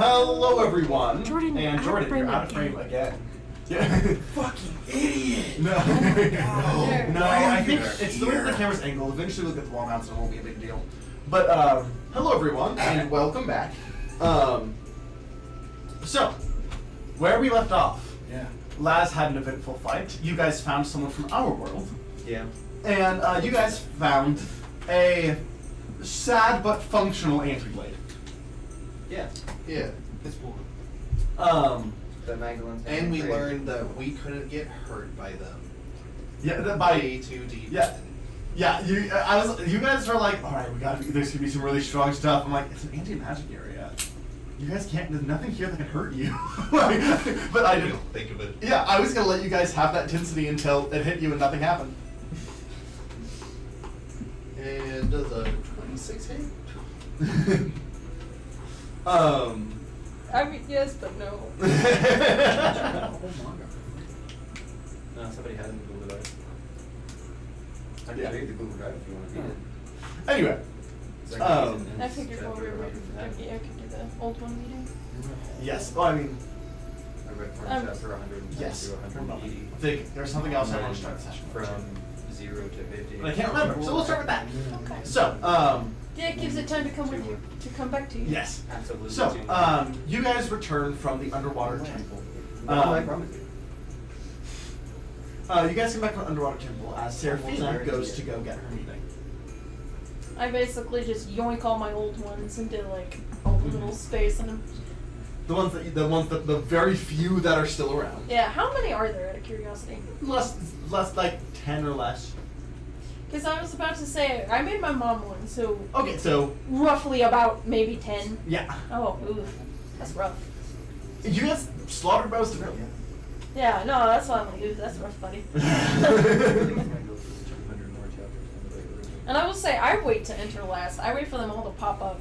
Hello, everyone. Jordan, and Jordan, you're out of frame again. Yeah. Fucking idiot! No. No, I think it's the way Here. the camera's angled. Eventually we'll get the wall mounts and it won't be a big deal. But, hello everyone, and welcome back. So, where we left off, Yeah. Laz had an eventful fight. You guys found someone from our world. Yeah. And, you guys found a sad but functional anti-blade. Yeah. Yeah. It's cool. The Magdalene's And we learned that we couldn't get hurt by them. Yeah, Way too deep. Yeah. Yeah, you guys are like, all right, there's gonna be some really strong stuff. I'm like, it's an anti-magic area. You guys can't, there's nothing here that can hurt you. But I didn't think of it. Yeah, I was gonna let you guys have that intensity until it hit you and nothing happened. And does a 26 hit? I mean, yes, but no. No, somebody had it in the Google Drive. I can Yeah. read the Google Drive if you want to read it. Anyway, It's like using I this figured chat while we were for waiting for that. Becky, I could do the old one meeting. yes. Well, I mean, I read from chat for 110 yes. to 180. I think there's something else I want to start the session with. From 0 to 50. But I can't remember, so we'll start with that. Okay. So, Yeah, it gives it time to come with you, to come back to you. yes. Absolutely. So, you guys return from the underwater temple. I promise you. You guys come back from the underwater temple as Seraphina goes to go get her meeting. I basically just yoink all my old ones into like a little space and The very few that are still around. yeah. How many are there, out of curiosity? Less like 10 or less. Because I was about to say I made my mom one, so Okay, so roughly about maybe 10. yeah, Oh, oof, that's rough. you guys slaughtered most of them. Yeah, no, that's why I'm like, oof, that's rough, buddy. I think it's going to go through 200 more chapters than the regular. And I will say, I wait to enter last. I wait for them all to pop up,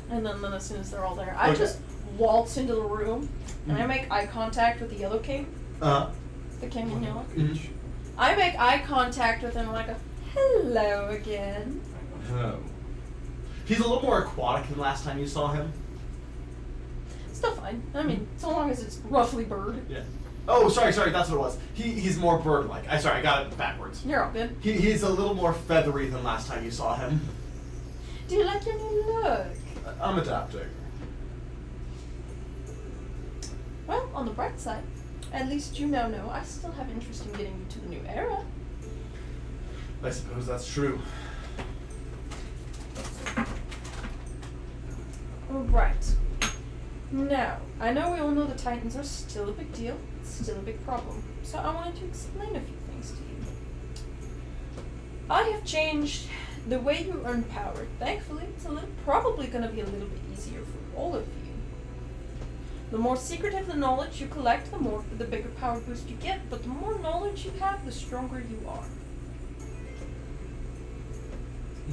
and then as soon as they're all there, I Okay. just waltz into the room, and I Mhm. make eye contact with the yellow king, the king in yellow. Mhm. I make eye contact with him, and I go, hello again. Oh. He's a little more aquatic than last time you saw him. Still fine. I mean, so long as it's roughly bird. Yeah. Oh, sorry, that's what it was. He's more bird-like. I got it backwards. You're all good. He's a little more feathery than last time you saw him. Do you like your new look? I'm adapting. Well, on the bright side, at least you now know I still have interest in getting you to the new era. I suppose that's true. Right. Now, I know we all know the Titans are still a big deal, still a big problem, so I wanted to explain a few things to you. I have changed the way you earn power. Thankfully, it's probably going to be a little bit easier for all of you. The more secretive the knowledge you collect, the bigger power boost you get, but the more knowledge you have, the stronger you are.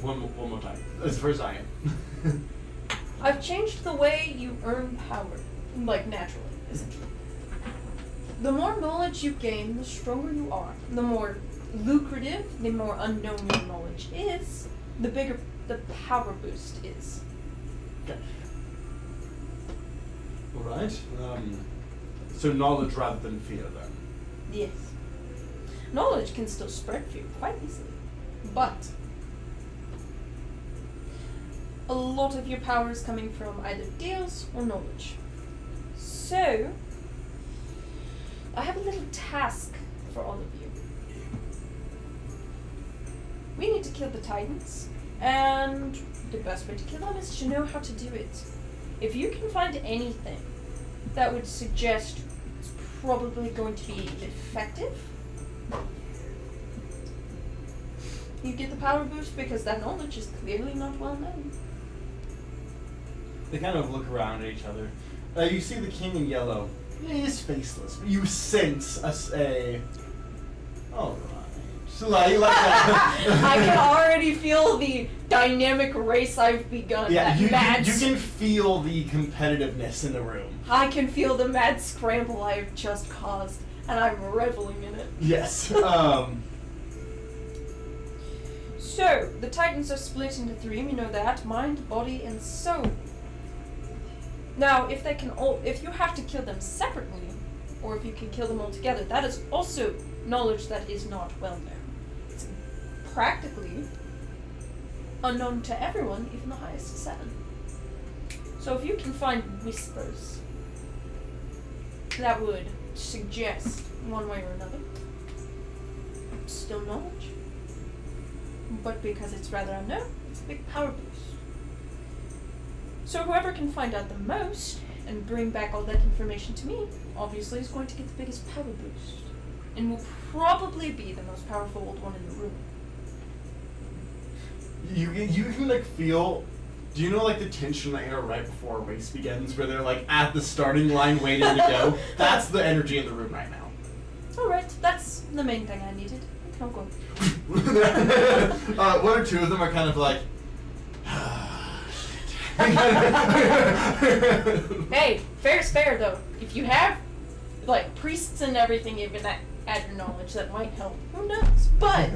One more time. As far as I am. I've changed the way you earn power, like naturally, essentially. The more knowledge you gain, the stronger you are. The more lucrative, the more unknown your knowledge is, the bigger the power boost is. Okay. Alright. So knowledge rather than fear then. Yes. Knowledge can still spread fear quite easily, but a lot of your power is coming from either deals or knowledge. So, I have a little task for all of you. We need to kill the Titans, and the best way to kill them is to know how to do it. If you can find anything that would suggest it's probably going to be effective, you get the power boost because that knowledge is clearly not well known. They kind of look around at each other. You see the king in yellow. He is faceless. But you sense a all right. So like that. I can already feel the dynamic race I've begun. Yeah, that you mad can feel the competitiveness in the room. I can feel the mad scramble I've just caused, and I'm reveling in it. Yes. So, the Titans are split into three, we know that. Mind, body, and soul. Now, if you have to kill them separately, or if you can kill them all together, that is also knowledge that is not well known. It's practically unknown to everyone, even the highest 7. So if you can find whispers that would suggest one way or another, still knowledge. But because it's rather unknown, it's a big power boost. So whoever can find out the most and bring back all that information to me, obviously is going to get the biggest power boost. And will probably be the most powerful old one in the room. You can like feel. Do you know like the tension in the air right before a race begins, where they're like at the starting line waiting to go? That's the energy in the room right now. Alright, that's the main thing I needed. We can all go. One or two of them are kind of like. Hey, fair's fair though. If you have like priests and everything even at your knowledge, that might help. Who knows? But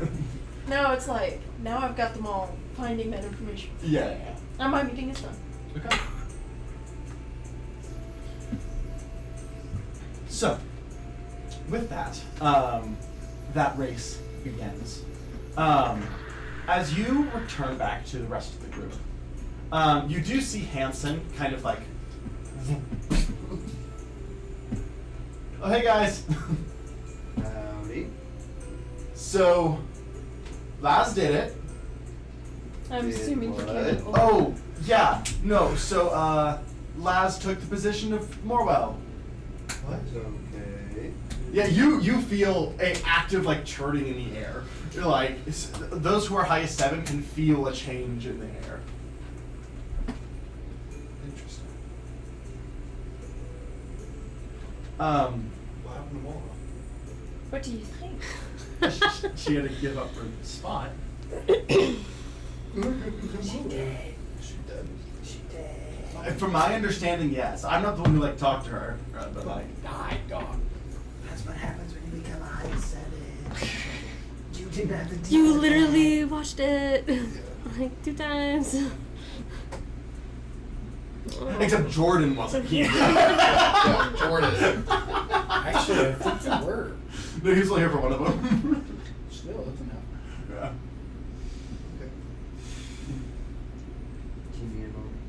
now it's like, now I've got them all finding that information. Yeah. Now my meeting is done. Okay. So, with that, that race begins. As you return back to the rest of the group, you do see Hanson kind of like, oh hey guys. Howdy. So, Laz did it. I'm Did assuming he what? came in. Oh, yeah, no, so, Laz took the position of Morwell. What? Okay. Yeah, you feel a active like churning in the air. You're like those who are highest 7 can feel a change in the air. Interesting. What happened to Mora? What do you think? She had to give up her spot. She dead. She dead. She did. From my understanding, yes. I'm not the one who like talked to her, but like. Die, dog. That's what happens when you become a high 7. You didn't have to deal You with literally that. watched it like 2 times. Except Jordan wasn't here. Yeah, Jordan. Actually, I think they were. No, he was only here for one of them. Still, it doesn't happen. Yeah. Give me a moment.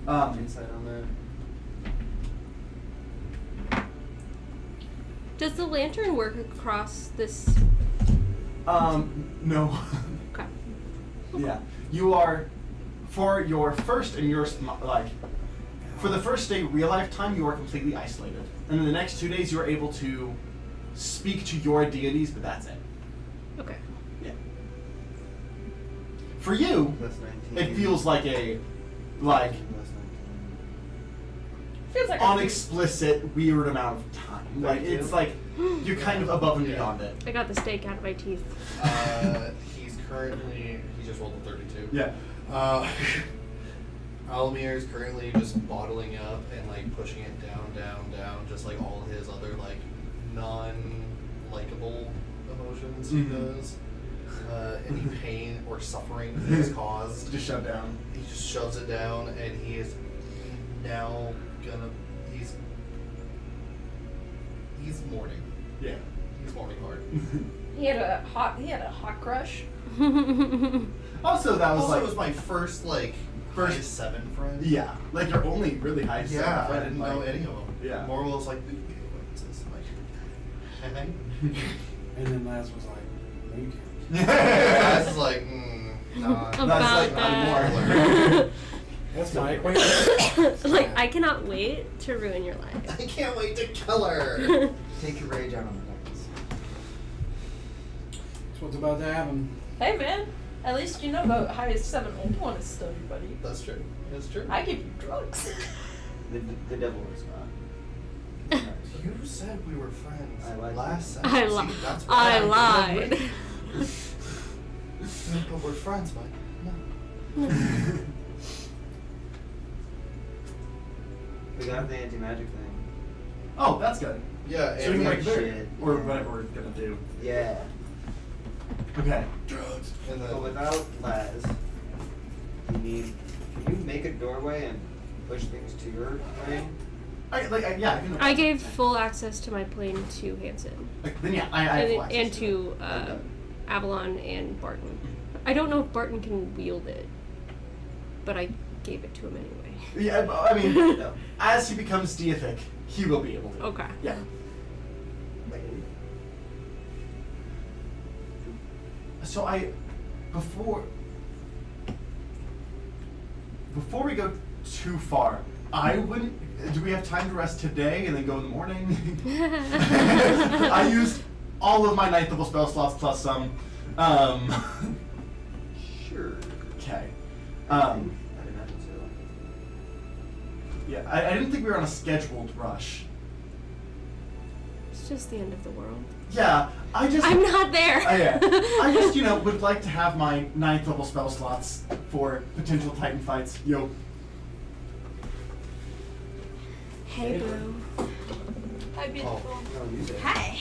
No, okay. Insight on that. Does the lantern work across this? No. Okay. Yeah, you are for your first and your like for the first day real life time you are completely isolated, and in the next 2 days you are able to speak to your deities, but that's it. Okay. Yeah. For you, Plus 19. it feels like a like Plus 19. Feels like unexplicit weird amount of time. Like 32? it's like you're kind of above and beyond it. I got the steak out of my teeth. He's currently, he just rolled a 32. Yeah. Alumear is currently just bottling up and like pushing it down, just like all his other like non-likable emotions he Mhm. does. Any pain or suffering he has caused, Just shut down. he just shoves it down, and he is now gonna, he's mourning. Yeah. He's mourning hard. He had a hot crush. Also, that was Also, like it was my first like highest 7 friend. yeah, like your only really high. Yeah, stuff. I didn't know Like- any of them. Yeah. Morwell was like, we can be acquaintances. I'm like, hey. And then Laz was like, no, you can't. Guys is like, nah. About like that. That's my acquaintance. Like, I cannot wait to ruin your life. I can't wait to kill her. Take your rage out on the darkness. That's what's about to happen. Hey man, at least you know the highest 7 old one is study, buddy. That's true. That's true. I give you drugs. The devil is not. You said we were friends I lied. last I session. lied. See, that's why I I'm lied. But we're friends, Mike. No. We got the anti-magic thing. Oh, that's good. Yeah, So we and can like, like there, shit. or whatever we're gonna do. Yeah. Okay. drugs. And But then without Laz, Can you make a doorway and push things to your plane? Yeah, I can. I gave full access to my plane to Hanson. Then yeah, I have full access and to Avalon and Barton. I don't know if Barton can wield it, but I gave it to him anyway. Yeah, I mean, as he becomes deific, he will be able to. Okay. Yeah. So before we go too far, do we have time to rest today and then go in the morning? I used all of my 9th level spell slots plus some. Sure. Okay. I'd imagine so. Yeah, I didn't think we were on a scheduled rush. It's just the end of the world. Yeah, I'm not there. Yeah. I just, would like to have my 9th level spell slots for potential Titan fights. Yo. Hey, boo. Hi, beautiful. Hi.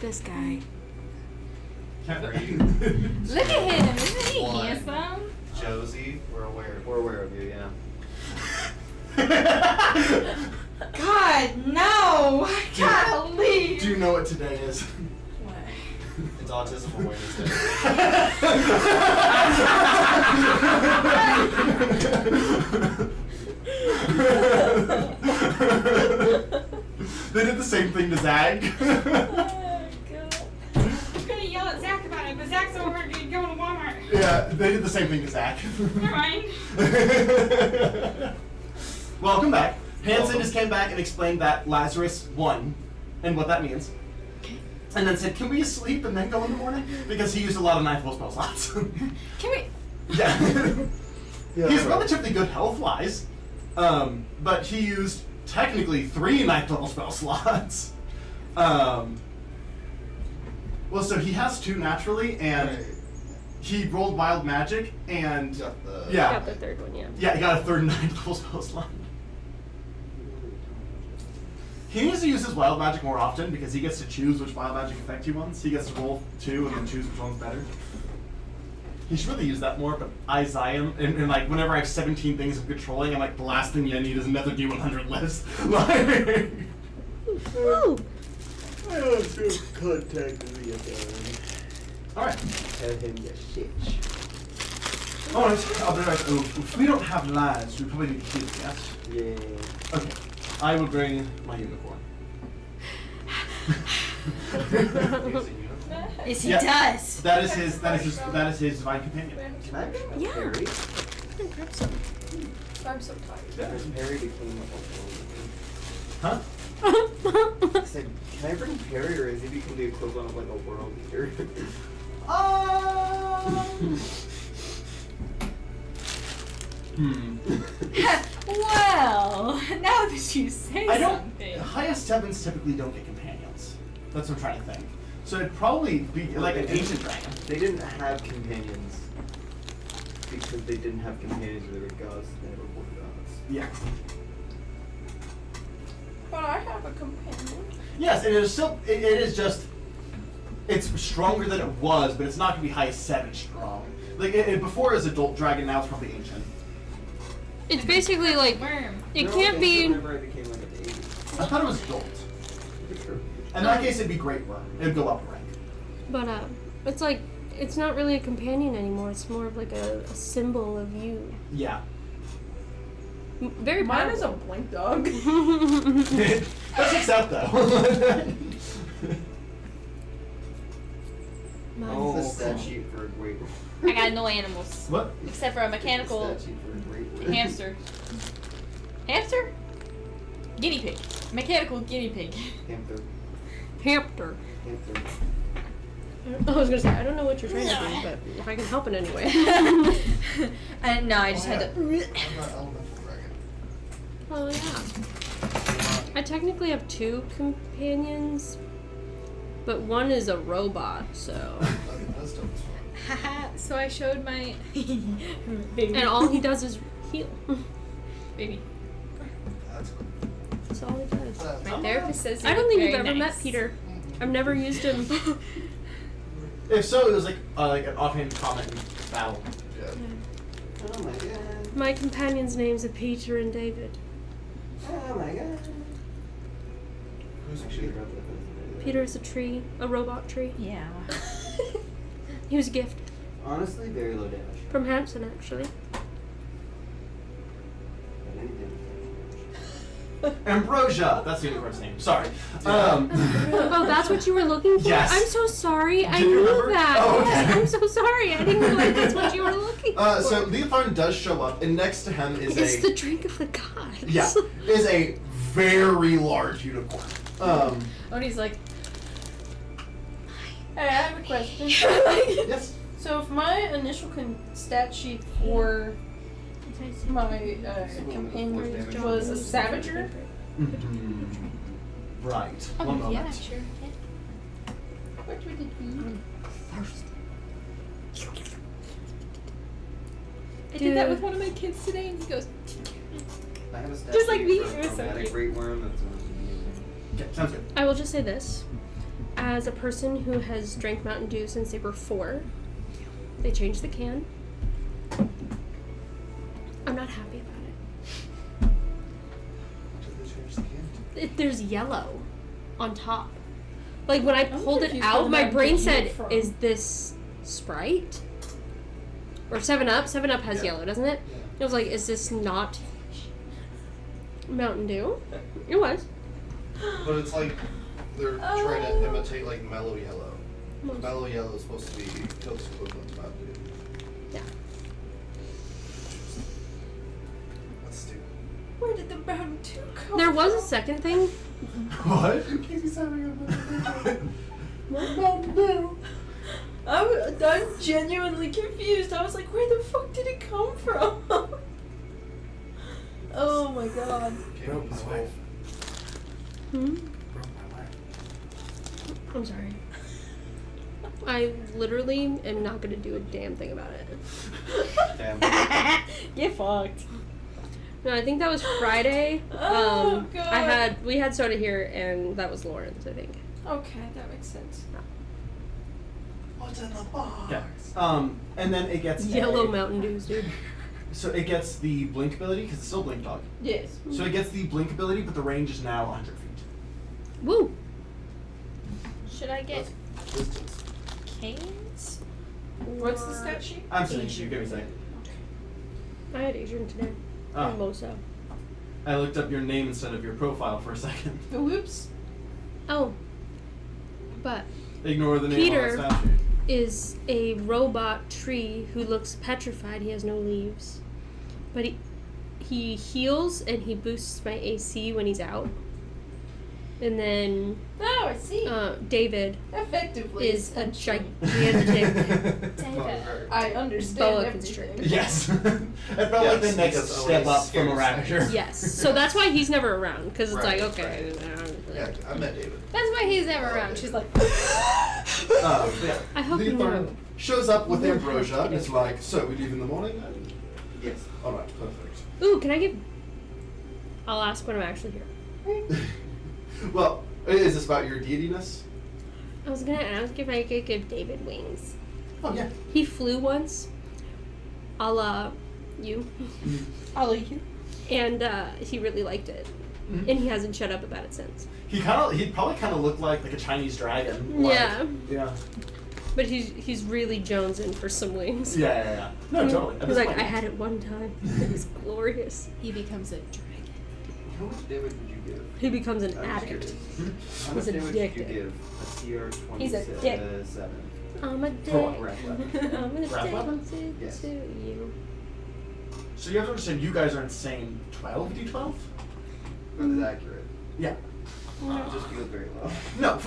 This guy. Brady, Look at him, isn't he One. handsome? Josie, we're aware. We're aware of you, yeah. God, no! I gotta leave! Do you know what today is? What? It's Autism Awareness They did the same thing to Zag. Oh, God. I was gonna yell at Zach about it, but Zach's over here going to Walmart. Yeah, they did the same thing to Zach. Never mind. Welcome back. Hanson just came back and explained that Lazarus won and what that means. And then said, can we sleep and then go in the morning? Because he used a lot of 9th level spell slots. Can we? Yeah. Yeah, He's right. relatively good health-wise. But he used technically 3 9th level spell slots. Well, so he has 2 naturally, and he rolled wild magic, and Got the yeah, Got the third one, yeah. yeah, he got a 3rd 9th level spell slot. He needs to use his wild magic more often because he gets to choose which wild magic effect he wants. He gets to roll 2 and then choose which one's better. He should really use that more, but I Zion, and like whenever I have 17 things I'm controlling, I'm like, the last thing you need is another D100 list. Like, Woo! Contact me again. alright. Tell him your shit. Alright, I'll be right. Oh, if we don't have lives, we probably need to heal, yes? Yeah. Okay. I will bring my unicorn. Yes, he Yeah. does. That is his divine companion. Can I bring a Yeah. Perry? I'm grab some. I'm so tired. Because Perry became a Huh? I said, can I bring Perry, or has he become the equivalent of like a world leader? Well, now that you say I don't. something. Highest 7s typically don't get companions. That's what I'm trying to think. So it'd probably be like an ancient dragon. They didn't have companions because they didn't have companions that were gods. They never were gods. Yeah. But I have a companion. Yes, and it is still. It is just. It's stronger than it was, but it's not gonna be highest 7 strong. Like before it was adult dragon, now it's probably ancient. It's basically like, Worm. it No, can't it's be. Whenever I became like a baby. I thought it was adult. In that case, it'd be Great Worm. It'd go up a rank. But it's like, it's not really a companion anymore. It's more of like a symbol of you. Yeah. Very Mine is a powerful. blink dog. That checks out though. Oh, the stat sheet for a great I got no animals. What? Except for a mechanical Stat sheet for a great hamster. Hamster? Guinea pig. Mechanical guinea pig. Hamster. Hamster. Hamster. I was gonna say, I don't know what you're trying to do, but if I can help in any way. No, I just had to. I'm not elemental dragon. Oh yeah. I technically have 2 companions, but one is a robot, so. Okay, that's still fun. Haha, so I showed my baby. And all he does is heal. baby. That's cool. That's all he does. My therapist says I don't think you've very ever met nice. Peter. I've never used him. If so, it was like an offhand comment in battle. Yeah. Oh my god. My companions' names are Peter and David. Oh my god. Who's Actually, Peter? Peter is a tree, a robot tree. Yeah. He was a gift Honestly, very low damage. from Hanson, actually. But anything. Ambrosia! That's the unicorn's name. Sorry. Oh, that's what you were looking for? Yes. I'm so sorry. I Did you knew remember? that. Oh, okay. Yes, I'm so sorry. I didn't realize that's what you were looking for. So Leotharn does show up, and next to him is It's a the drink of the gods. yeah, is a very large unicorn. Odie's like, hey, I have a question. Yes. So if my initial stat sheet for my companion was a savager, Right. Oh, One moment. yeah, sure. what would it be? I did that with one of my kids today, and he goes, I have a stat Just like sheet me, for it was so chromatic cute. great worm. That's amazing. Okay, sounds good. I will just say this. As a person who has drank Mountain Dew since they were 4, they changed the can. I'm not happy about it. Did they change the can? There's yellow on top. Like when I pulled it confused where out, the my Mountain brain Dew said, came from. "Is this Sprite or 7-Up?" 7-Up has Yeah. yellow, doesn't it? Yeah. I was like, "Is this not Mountain Dew?" It was. But it's like they're trying to imitate like mellow yellow. Most- Mellow yellow is supposed to be Coke's equivalent to Mountain Dew. Yeah. That's stupid. Where did the Mountain Dew come There was a from? second thing. What? Casey's having Mountain Dew. I'm genuinely confused. I was like, where the fuck did it come from? Oh my god. Broke my wife. Hmm? Broke my wife. I'm sorry. I literally am not gonna do a damn thing about it. Damn. Get fucked. No, I think that was Friday. Oh, God. We had soda here, and that was Lawrence, I think. Okay, that makes sense. What's in the box? Yeah. And then it gets Yellow a, Mountain Dews, dude. So it gets the blink ability because it's still blink dog. Yes. So it gets the blink ability, but the range is now 100 feet. Woo! should I get Distance. canes? What's the stat sheet? I'm sending you. Give me a second. I had Adrian today. Ah. And Moso. I looked up your name instead of your profile for a second. Whoops. Oh. But Ignore the name Peter. on the statue. is a robot tree who looks petrified. He has no leaves. But he heals and he boosts my AC when he's out. And then Oh, I see. David Effectively. is a gigantic David. I understand boa everything. constrictor. Yes. It felt like the Yes, next because step Owen's up from scared a of Ravager. Yes. So that's why he's never around. Because it's Right, like, okay. Yeah, I met David. That's why he's never around. She's like, Yeah. I hope you Leotharn know. shows up with You Ambrosia have and to is like, so we leave in the morning? Yes. Alright, perfect. Ooh, can I give... I'll ask when I'm actually here. Well, is this about your deityness? I was gonna ask if I could give David wings. Oh, yeah. He flew once. A la you. I'll let you. And he really liked it. Mhm. And he hasn't shut up about it since. He'd probably kind of look like a Chinese dragon. Like, Yeah. Yeah. But he's really jonesing for some wings. Yeah. No, totally. At He's this like, point, I had it one time. It was glorious. he becomes a dragon. How much damage would you give? He becomes an I'm just addict. curious. How He's much damage would you addicted. give a CR 27? He's a dick. I'm addicted. For what, breath weapon? I'm Breath weapon? addicted Yes. to you. So you have to understand, you guys are insane. 12 D12? That is accurate. Yeah. It just feels very low. No,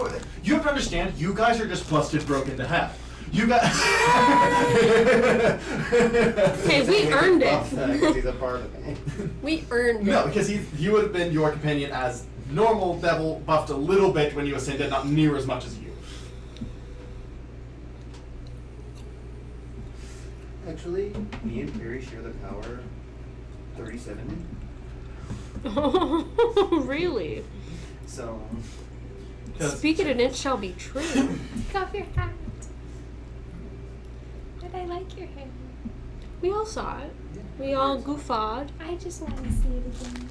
you have to understand, you guys are just busted broken to hell. You guys. Hey, we earned it. Because he's a part of me. We earned No, it. because he would have been your companion as normal devil, buffed a little bit when you ascended, not near as much as you. Actually, me and Perry share the power 37. Really? So, 'Cause- Speak it and it shall be true. Take off your hat. I like your hair. We all saw it. We all goofed. I just want to see it again.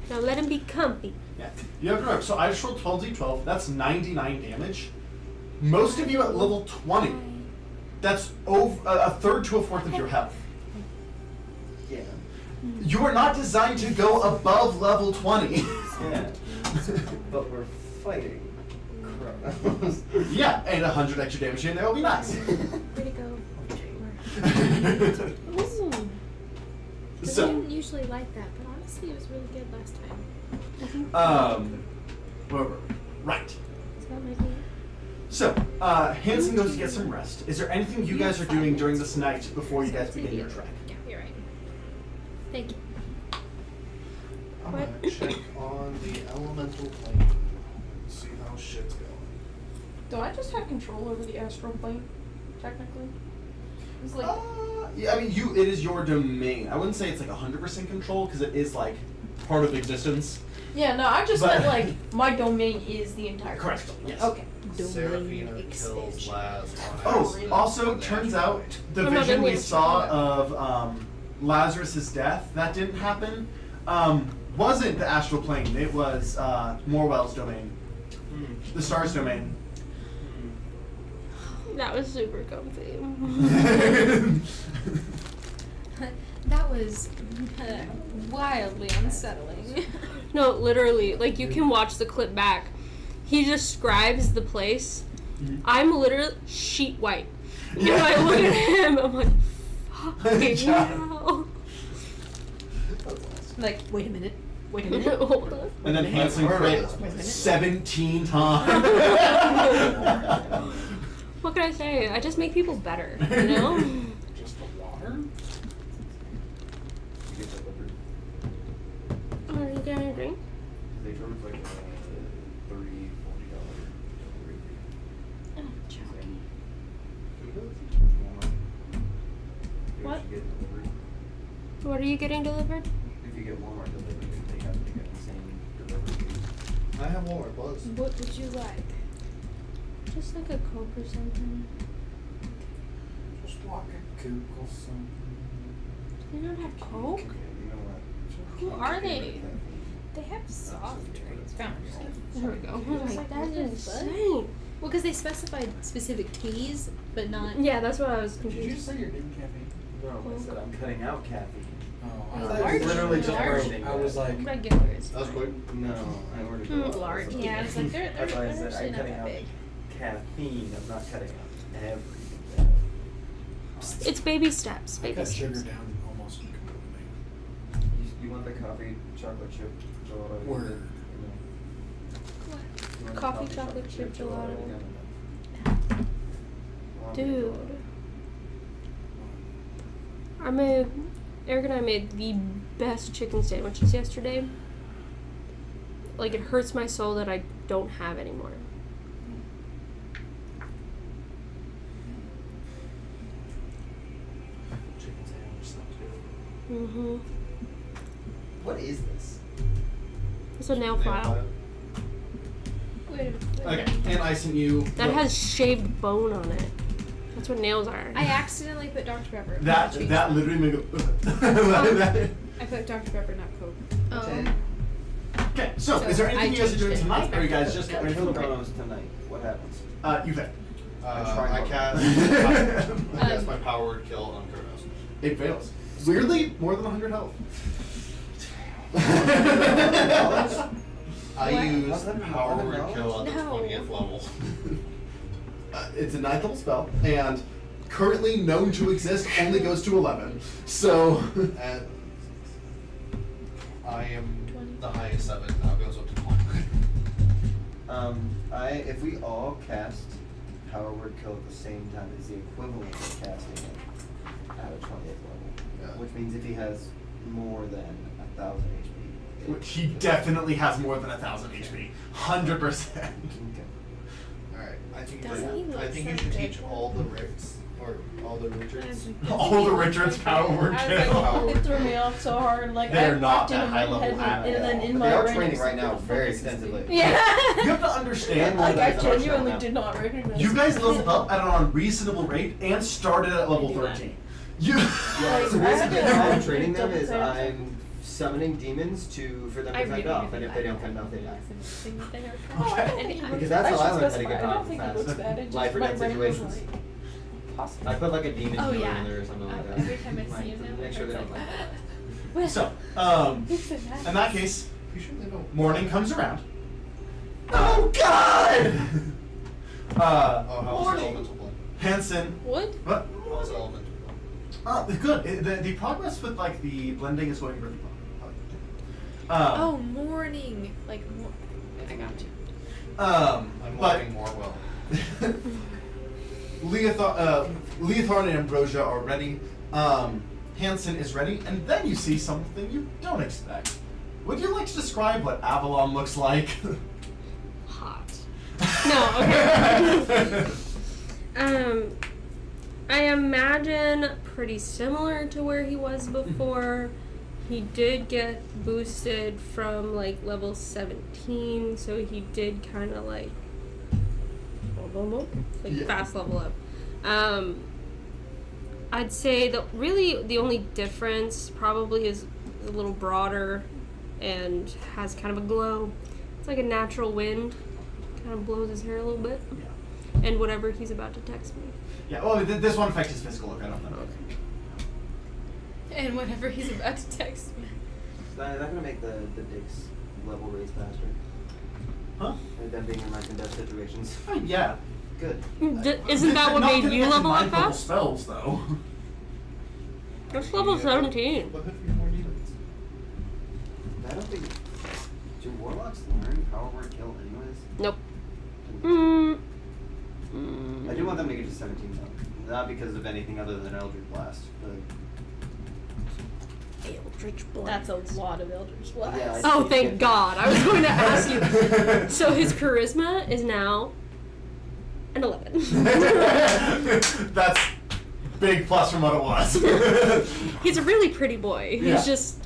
Now let him be comfy. Yeah. You have to remember, so I just rolled 12d12, that's 99 damage. Most of you at level 20, that's over a third to a fourth of your health. Yeah. You are not designed to go above level 20. Yeah. But we're fighting. Crows. Yeah, and 100 extra damage in there will be nice. Way to go. Ooh. I So, didn't usually like that, but honestly, it was really good last time. where were we? Right. So that might be it. So, Hanson goes to get some rest. Is there anything you guys are doing during this night before you guys begin your trek? Yeah, you're right. Thank you. I'm gonna check on the elemental plane. See how shit's going. Do I just have control over the astral plane, technically? It's like, Yeah, I mean, it is your domain. I wouldn't say it's like 100% control because it is like part of existence. yeah, no, I just But- meant like my domain is the entire Correct, crystal. yes. Okay. Serafina kills Laz on Oh, acid. also, And turns then- out the I'm not vision in we the saw astral of Lazarus's death, that didn't happen, wasn't the astral plane. It was Morwell's domain, the star's domain. That was super comfy. That was wildly unsettling. No, literally, like you can watch the clip back. He describes the place. Mhm. I'm literally sheet white. Yeah. And I look at him, I'm like, fucking hell. Like, wait a minute. Wait a minute. Hold on. And then Hanson crit 17 times. What can I say? I just make people better, you know? Just the water? You get delivered. Are you getting a drink? They charge like $30-$40 delivery fee. Oh, joking. What? If you get delivered, What are you getting delivered? if you get Walmart delivered, they have to get the same delivery fee. I have Walmart Plus. What would you like? Just like a Coke or something. Just walk a Google something. They don't have Coke? Okay, you know what? Who are they? They have soft drinks. Found There we go. I was like, that is insane. Well, because they specified specific teas, but not. Yeah, that's what I was Did you confused. say you're doing caffeine? No, I said I'm cutting out caffeine. Oh, I I thought thought it was you literally just large. branding. I was like, Regulars. that was quick. No, I ordered a lot. Large. Yeah, I was like, they're That's why I said actually I'm not cutting that out big. caffeine. I'm not cutting out everything. It's baby steps. I Baby cut sugar steps. down almost completely. You want the coffee chocolate chip gelato? Word. You want the Coffee chocolate chip gelato. Dude. Eric and I made the best chicken sandwiches yesterday. Like, it hurts my soul that I don't have anymore. Chicken sandwich sounds good. Mm-hmm. What is this? It's a nail file. Wait, Okay, and I sent you. That has shaved bone on it. That's what nails are. I accidentally put Dr. Pepper. That literally made a. I put Dr. Pepper, not Coke. Okay, so is there anything you guys are doing tonight, or are you guys just getting ready for the break? Chronos tonight. What happens? You bet. I cast my power word kill on Kronos. It fails. Weirdly, more than 100 health. I use What's that? power word Knowledge? kill at the No. 20th level. It's a 9th level spell, and currently known to exist only goes to 11. So. And I am the highest of it, now it goes up to 20. If we all cast power word kill at the same time, it's the equivalent of casting it at a 20th level. Yeah. Which means if he has more than 1,000 HP. He definitely has more than 1,000 HP. 100%. Okay. Alright, I think Doesn't he look you so should good? teach all the Ricks Or all the Richards. All the Richards power word I was like, kill. It threw me off so hard. Like They're I not popped in that my high level head at and then all. in But my they are brain, training it's right like, now what the very fuck is this extensively. thing? Yeah. You have to understand, And Like one I of those are genuinely now. did not recognize. you guys it. leveled up at an unreasonable rate and started at level 13. You. Yeah, so Like, I basically had how to I'm training them double is check. I'm summoning demons for them to fend off, and if they don't fend off, they die. Oh, I don't think he Because looks- that's I how should I learned how to specify, get I don't around think he fast. looks bad. It just Life or my death brain was situations. like, possible. I put like a demon Oh, healer yeah. in there or something like that. Every time I see him now, Make it sure they hurts don't like die. So, in that case, You sure they don't? morning comes around. Oh God! Oh, how's the morning. elemental blend? Hanson. What? What? How's the elemental blend? Good. The progress with like the blending is going really well. Oh, morning. Like, I got you. I'm but walking more well. Leothorn and Ambrosia are ready. Hanson is ready, and then you see something you don't expect. Would you like to describe what Avalon looks like? Hot. No, okay. I imagine pretty similar to where he was before. He did get boosted from like level 17, so he did kind of like Yeah. fast level up. I'd say the only difference probably is a little broader and has kind of a glow. It's like a natural wind, kind of blows his hair a little bit, Yeah. and whatever he's about to text me. Yeah. Well, this one affects his physical look. I don't know. And whenever he's about to text me. Is that gonna make the digs level raise faster? Huh? And them being in life and death situations. Oh, yeah. Good. Isn't that what Not made gonna you get to level up ninth level fast? spells though. That's level 17. But if you more demons. I don't think. Do warlocks learn power word kill anyways? Nope. I do want them to get to 17 though. Not because of anything other than Eldritch Blast. But Eldritch That's a lot of Eldritch Blast. Yeah, Oh, I thank get God. I was going to ask you. So his charisma is now an 11. That's big plus from what it was. He's a really pretty boy. Yeah. He's just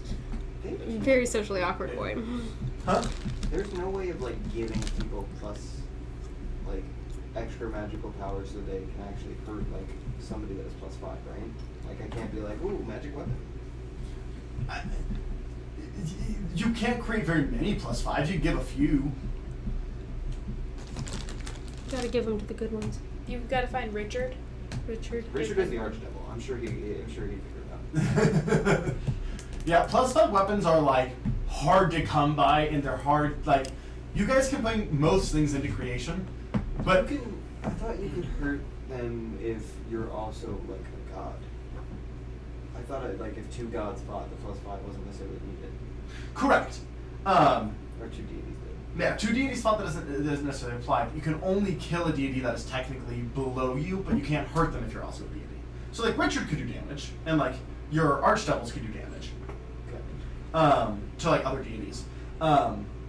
a very socially awkward boy. Huh? There's no way of like giving people plus like extra magical powers so they can actually hurt like somebody that is +5, right? Like I can't be like, ooh, magic weapon. You can't create very many +5s. You can give a few. Gotta give him to the good ones. You've got to find Richard. Richard. Richard is the archdevil. I'm sure he figured it out. Yeah, +5 weapons are like hard to come by, and they're hard. Like you guys can bring most things into creation, but I thought you could hurt them if you're also like a god. I thought like if two gods fought, the +5 wasn't necessarily needed. correct. Or two deities did. Yeah, two deities fought that doesn't necessarily apply. You can only kill a deity that is technically below you, but you can't hurt them if you're also a deity. So like Richard could do damage, and like your archdevils could do damage. Okay. To like other deities,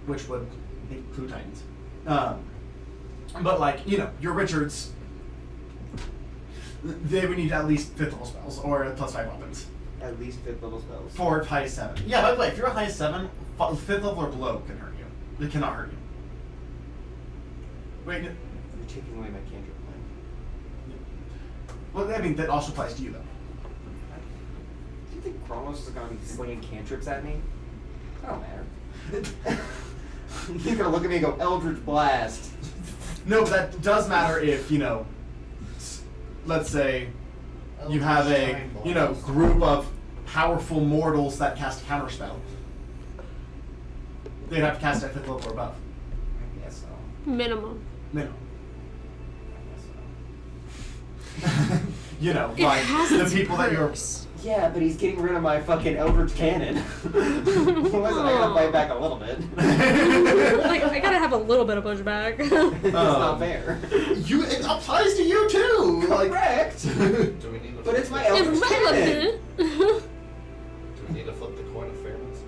which would include titans. But like your Richards, they would need at least 5th level spells or +5 weapons. At least 5th level spells. 4 high 7. Yeah, by the way, if you're a high 7, 5th level or below can hurt you. They cannot hurt you. Wait, You're taking away my cantrip plan. well, I mean that also applies to you though. Do you think Kronos is gonna be slinging cantrips at me? I don't matter. He's gonna look at me and go, Eldritch Blast. No, but that does matter if let's say you have a group of powerful mortals that cast a counterspell. They'd have to cast it at 5th level or above. I guess so. Minimum. Minimum. I guess so. It like has the its people that you're. perks. Yeah, but he's getting rid of my fucking Eldritch Cannon. Listen, I gotta fight back a little bit. Like, I gotta have a little bit of pushback. It's not fair. It applies to you too. Correct. Do we need to But it's my It's Eldritch Cannon. relevant. Do we need to flip the coin of fairness?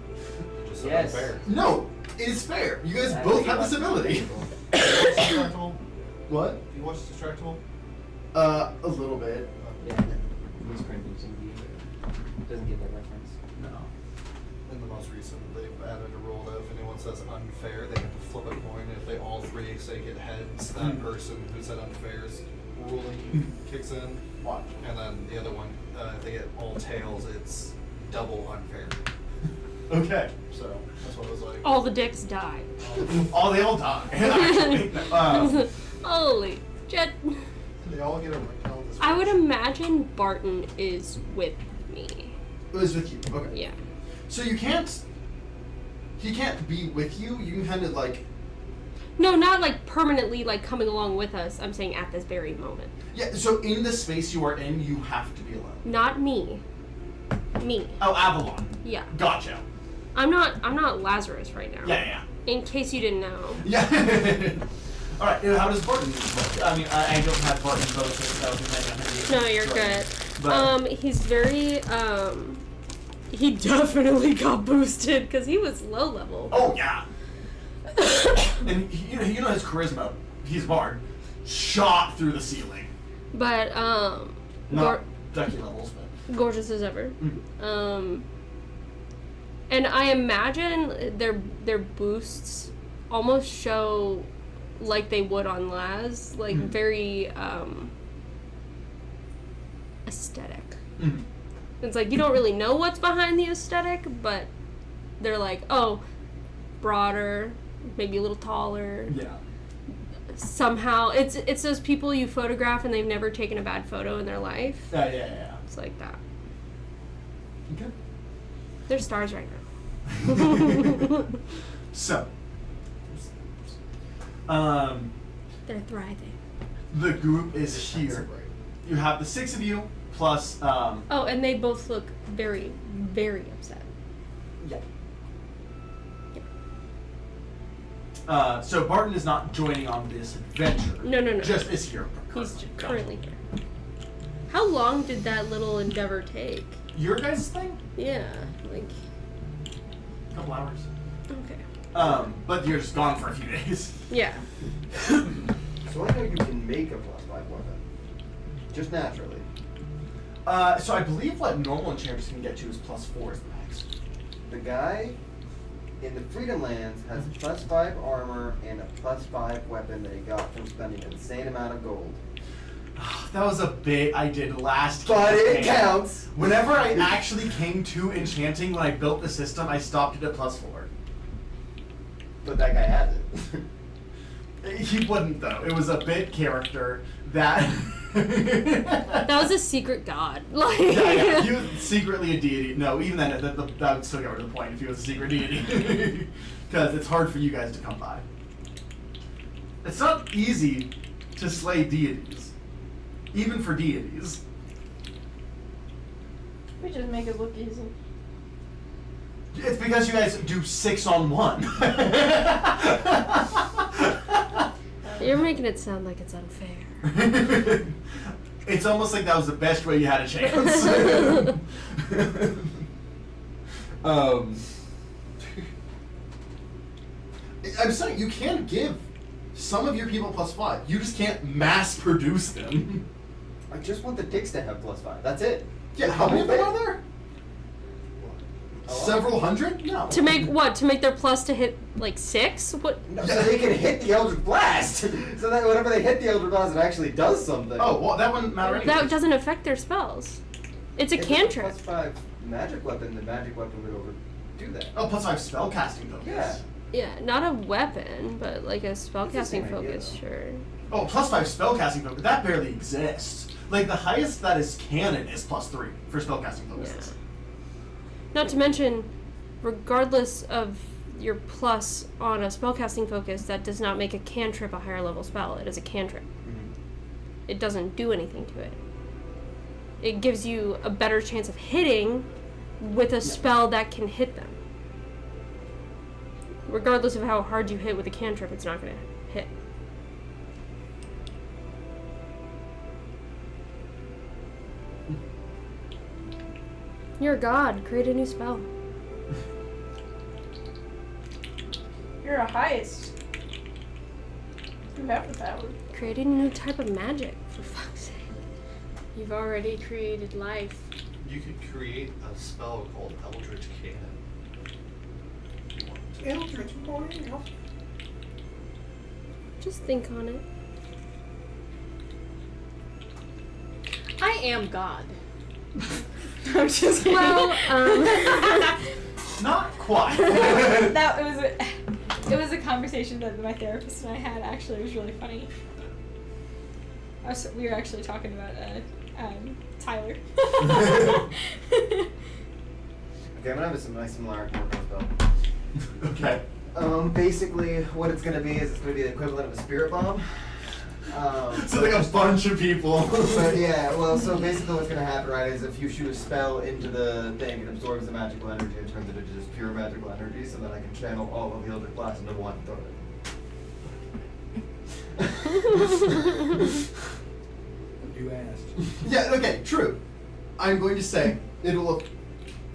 Just so Yes. unfair. No, it is fair. You guys I both think have it this must be ability. Distractable? What? Do you watch Distractable? A little bit. Yeah, he's cringe using D. Doesn't get that reference. No. In the most recent, they've added a rule that if anyone says unfair, they have to flip a coin. If they all three say get heads, that person who said unfair's ruling kicks in. Watch. And then the other one, if they get all tails, it's double unfair. Okay. So that's what it was like. All the dicks die. Oh, they all die. Actually. Holy shit. They all get a recount. I would imagine Barton is with me. It was with you. Okay. Yeah. So you can't. He can't be with you. You can kind of like. No, not like permanently like coming along with us. I'm saying at this very moment. Yeah. So in the space you are in, you have to be alone. Not me. Me. Oh, Avalon. Yeah. Gotcha. I'm not Lazarus right now. Yeah. In case you didn't know. Yeah. All right. How does Barton look? I mean, I don't have Barton's both. So No, you're good. But, He's very he definitely got boosted because he was low level. oh yeah. And you know his charisma. He's Bard. Shot through the ceiling. But Not Ducky levels, but. gorgeous as ever. Mm. And I imagine their boosts almost show like they would on Laz, like very aesthetic. Mm. It's like you don't really know what's behind the aesthetic, but they're like, oh, broader, maybe a little taller. Yeah. Somehow, it's those people you photograph and they've never taken a bad photo in their life. Yeah. It's like that. Okay. They're stars right now. So. They're thriving. The group is here. You have the 6 of you plus. Oh, and they both look very, very upset. Yeah. So Barton is not joining on this adventure. No. Just is here. He's currently here. How long did that little endeavor take? Your guys' thing? Yeah, like. A couple hours. Okay. But you're just gone for a few days. Yeah. So I know you can make a +5 weapon. Just naturally. So I believe what normal enchanters can get to is +4 is the max. The guy in the Freedom Lands has +5 armor and a +5 weapon that he got from spending an insane amount of gold. That was a bit I did last But it campaign. counts! Whenever I actually came to enchanting when I built the system, I stopped it at +4. But that guy has it. He wouldn't though. It was a bit character that. That was a secret god. Like. Yeah, he was secretly a deity. No, even then, that would still get rid of the point if he was a secret deity. Because it's hard for you guys to come by. It's not easy to slay deities. Even for deities. We just make it look easy. It's because you guys do 6-on-1. You're making it sound like it's unfair. It's almost like that was the best way you had a chance. I'm saying you can give some of your people +5. You just can't mass produce them. I just want the dicks to have +5. That's it. Yeah, how many of them are there? A lot. Several hundred? No. To make what? To make their plus to hit like 6? What? No, so they can hit the Eldritch Blast! So that whenever they hit the Eldritch Blast, it actually does something. Oh, well, that wouldn't matter anyway. That doesn't affect their spells. It's a If cantrip. it's a +5 magic weapon, the magic weapon would overdo that. Oh, +5 spellcasting focus. Yeah. Yeah, not a weapon, but like a It's the spellcasting same idea, focus, though. sure. Oh, +5 spellcasting focus. That barely exists. Like, the highest that is canon is +3 for spellcasting focuses. Not to mention, regardless of your plus on a spellcasting focus, that does not make a cantrip a higher level spell. It is a cantrip. Mm-hmm. It doesn't do anything to it. It gives you a better chance of hitting with a spell that can hit them. Regardless of how hard you hit with a cantrip, it's not going to hit. You're a god. Create a new spell. You're a heist. You have the power. Create a new type of magic, for fuck's sake. You've already created life. You could create a spell called Eldritch Cannon. If you wanted to. Eldritch Boy. Just think on it. I am God. I'm just kidding. Well, Not quite. It was a conversation that my therapist and I had. Actually, it was really funny. We were actually talking about Tyler. Okay, I'm gonna have a nice similar spell. Okay. Basically, what it's gonna be is it's gonna be the equivalent of a spirit bomb. So like a bunch of people. But yeah, well, so basically what's gonna happen, right, is if you shoot a spell into the thing, it absorbs the magical energy and turns it into just pure magical energy, so then I can channel all of the Eldritch Blast into one and throw it. You asked. Yeah, okay, true. I'm going to say it'll look,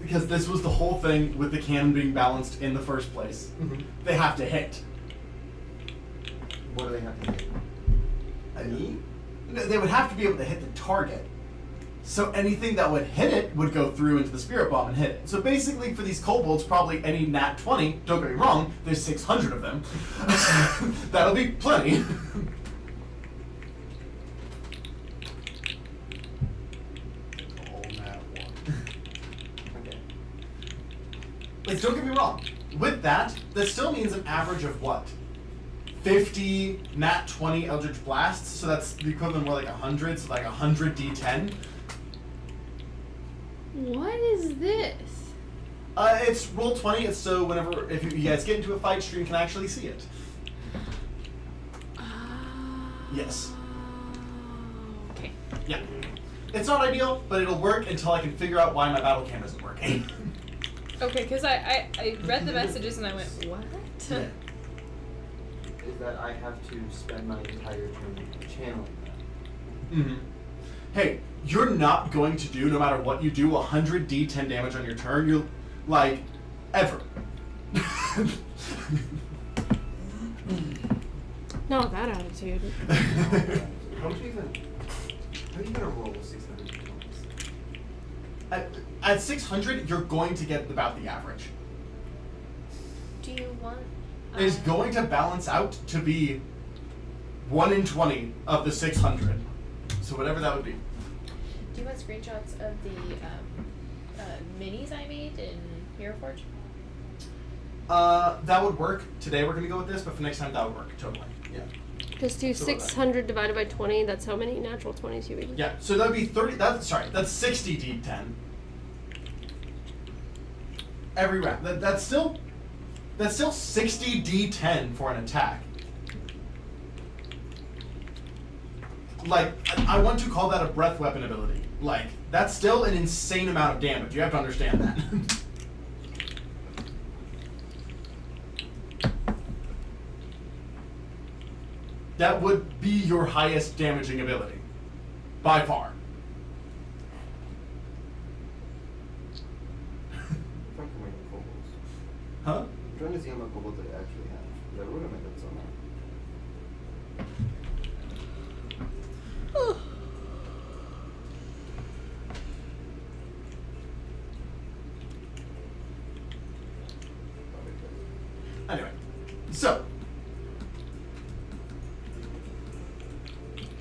because this was the whole thing with the cannon being balanced in the first place. Mhm. They have to hit. What do they have to do? They would have to be able to hit the target. So anything that would hit it would go through into the spirit bomb and hit it. So basically for these kobolds, probably any nat 20, don't get me wrong, there's 600 of them. That'll be plenty. All nat 1. Okay. Like, don't get me wrong. With that still means an average of what? 50 nat 20 Eldritch Blasts, so that's the equivalent more like 100, so like 100 d10. what is this? It's roll 20, it's so whenever, if you guys get into a fight, stream can actually see it. Yes. Okay. Yeah. It's not ideal, but it'll work until I can figure out why my battle cam isn't working. Okay, because I read the messages and I went, what? Yeah. Is that I have to spend my entire turn channeling that. Mm-hmm. Hey, you're not going to do, no matter what you do, 100 d10 damage on your turn. You're, like, ever. Not with that attitude. How are you gonna roll 600 times? At 600, you're going to get about the average. Do you want... It's going to balance out to be 1 in 20 of the 600. So whatever that would be. Do you want screenshots of the minis I made in Hero Forge? That would work. Today we're going to go with this, but for next time that would work. Totally. Yeah. Just do So 600 divided by 20. That's how many natural 20s you would. Yeah, so that would be 30, that's 60 d10. Every round. That's still 60 d10 for an attack. Like, I want to call that a breath weapon ability. Like, that's still an insane amount of damage. You have to understand that. That would be your highest damaging ability. By far. Fuck my kobolds. Huh? I'm trying to see how many kobolds I actually have. I would have made that somewhere. Anyway, so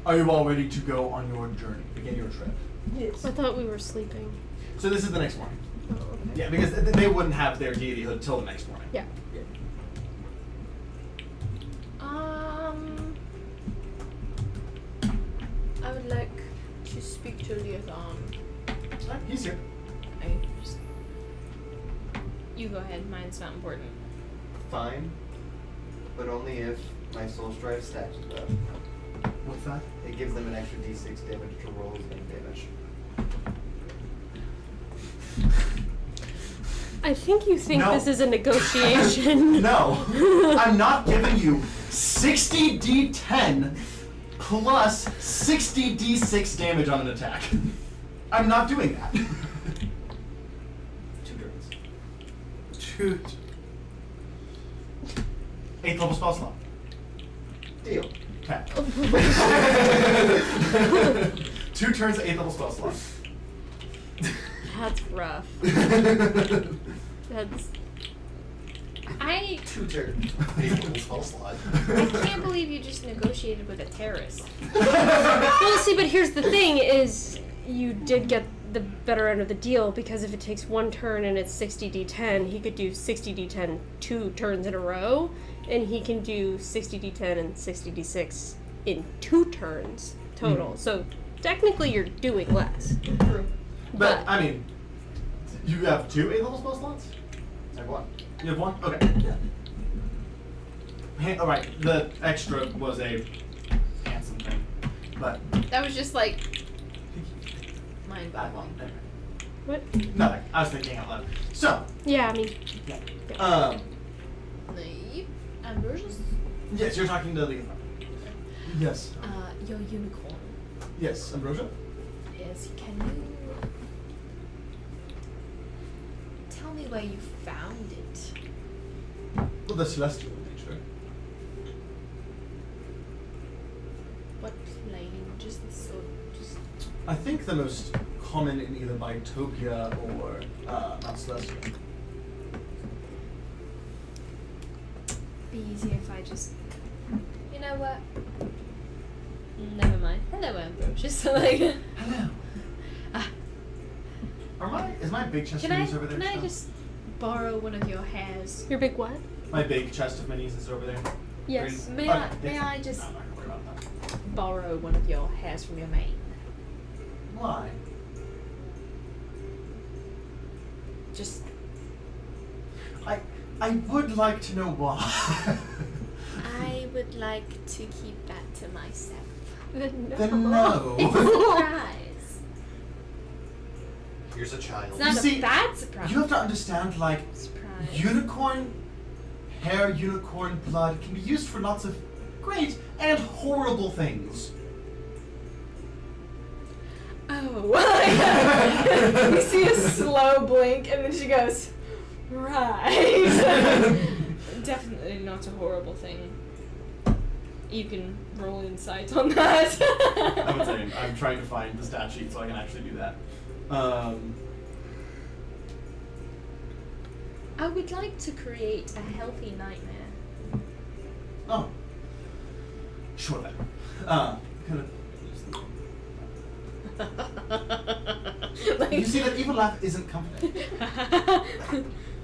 are you all ready to go on your journey, begin your trip? Yes. I thought we were sleeping. So this is the next morning. Oh, okay. Yeah, because they wouldn't have their deityhood until the next morning. Yeah. I would like to speak to Liaison. Alright, he's here. You go ahead, mine's not important. Fine, but only if my soul strife stacks with that. What's that? It gives them an extra d6 damage to rolls and damage. I think you think No. this is a negotiation. No, I'm not giving you 60 d10 plus 60 d6 damage on an attack. I'm not doing that. 2 turns. 2. 8th level spell slot. Deal. Okay. 2 turns, 8th level spell slot. That's rough. That's. 2 turns. 8 level spell slot. I can't believe you just negotiated with a terrorist. Well, see, but here's the thing: is you did get the better end of the deal because if it takes 1 turn and it's 60d10, he could do 60d10 2 turns in a row, and he can do 60d10 and 60d6 in 2 turns total. So technically, you're doing less. True. But, I mean, you have 2 8th level spell slots? I have 1. You have 1? Okay. Alright, the extra was a handsome thing. But, That was just like mind-boggling. What? nothing. I was thinking out loud. So, Yeah, I mean, The Ambrosius? yes, you're talking to the... Yes. Your unicorn. Yes, Ambrosia? Yes, can you tell me where you found it? Well, the celestial nature. What plane? Just the sort just I think the most common in either Bitopia or Mount Celestial. be easier if I just you know what? Never mind. Hello, Ambrosius. Like Hello. Is my big chest of Can minis over there? I still? just borrow one of your hairs? your big what? My big chest of minis is over there. Yes. May Okay, I yes. just No, I'm not gonna worry about that. borrow one of your hairs from your mane? Why? Just I would like to know why. I would like to keep that to myself. Then no. It's a surprise. Here's a child. It's not You a see, bad surprise. You have to understand, like, Surprise. unicorn hair, unicorn blood can be used for lots of great and horrible things. Oh. You see a slow blink, and then she goes, right. Definitely not a horrible thing. You can roll insight on that. I'm saying, I'm trying to find the stat sheet so I can actually do that. I would like to create a healthy nightmare. Oh. Sure then. Kind of. Like, You see, that evil laugh isn't comforting.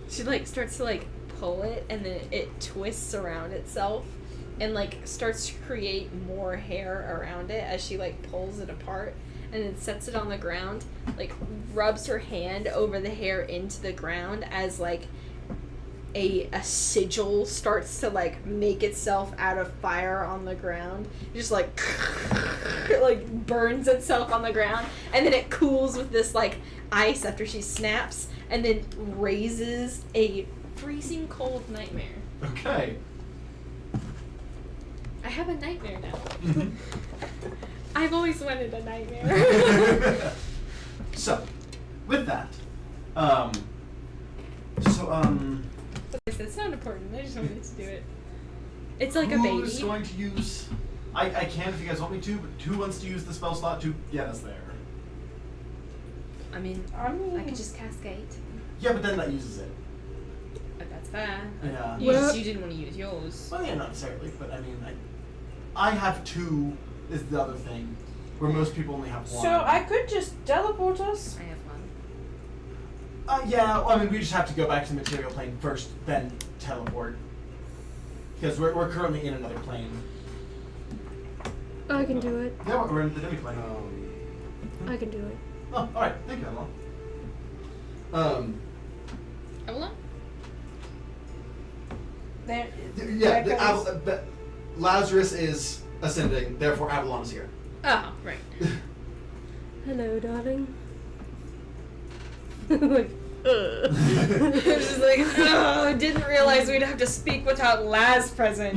she like starts to like pull it, and then it twists around itself, and like starts to create more hair around it as she like pulls it apart, and then sets it on the ground, like rubs her hand over the hair into the ground as like a sigil starts to like make itself out of fire on the ground. Just like like burns itself on the ground, and then it cools with this like ice after she snaps, and then raises a freezing cold nightmare. Okay. I have a nightmare now. Mhm. I've always wanted a nightmare. So, with that, It's not important. I just wanted to do it. It's like a who's baby. going to use? I can if you guys want me to, but who wants to use the spell slot to get us there? I mean, I could just cascade. Yeah, but then that uses it. But that's fair. Yeah. You didn't want to use yours. Well, yeah, not necessarily, but I mean, I have 2 is the other thing, where most people only have 1. So I could just teleport us. I have one. Yeah, well, I mean, we just have to go back to the material plane first, then teleport. Because we're currently in another plane. I can do it. Yeah, we're in the demi plane. I can do it. Oh, alright, thank you, Emma. Evelyn? There. Yeah, there comes- Lazarus is ascending, therefore Avalon is here. Oh, right. Hello, darling. Like, It's just like, oh, I didn't realize we'd have to speak without Laz present.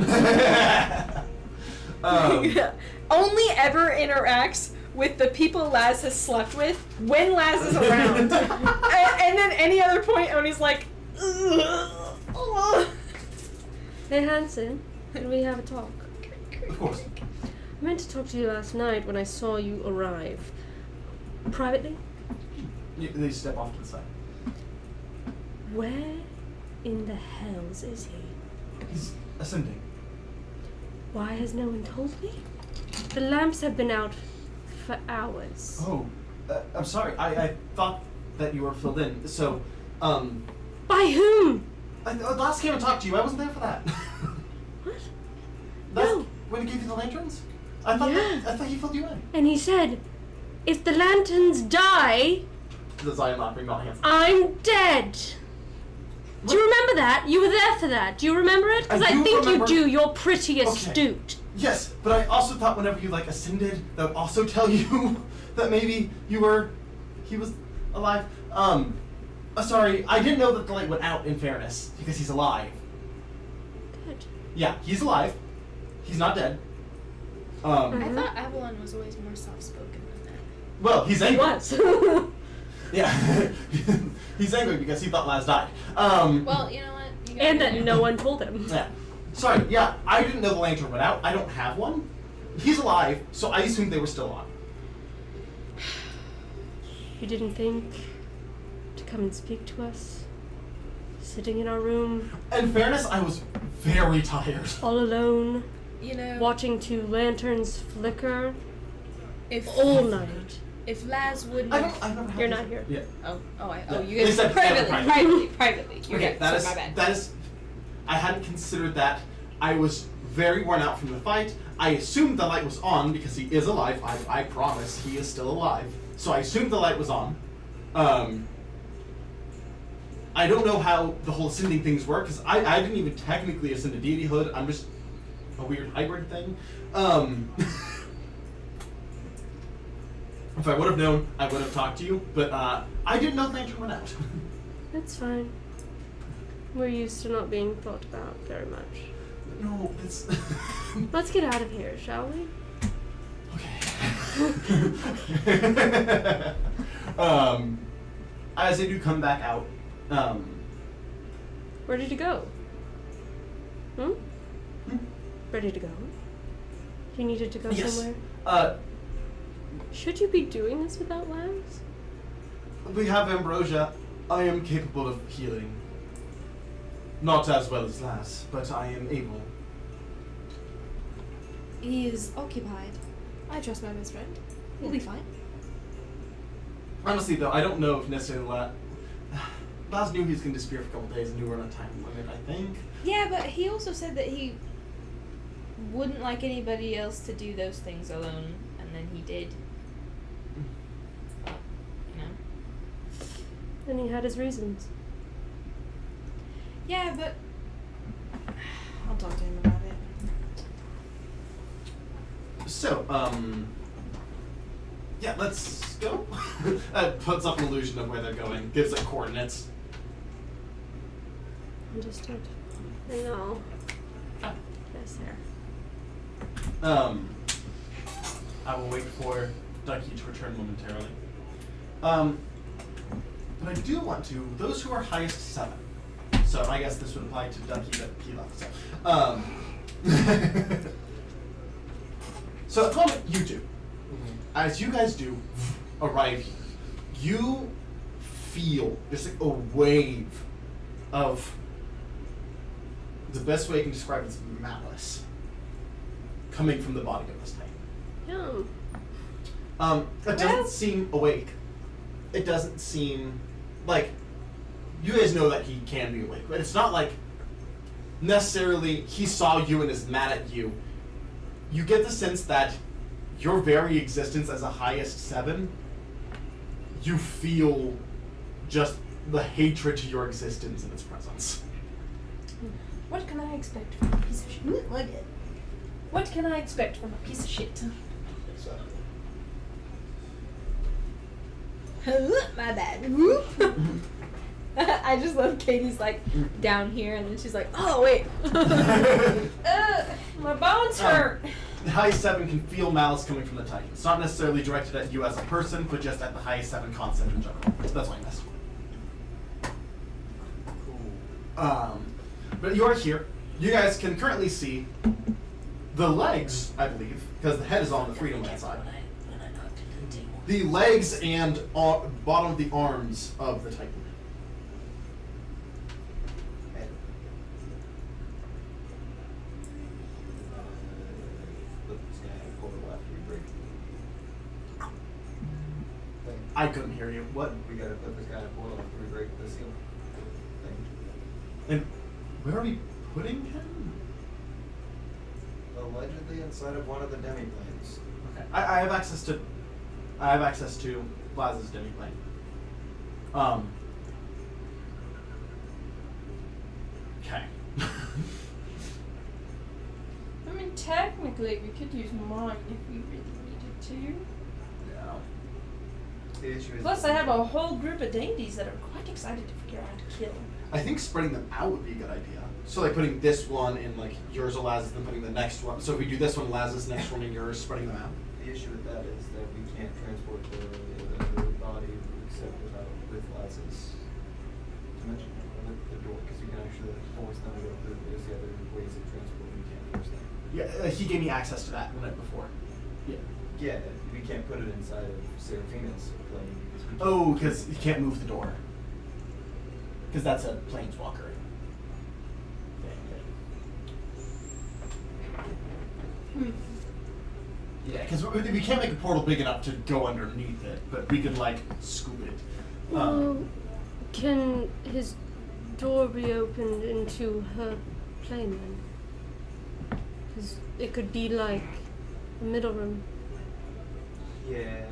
Only ever interacts with the people Laz has slept with when Laz is around. And then any other point, Oni's like, ugh. hey, Hanson, can we have a talk? Of course. I meant to talk to you last night when I saw you arrive. privately? They step off to the side. Where in the hells is he? He's ascending. Why has no one told me? The lamps have been out for hours. Oh, I'm sorry. I thought that you were filled in. So, By whom? I last came and talked to you. I wasn't there for that. What? That's No. when he gave you the lanterns? I thought Yeah. I thought he filled you in. And he said, if the lanterns die, The Zion laughing, not hands. I'm dead. Do you remember that? You were there for that. Do you remember it? Because I I do think remember- you do. You're pretty Okay. astute. Yes, but I also thought whenever you ascended, that would also tell you that maybe he was alive. Sorry, I didn't know that the light went out. In fairness, because he's alive. Good. Yeah, he's alive. He's not dead. I Mhm. thought Avalon was always more soft-spoken than that. Well, he's He angry. was. Yeah, he's angry because he thought Laz died. Well, you know what? You gotta And do that it. no one told him. Yeah. Sorry, yeah, I didn't know the lantern went out. I don't have one. He's alive, so I assumed they were still on. You didn't think to come and speak to us? Sitting in our room, In fairness, I was very tired. all alone, You know, watching two lanterns flicker if all night. if Laz wouldn't, I've never had You're this- not here. Yeah. oh, you They guys said privately. You're Okay, good. that So is my bad. that is. I hadn't considered that. I was very worn out from the fight. I assumed the light was on because he is alive. I promise he is still alive. So I assumed the light was on. I don't know how the whole ascending things work because I didn't even technically ascend to deityhood. I'm just a weird hybrid thing. If I would have known, I would have talked to you. But I didn't know the lantern went out. That's fine. We're used to not being thought about very much. No, it's. Let's get out of here, shall we? Okay. As they do come back out, Ready to go? Ready to go? You needed to go yes. somewhere? Should you be doing this without Laz? We have ambrosia. I am capable of healing. Not as well as Laz, but I am able. He is occupied. I trust my best friend. We'll be fine. Honestly, though, I don't know if necessarily Laz knew he was going to disappear for a couple days and knew we're on a time limit, I think. Yeah, but he also said that he wouldn't like anybody else to do those things alone, and then he did. You know? And he had his reasons. Yeah, but I'll talk to him about it. So, yeah, let's go. Puts up an illusion of where they're going, gives it coordinates. Understood. I know. Yes, there. I will wait for Ducky to return momentarily. But I do want to, those who are highest 7. So I guess this would apply to Ducky, but he left. So at the moment, you do. As you guys do arrive here, you feel just like a wave of, the best way I can describe it is malice coming from the body of this Titan. Yum. It doesn't seem awake. It doesn't seem like, you guys know that he can be awake, but it's not like necessarily he saw you and is mad at you. You get the sense that your very existence as a highest 7, you feel just the hatred to your existence in its presence. What can I expect from a piece of shit? What can I expect from a piece of shit? My bad. I just love Katie's down here, and then she's like, "Oh wait." My bones hurt. The highest 7 can feel malice coming from the Titan. It's not necessarily directed at you as a person, but just at the highest 7 concept in general. That's why I messed with it. But you are here. You guys can currently see the legs, I believe, because the head is on the Freedom Land side. the legs and bottom of the arms of the Titan. Look, this guy had a portal after we break. I couldn't hear you. What? We gotta put this guy in a portal after we break the seal thing. And where are we putting him? Allegedly inside of one of the demi-planes. Okay. I have access to Laz's demi-plane. Okay. I mean, technically, we could use mine if we really needed to. Yeah. The issue is Plus, I have a whole group of dainties that are quite excited to figure out how to kill. I think spreading them out would be a good idea. So like putting this one in like yours or Laz's, then putting the next one. So if we do this one, Laz's, next one in yours, spreading them out. The issue with that is that we can't transport the body except with Laz's dimension, with the door, because you can actually force them to go through. There's the other ways of transport we can't force them. Yeah, he gave me access to that the night before. Yeah. Yeah, we can't put it inside of Seraphina's plane because we can't. Oh, because you can't move the door. Because that's a planeswalker thing. Yeah, because we can't make a portal big enough to go underneath it, but we could like scoop it. Well, can his door be opened into her plane then? Because it could be like a middle room. Yeah,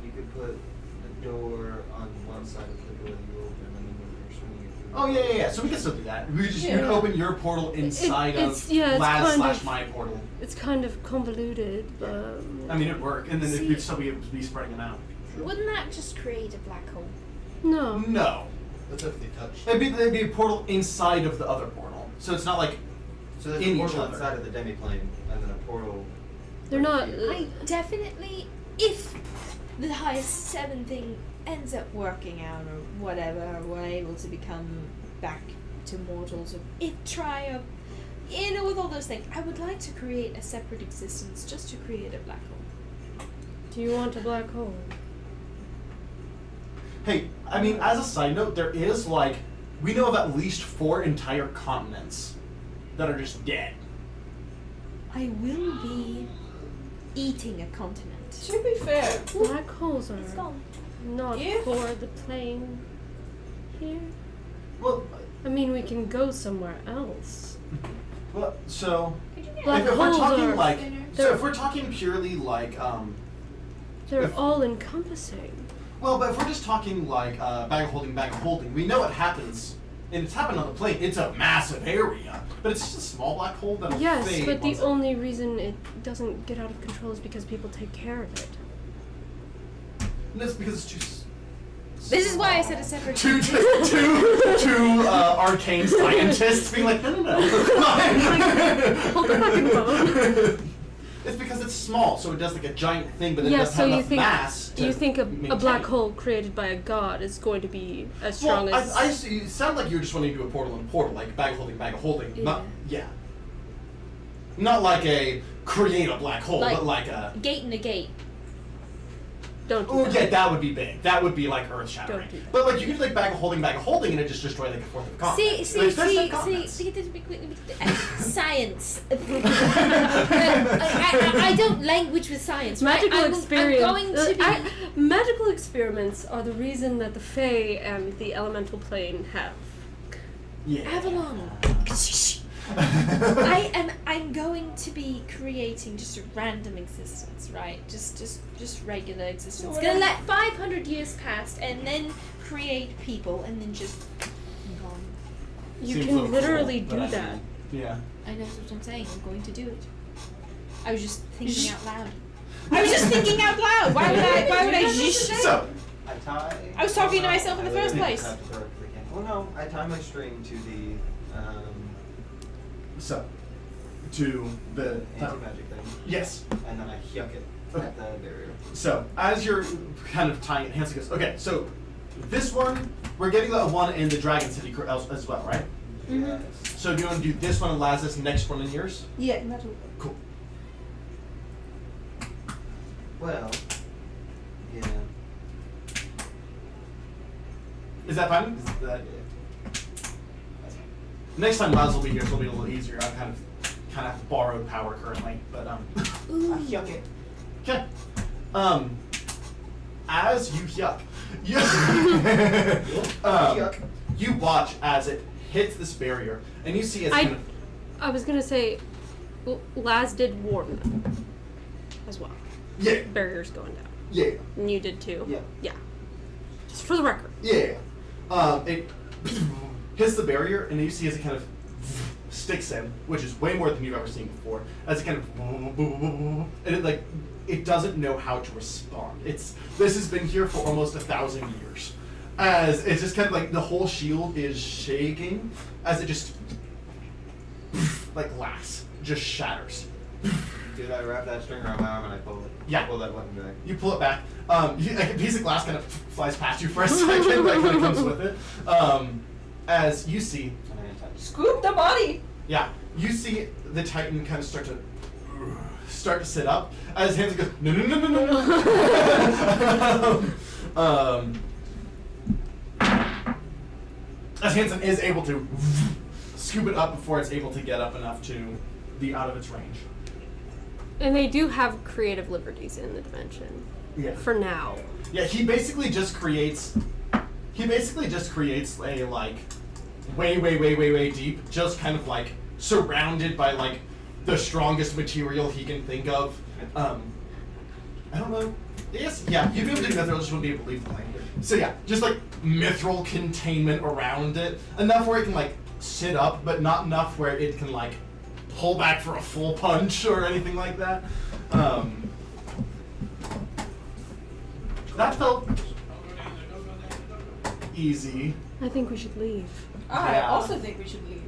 you could put the door on one side of the door that you open, and then when you're swinging it through. Oh yeah. So we can still do that. We just you Yeah. open your portal inside it's of kind Laz of- / my portal. It's kind of convoluted, but I mean, it'd work, and then See- we'd still be able to be spreading them out. Wouldn't that just create a black hole? no. No, That's if they touch. it'd be a portal inside of the other portal. So it's not like So there's in a each portal other. inside of the demi-plane, and then a portal. They're right not. here. I definitely, if the highest 7 thing ends up working out or whatever, we're able to become back to mortals, or if try with all those things, I would like to create a separate existence just to create a black hole. Do you want a black hole? Hey, I mean, as a side note, there is like we know of at least 4 entire continents that are just dead. I will be eating a continent. To be fair, Black holes It's are gone. not If- for the plane here. Well, I mean, we can go somewhere else. so Could you get Black if we're holes talking are- like, so they're- if we're talking purely like, They're If- all encompassing. well, but if we're just talking like bag of holding, we know it happens, and it's happened on the plane. It's a massive area, but it's just a small black hole that'll Yes, fade but the once it- only reason it doesn't get out of control is because people take care of it. And that's because it's too. This is why I said a separate Two arcane scientists being like, no. Hold the fucking phone. It's because it's small, so it does like a giant thing, but it Yeah, doesn't so have you enough think mass to you think a maintain. black hole created by a god is going to be as strong Well, as I see. It sounded like you were just wanting to do a portal and a portal, like bag of holding. Not, yeah. Not like a create a black hole, Like- but like a. gate and a gate. don't do Oh that. yeah, that would be big. That would be like earth shattering. Don't do that. But like you could like bag of holding, and it just destroy like a fourth of the continent. See, Like, there's no continents. science. I don't language with science. Right? Magical I'm experience. going to be. Magical experiments are the reason that the Fae and the elemental plane have. Yeah. Avalon. I'm going to be creating just a random existence, right? Just regular existence. So Gonna let 500 years pass and then create people and then just gone. You Seems a can little literally cool, do but that. Yeah. I know what I'm saying. I'm going to do it. I was just thinking out loud. I was just thinking out loud. Why would I just? So. I tie. I was talking to myself in the first I place. have to throw it to the can. Well, no, I tie my string to the So. To the. anti-magic thing, Yes. and then I yuck it Okay. at the barrier. So, as you're kind of tying it, Hanson goes, okay, so this one, we're getting the one in the Dragon City as well, right? Yes. So, do you want to do this one in Lazarus, next one in yours? yeah, that'll Cool. Well, Is that fine? Is that, next time Laz will be here, so it'll be a little easier. I've kind of borrowed power currently, but Yuck it. okay. As you yuck, you watch as it hits this barrier, and you see as I was gonna say, Laz did warn them as well. yeah, Barrier's going down. yeah, And you did too? Yeah. Yeah. Just for the record. yeah. It hits the barrier, and you see as it kind of sticks in, which is way more than you've ever seen before. As it kind of, and it doesn't know how to respond. This has been here for almost 1,000 years. As it's just kind of like the whole shield is shaking, as it just like glass just shatters. Dude, I wrap that string around my arm and I pull it. Yeah. Pull that button back. You pull it back. Like a piece of glass kind of flies past you for a second, that kind of comes with it. As you see, And I touch. Scoop the body! yeah, you see the Titan kind of start to sit up as Hanson goes, no, no, no, no, no, no. As Hanson is able to scoop it up before it's able to get up enough to be out of its range. And they do have creative liberties in the dimension. Yeah. For now. Yeah, he basically just creates a like way deep, just kind of like surrounded by like the strongest material he can think of. I don't know. Yes, yeah, you'd be able to do mithril, just wouldn't be able to leave the plane. So yeah, just like mithril containment around it. Enough where it can like sit up, but not enough where it can like pull back for a full punch or anything like that. That felt easy. I think we should leave. I Yeah. also think we should leave.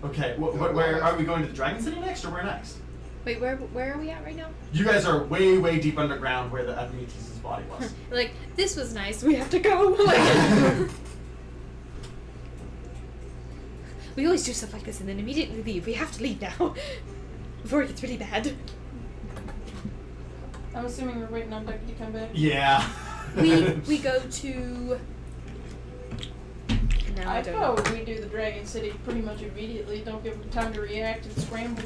Okay, where are we going to the Dragon City next, or where next? Wait, where are we at right now? You guys are way deep underground where the Admetes' body was. Like, this was nice. We have to go. Like, we always do stuff like this and then immediately leave. We have to leave now before it gets really bad. I'm assuming we're waiting on Ducky to come back. Yeah. We go to. Now I I don't know. thought we do the Dragon City pretty much immediately. Don't give them time to react and scramble.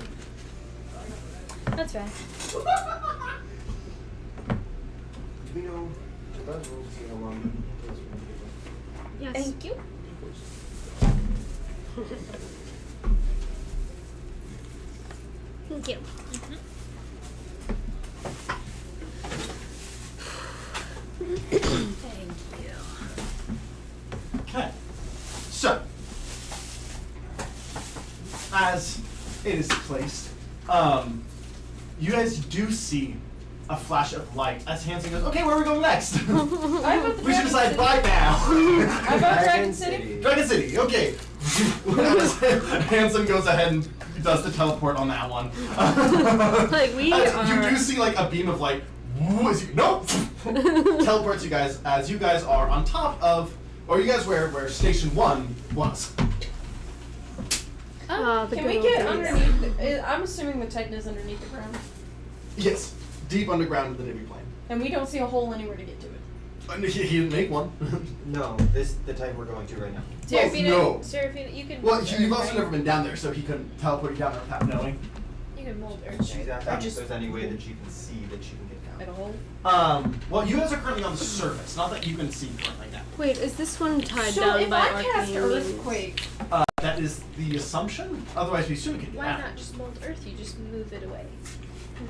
That's right. Do we know? We'll see how long it takes for me to Yes. Thank you. Thank you. Thank you. Okay. So, as it is placed, you guys do see a flash of light as Hanson goes, okay, where are we going next? I vote the We should Dragon decide City. right now. I vote Dragon City. Dragon City, okay. Hanson goes ahead and does the teleport on that one. Like, we As are- You do see like a beam of light. Nope. Teleports you guys as you guys are on top of, or you guys where Station 1 was. The Can good we old get days. underneath? I'm assuming the Titan is underneath the ground, Yes, deep underground in the Navy plane. and we don't see a hole anywhere to get to it. He didn't make one. No, the type we're going to right now. Seraphina, no. Seraphina, you can. Well, mold you've Earth, also right? never been down there, so he couldn't teleport you down there without knowing. You can mold Earth. She's Right? asking Or if just there's any way that she can see that she can get like down. a hole. Well, you guys are currently on the surface, not that you can see currently now. Wait, is this one tied So down if by I cast arcane means? Earthquake, That is the assumption. Otherwise, we assume it could get Why down. not just mold Earth? You just move it away.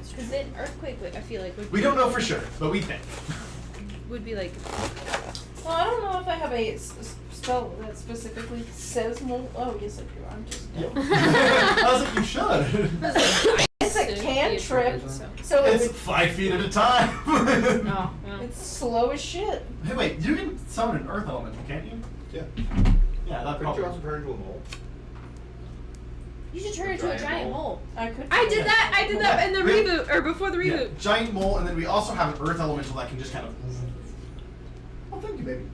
Because then earthquake, I feel like would We be, don't know for sure, but we think. would be like well, I don't know if I have a spell that specifically says mold. Oh, yes, I do. I'm just dumb. I was like, you should. It's a cantrip, so It's 5 feet at a time. No, it's slow as shit. Hey, wait, you can summon an earth elemental, can't you? Yeah. Yeah, that Couldn't probably. you also turn into a mole? You should turn into a Giant giant mole. mole. I could. I did that in the Wait. reboot or before the Yeah, reboot. giant mole, and then we also have an earth elemental that can just kind of. Oh, thank you, baby.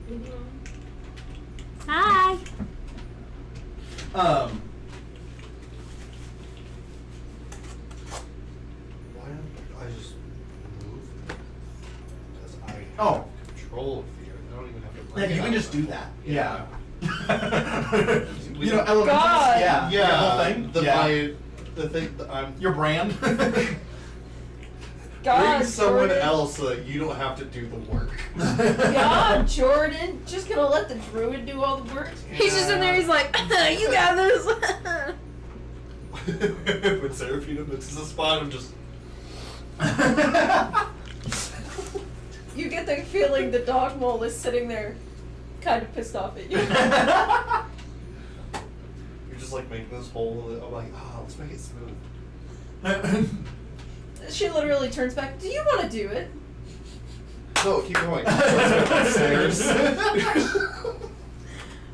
Hi. Why don't I just move? Because I Oh. have control of the earth. I don't even have to Yeah, you can just do that. Yeah. We you know, don't- elementals. God. Yeah. Yeah, The whole thing. the thing that I'm Your brand. God, bring someone Jordan. else so that you don't have to do the work. God, Jordan. Just gonna let the druid do all the work? He's just in there. He's like, "You got this." When Seraphina misses a spot, I'm just. You get the feeling the dog mole is sitting there, kind of pissed off at you. You're just like making this hole. I'm like, oh, let's make it smooth. She literally turns back. Do you want to do it? No, keep going. Let's go upstairs.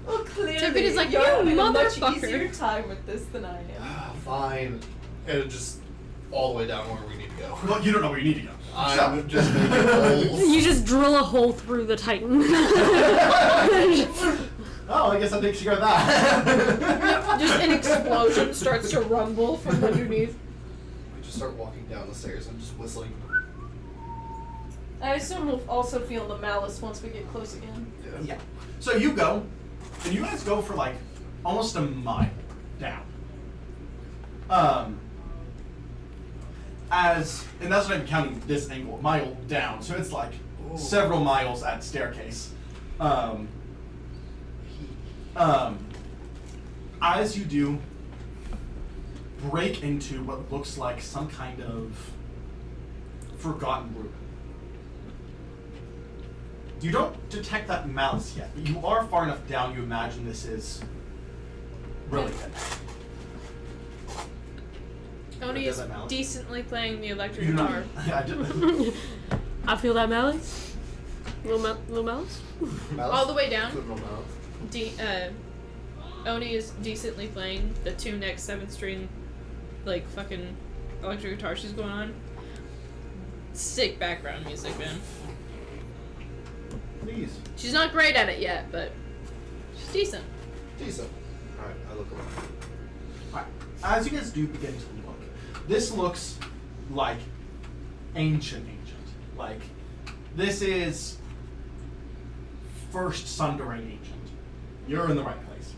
Well, clearly, Seraphina's like, you're "You having a much motherfucker." easier time with this than I am. Fine. And just all the way down where we need to go. Well, you don't know where you need to go. I'm just making holes. You just drill a hole through the Titan. Oh, I guess that takes care of that. Just an explosion starts to rumble from underneath. We just start walking down the stairs and just whistling. I assume we'll also feel the malice once we get close again. Yeah. So you go, and you guys go for like almost a mile down. And that's not even counting this angle, mile down. So it's like Ooh. several miles at staircase. As you do, break into what looks like some kind of forgotten room. You don't detect that malice yet, but you are far enough down you imagine this is really good. Oni Does is that malice? decently playing the electric You guitar. know, I did. I feel that malice. Little malice. All the way down. Good little mouth. Oni is decently playing the 2 next 7th string, like fucking electric guitar she's going on. Sick background music, man. Please. She's not great at it yet, but she's decent. Decent. Alright, I look around. Alright. As you guys do begin to look, this looks like ancient. Like, this is first Sundering ancient. You're in the right place.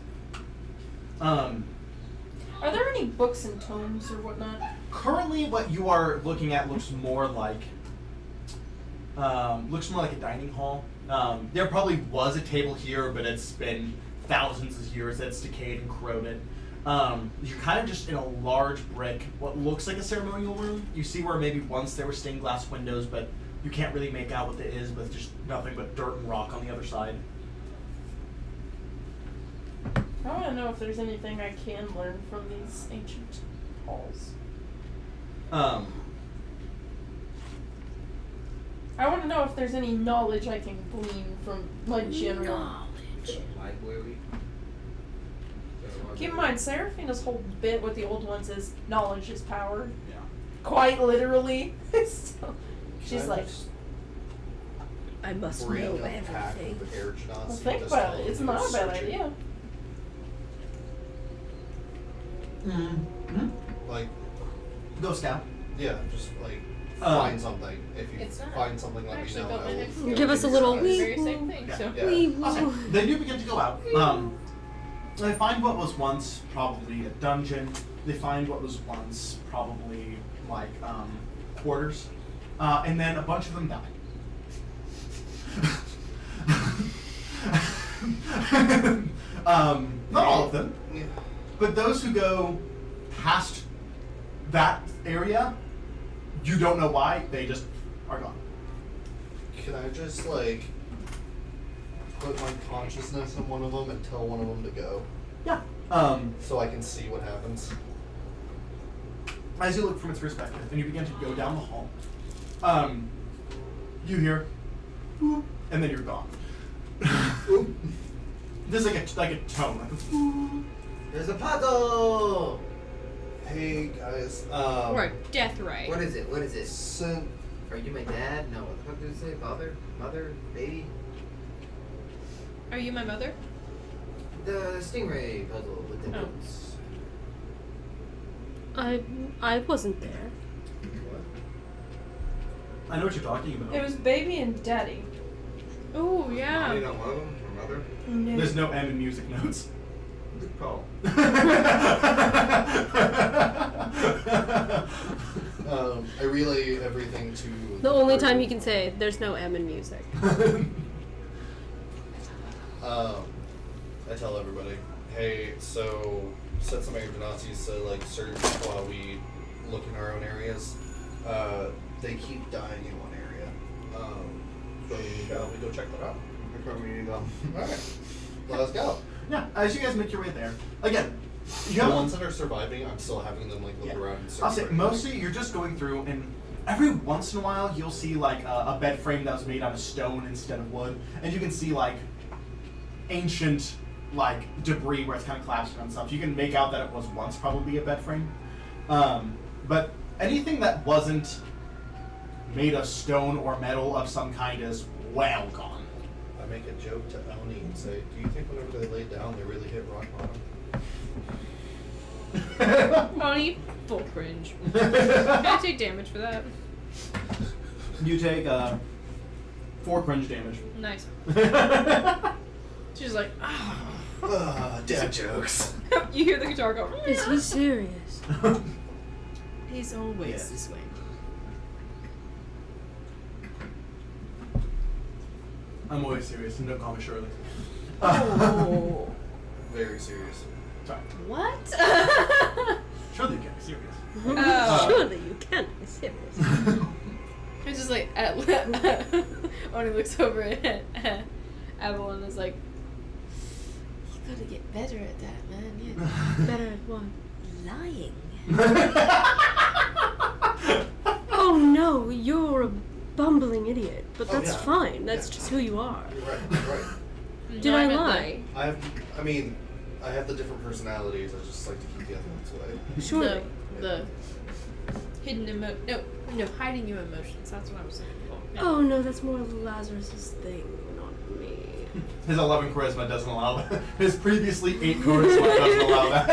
Are there any books and tomes or whatnot? Currently, what you are looking at looks more like a dining hall. There probably was a table here, but it's been thousands of years. It's decayed and corroded. You're kind of just in a large brick, what looks like a ceremonial room. You see where maybe once there were stained glass windows, but you can't really make out what it is, with just nothing but dirt and rock on the other side. I want to know if there's anything I can learn from these ancient halls. I want to know if there's any knowledge I can glean from my general. Library. Keep in mind, Seraphina's whole bit with the old ones is knowledge is power. Yeah. Quite literally. So, she's Can I like, just I must bring know a pack everything. of air genasi well, think just about to it. It's do not a bad searching? idea. Mm-hmm. Like, Go scout. yeah, just like Um, find something. If you It's not. find something, let I me actually know. built my I will next go Give us a figure little it out. The very same thing. Yeah. So Yeah. Okay. They do begin to go out. They find what was once probably a dungeon. They find what was once probably like quarters, and then a bunch of them die. Not all of them, Yeah. but those who go past that area, you don't know why, they just are gone. Can I just like put my consciousness in one of them and tell one of them to go, Yeah. so I can see what happens? As you look from its perspective and you begin to go down the hall, you hear, "Boop," and then you're gone. There's like a tone, like a "Boop." There's a puzzle! Hey guys, or death right. What is it? What is it? so Are you my dad? No, what the fuck did it say? Father? Mother? Baby? Are you my mother? The stingray puzzle with the Oh. notes. I wasn't there. I know what you're talking about. It was baby and daddy. Oh yeah. Money on one of them or another? No. There's no M in music notes. Good call. I relay everything to The only time you can say there's no M in music. I tell everybody, hey, so set some major Nazis to like search while we look in our own areas. They keep dying in one area. Shall we go check that out? Alright, let us go. Yeah, as you guys make your way there, again, you The have ones that are surviving, I'm still having them like look around and search. I'll say for mostly you're just going through, and every once in a while you'll see like a bed frame that was made out of stone instead of wood, and you can see like ancient like debris where it's kind of collapsed on stuff. You can make out that it was once probably a bed frame, but anything that wasn't made of stone or metal of some kind is well gone. I make a joke to Oni and say, do you think whenever they laid down they really hit rock bottom? Oni, full cringe. Gotta take damage for that. You take 4 cringe damage. Nice. She's like, Dad jokes. you hear the guitar go. Is he serious? He's always Yes. this way. I'm always serious, and don't call me Shirley. Oh. Very serious. Sorry. What? Surely you can't be serious. Oh. Surely you can't be serious. It's just like Oni looks over at Avalon and is like, you gotta get better at that, man. Yeah. Better at what? Lying. Oh no, you're a bumbling idiot. But Oh, that's yeah. fine. That's Yeah. just who you are. You're right. You're right. Did No, I meant lie? I have the different personalities. I just like to keep the other ones away. Surely. The hidden hiding your emotions. That's what I was saying. Yeah. Oh no, that's more Lazarus's thing, not me. His 11 charisma doesn't allow that. His previously 8 charisma doesn't allow that.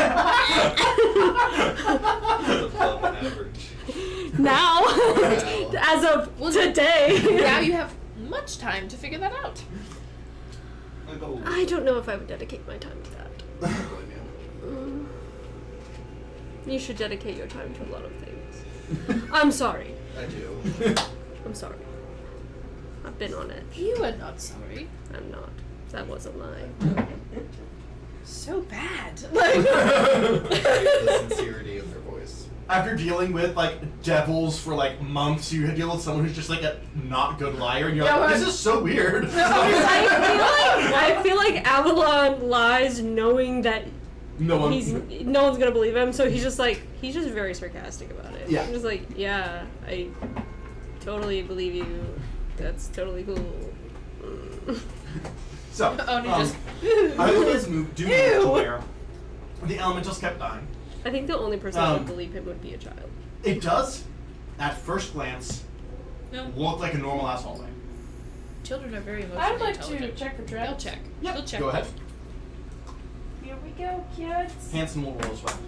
Above average. Now, Wow. as of today. Now you have much time to figure that out. I don't know if I would dedicate my time to that. I don't blame you. You should dedicate your time to a lot of things. I'm sorry. I do. I'm sorry. I've been on it. You are not sorry. I'm not. That was a lie. So bad. The sincerity of their voice. After dealing with like devils for like months, you deal with someone who's just like a not good liar, and you're like, this is so weird. I feel like Avalon lies knowing that No one. no one's gonna believe him, so he's just very sarcastic about it. Yeah. He's just like, yeah, I totally believe you. That's totally cool. So, Oni just. I think this move do move to where the elementals kept dying. I think the only person that would believe him would be a child. It does, at first glance, No. look like a normal ass hallway. Children are very emotionally I'd like to intelligent. check for They'll traps. check. Yep. They'll check. Go ahead. Here we go, kids. Hanson will roll as well.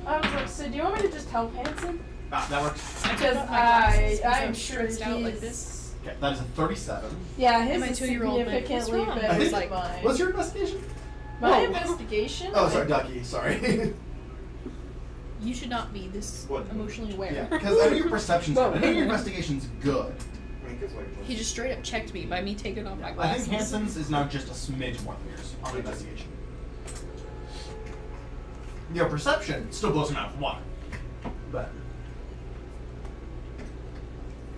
I was like, so do you want me to just help Hanson? Ah, that works. I Because took off my glasses because I'm I'm sure stretched out like he's- this. Okay, that is a 37. Yeah, his my is 2-year-old went, significantly "What's wrong?" better I think, than mine. what's your investigation? My Oh. investigation? Oh, sorry, Ducky. Sorry. You should not be this What? emotionally aware. Yeah, because I think your perception's good. I think your investigation's good. He just straight up checked me by me taking off my I glasses. think Hanson's is now just a smidge more than yours on the investigation. Your perception still blows him out of the water. But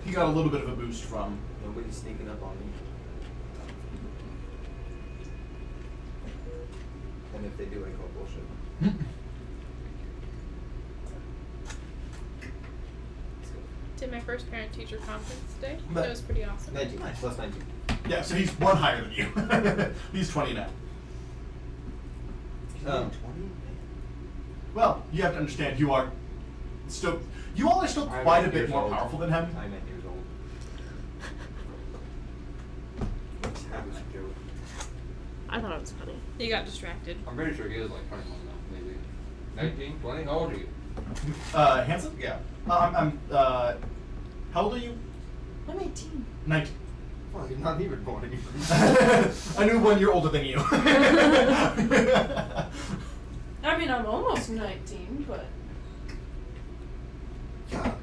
he got a little bit of a boost from. Nobody's sneaking up on me. And if they do, I call bullshit. Did my first parent-teacher conference today. But- That was pretty awesome. 19. Plus 19. Yeah, so he's one higher than you. He's 20 now. Um, Well, you have to understand, you are still. You all are still I'm quite a 9 bit years more old. powerful than him. I'm 9 years old. That was a joke. I thought it was funny. He got distracted. I'm pretty sure he is like 21 now, maybe. 19, 20? How old are you? Hanson? Yeah. How old are you? I'm 18. 19. Well, you're not even born. I knew 1 year older than you. I mean, I'm almost 19, but God,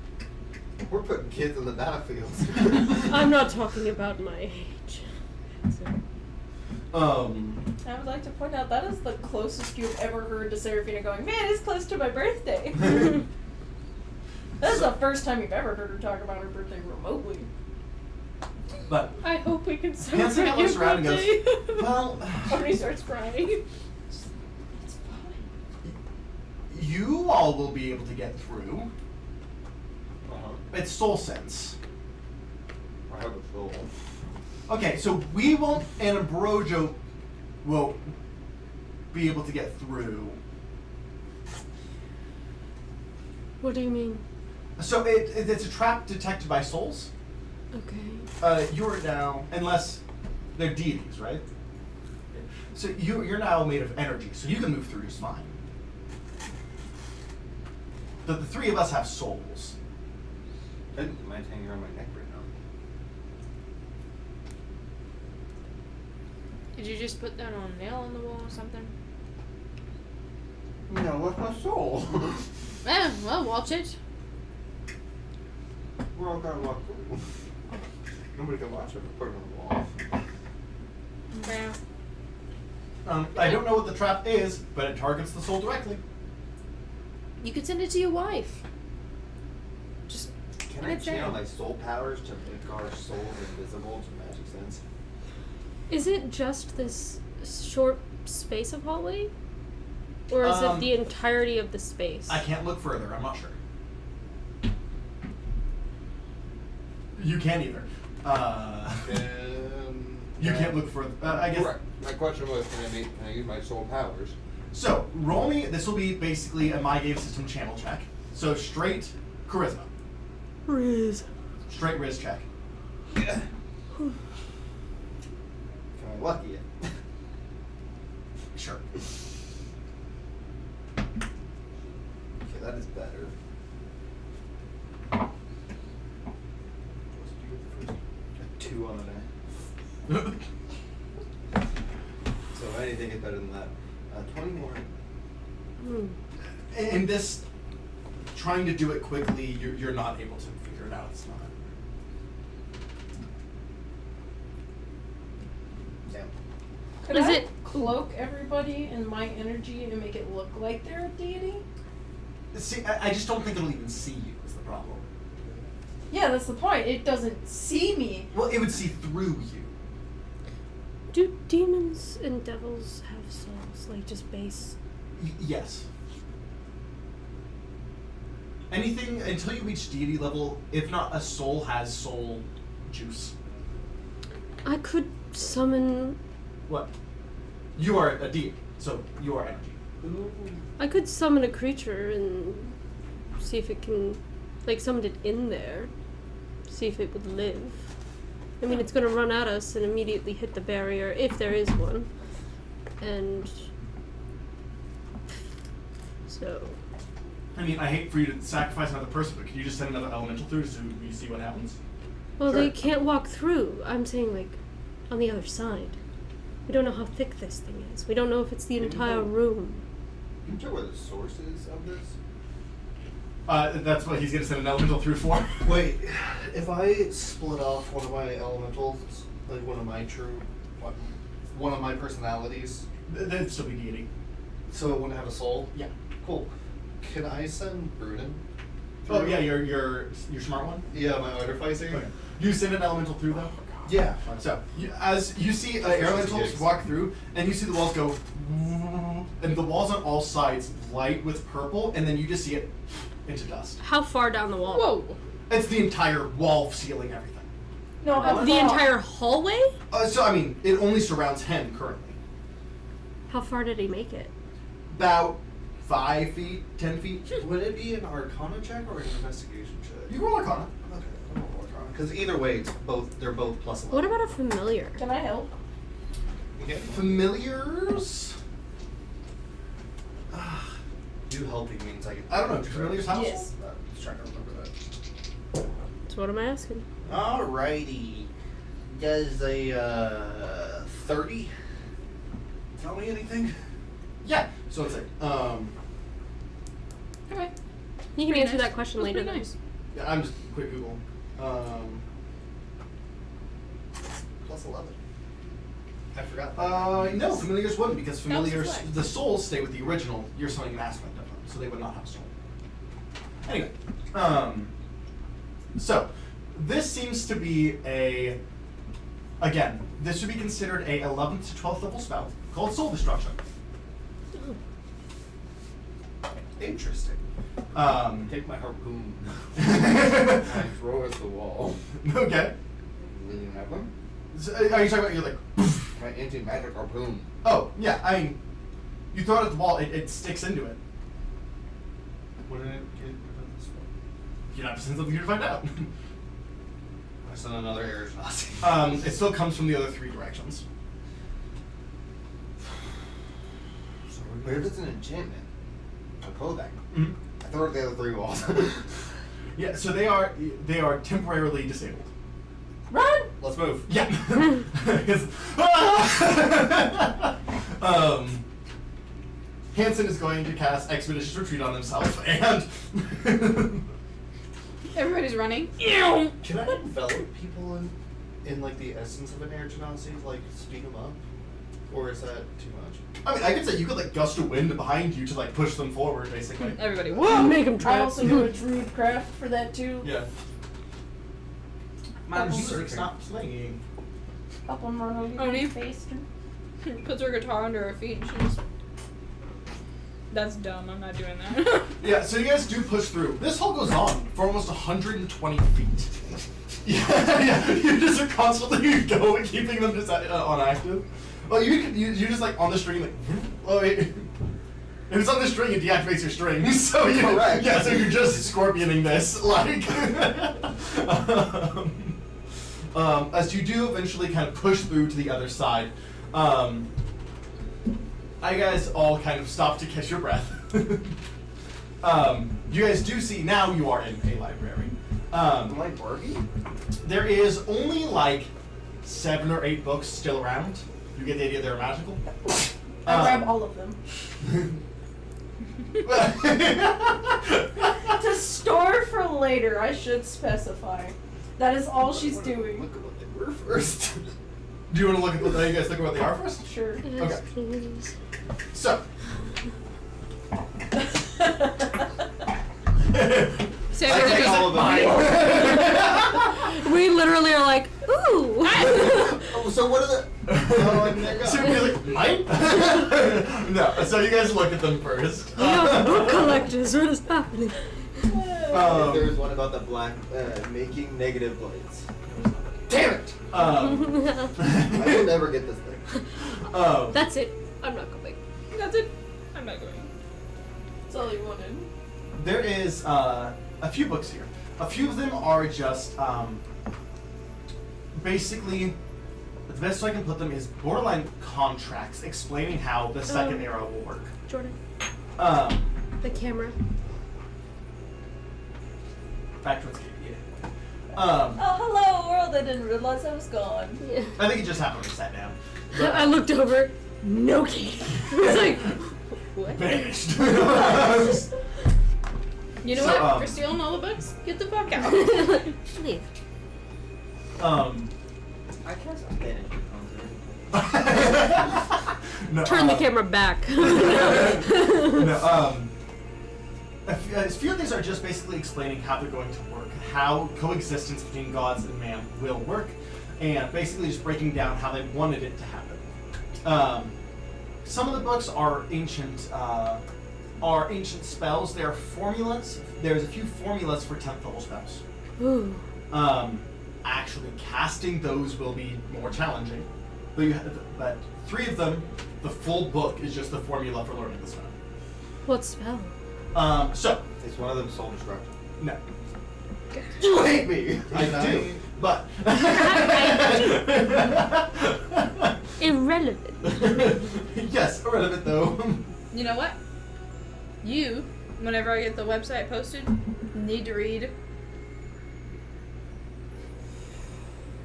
we're putting kids in the battlefields. I'm not talking about my age. I would like to point out that is the closest you've ever heard to Seraphina going, man, it's close to my birthday. That is the first time you've ever heard her talk about her birthday remotely. But I hope we can Hanson celebrate looks your around and birthday. goes, well, Somebody starts crying. It's fine. you all will be able to get through. Uh-huh. It's soul sense. I have a soul. Okay, so we won't, and Ambrojo will be able to get through. What do you mean? So it's a trap detected by souls. Okay. You are now, unless they're deities, right? So you're now made of energy, so you can move through just fine. The three of us have souls. Mine's hanging around my neck right now. Did you just put that on a nail on the wall or something? No, what's my soul? Well, watch it. We're all gonna walk through. Nobody can watch it. Put it on the wall. Yeah. I don't know what the trap is, but it targets the soul directly. You could send it to your wife. Just Can put I it there. channel my soul powers to make our souls invisible to magic sense? Is it just this short space of hallway? Or is it the entirety of the space? I can't look further. I'm not sure. You can't either. You can't look further. I guess. Correct. My question was, can I use my soul powers? So roll me. This will be basically a my game system channel check. So straight charisma. Riz. Straight Riz check. Can I lucky it? Sure. Okay, that is better. A 2 on a die. So anything is better than that. 20 more. In this, trying to do it quickly, you're not able to figure it out. It's not. Damn. Could Is I it- cloak everybody in my energy and make it look like they're a deity? See, I just don't think it'll even see you. Is the problem? Yeah, that's the point. It doesn't see me. Well, it would see through you. Do demons and devils have souls? Like just base? Yes. Anything until you reach deity level, if not a soul, has soul juice. I could summon. What? You are a deity, so you are energy. I could summon a creature and see if it can, like, summon it in there. See if it would live. I mean, it's gonna run at us and immediately hit the barrier, if there is one. And so. I mean, I hate for you to sacrifice another person, but can you just send another elemental through so you see what happens? Well, Sure. they can't walk through. I'm saying, like, on the other side. We don't know how thick this thing is. We don't know if it's the entire room. Can you tell where the source is of this? That's what he's gonna send an elemental through for. Wait, if I split off one of my elementals, like one of my personalities, That'd still be deity. so it wouldn't have a soul? Yeah. Cool. Can I send Brunin? Oh yeah, your smart one. Yeah, my artificer. Okay. You send an elemental through though. Yeah. So as you see elementals walk through, and you see the walls go, and the walls on all sides light with purple, and then you just see it into dust. How far down the wall? Whoa. It's the entire wall, ceiling, everything. No, how The far? entire hallway? So I mean, it only surrounds him currently. How far did he make it? About 5 feet, 10 feet. Would it be an Arcana check or an investigation check? You roll Arcana. Okay, I'll roll Arcana. Because either way, it's both. They're both plus 11. What about a familiar? Can I help? Okay. Familiars. You helping means I can. I don't know. Do familiars have Yes. souls? Just trying to remember that. That's what I'm asking. Alrighty. Does a 30 tell me anything? Yeah. So it's like Okay. You can Pretty answer nice. that question That's later. pretty Then. nice. yeah, I'm just quick Google. Plus 11. I forgot. No, familiars wouldn't because That was a familiars, flex. the souls stay with the original. You're summoning an aspect of them, so they would not have a soul. Anyway, so this seems to be again, this would be considered a 11th to 12th level spell called Soul Destruction. Interesting. Take my harpoon. I Okay. throw it at the wall. Oh. Will you have them? So, are you talking about you're like? My anti-magic harpoon. Oh yeah, I mean, you throw it at the wall, it sticks into it. What did it get about this one? You'd have to send something here to find out. I sent another arrow to Nazi. It still comes from the other 3 directions. But if it's an enchantment, a clothing, Mhm. I throw it at the other 3 walls. Yeah, so they are temporarily disabled. Run! Let's move. Yeah. Hanson is going to cast Expeditious Retreat on himself, and Everybody's running. Can I envelop people in like the essence of an air genasi, like speed them up? Or is that too much? I mean, I could say you could like gust a wind behind you to like push them forward, basically. Everybody, Whoa, whoa! make him I try. also do a druid craft for that too. Yeah. Man, Music stopped playing. Help him run over Oni? your face. Puts her guitar under her feet and she's. That's dumb. I'm not doing that. Yeah, so you guys do push through. This hole goes on for almost 120 feet. Yeah, you just are constantly going, keeping them just on active. Well, you just like on the string, like, oh wait. If it's on the string, it deactivates your string. So you, Correct. yeah, so you're just scorpioning this, like. As you do eventually kind of push through to the other side, I guys all kind of stop to catch your breath. You guys do see now you are in a library. Library? There is only like 7 or 8 books still around. You get the idea they're magical. I grab all of them. To store for later, I should specify. That is all she's doing. Look at what they were first. Do you want to look at the? You guys look at what they are first. Sure. Yes, please. So. So I take all of them. We literally are like, ooh. Oh, so what are the? Oh, and there you go. So you're like, mine? No. So you guys look at them first. We are book collectors. What is happening? There was one about the black making negative blades. Damn it! I will never get this thing. That's it. I'm not going. That's it. I'm not going. That's all you wanted. There is a few books here. A few of them are just basically, the best way I can put them is borderline contracts explaining how the second era will work. Jordan, Um, the camera. back towards Katie. Yeah. Oh, hello world! I didn't realize I was gone. Yeah. I think it just happened when we sat down. I looked over. No Katie. I was like, what? Vanished. You know So, what? You're stealing all the books? Get the fuck out. Leave. I cast a banish No, Turn the camera back. No, a few of these are just basically explaining how they're going to work, how coexistence between gods and man will work, and basically just breaking down how they wanted it to happen. Some of the books are ancient spells. They are formulas. There's a few formulas for 10th level spells. Ooh. Actually casting those will be more challenging. But 3 of them, the full book is just the formula for learning the spell. What spell? So, Is one of them soul destruction? no. You hate me. I do, but Irrelevant. yes, irrelevant though. You know what? You, whenever I get the website posted, need to read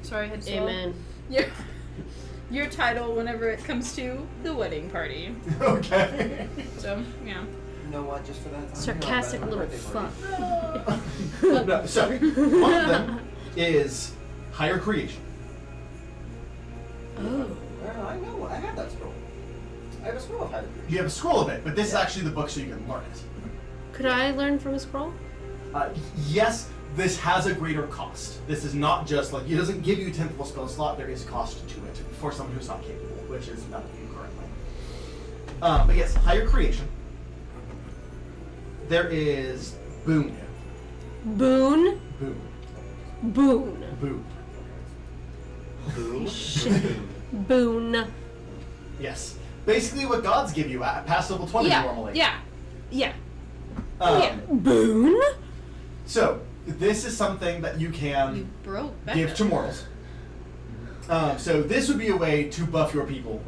Sorry, I had to Amen. your title whenever it comes to the wedding party. Okay. So, yeah. You know what? Just for that time. Sarcastic you know, little birthday party. fuck. No, so one of them is higher creation. Oh. Well, I know. I have that scroll. I have a scroll of higher creation. You have a scroll of it, but this is actually the book so you can learn it. Could I learn from a scroll? Yes, this has a greater cost. This is not just like, it doesn't give you a 10th level spell slot, there is cost to it for someone who's not capable, which is none of you currently. But yes, higher creation. There is boon. Boon. Boon. Boon. Boon. Boom. Shit. Boon. Yes. Basically what gods give you at past level 20 normally. Yeah. Boon. So, this is something that you can You broke give to mortals. So this would be a way to buff your people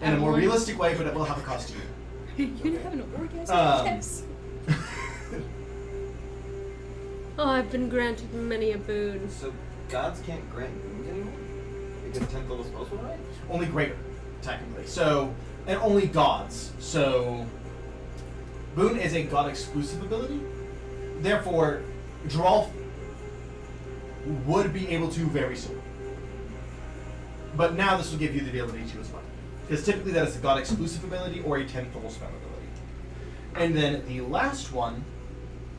in a more realistic way, but it will have a cost to you. You're gonna have an orgasm? Yes. Oh, I've been granted many a boon. So gods can't grant boons anymore? Because 10th level spells were right? Only greater, technically. So, and only gods. So, boon is a god exclusive ability. Therefore, Joralf would be able to very soon. But now this will give you the ability to as well. Because typically that is a god exclusive ability or a 10th level spell ability. And then the last one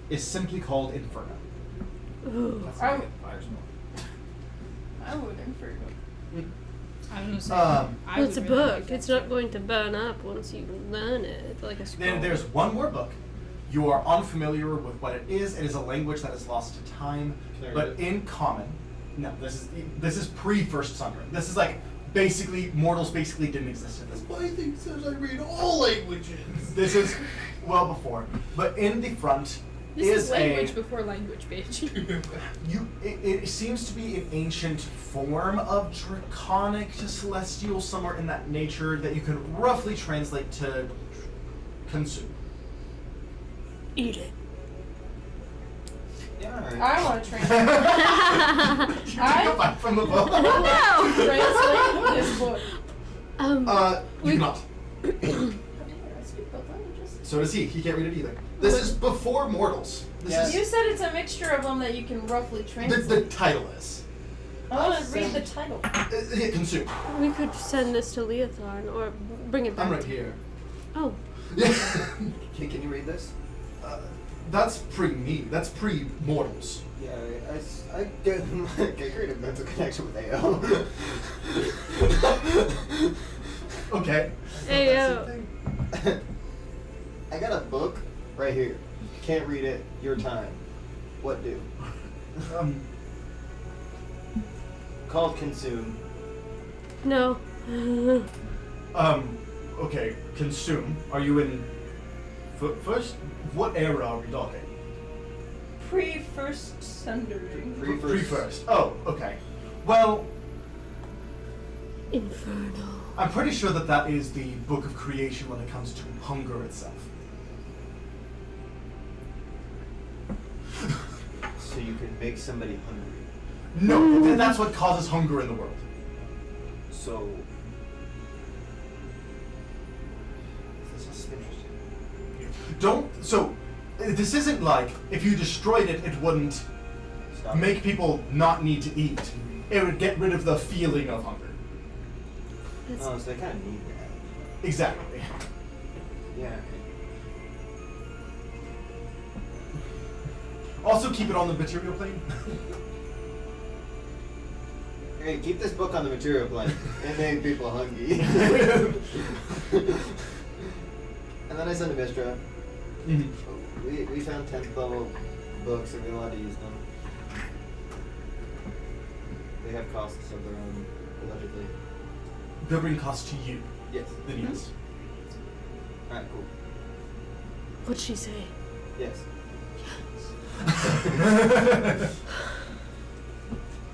is simply called Inferno. Ooh. That's I like would- a fire spell. I would infer. I was gonna say. Um, I Well, it's a would really like book. that. It's not going to burn up once you learn it, like a scroll. Then there's one more book. You are unfamiliar with what it is. It is a language that is lost to time, Can I read but it? in common. No, this is pre-First Sundering. This is like basically mortals basically didn't exist at this point. My thing says I read all languages. This is well before, but in the front This is is language a before language, bitch. It seems to be an ancient form of draconic to celestial, somewhere in that nature that you can roughly translate to consume. Eat it. Yeah, alright. I want to translate. You take a bite from the book. Translate this book. You cannot. I speak both languages. So does he. He can't read it either. This is before mortals. This Yes. You said it's a mixture of them that you can roughly is translate. the title is. I want to read the title. Consume. We could send this to Leothar or bring it back. I'm right to- here. Oh. Can you read this? That's pre-me. That's pre-mortals. Yeah, I get creative mental connection with AO. Okay. Ayo. I got a book right here. Can't read it. Your time. What do? Called Consume. No. Okay. Consume. Are you in? First, what era are we talking? Pre-first sundering. Pre-first. Oh, okay. Well, Inferno. I'm pretty sure that that is the book of creation when it comes to hunger itself. So you can make somebody hungry. No, that's what causes hunger in the world. So. This is interesting. Don't. So, this isn't like if you destroyed it, it wouldn't Stop. make people not need to eat. It would get rid of the feeling of hunger. That's Oh, so they kind of need that. Exactly. Yeah. Also, keep it on the material plane. Hey, keep this book on the material plane. It made people hungry. And then I sent to Mistra. We found 10th level books and we allowed to use them. They have costs of their own, allegedly. They'll bring cost to you. Yes. Then yes. Alright, cool. What'd she say? Yes.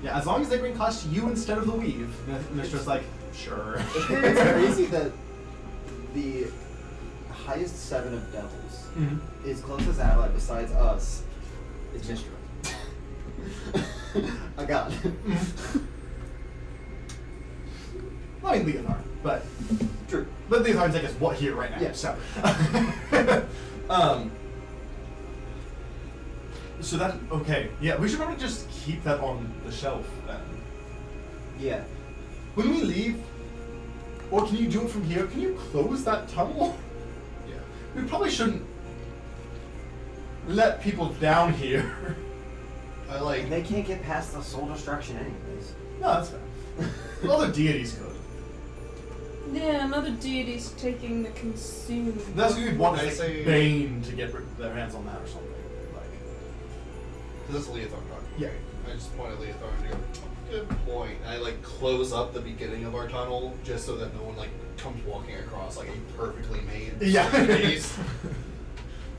Yeah, as long as they bring cost to you instead of the weave. Mistra's like, sure. It's crazy that the highest 7 of devils, his closest ally besides us, is Mistra. A god. I mean, Leotard, but True. but Leotard's like what here right now. Yeah. So, so that okay. Yeah, we should probably just keep that on the shelf then. Yeah. When we leave, or can you do it from here? Can you close that tunnel? Yeah. We probably shouldn't let people down here. I like. And they can't get past the soul destruction anyways. No, that's fair. Other deities could. Yeah, another deity's taking the consume. That's gonna be one I like say- Bane to get their hands on that or something. Like, Because it's Leothar talking. yeah. I just point at Leothar and go, good point. And I like close up the beginning of our tunnel just so that no one like comes walking across like a perfectly made Yeah. staircase.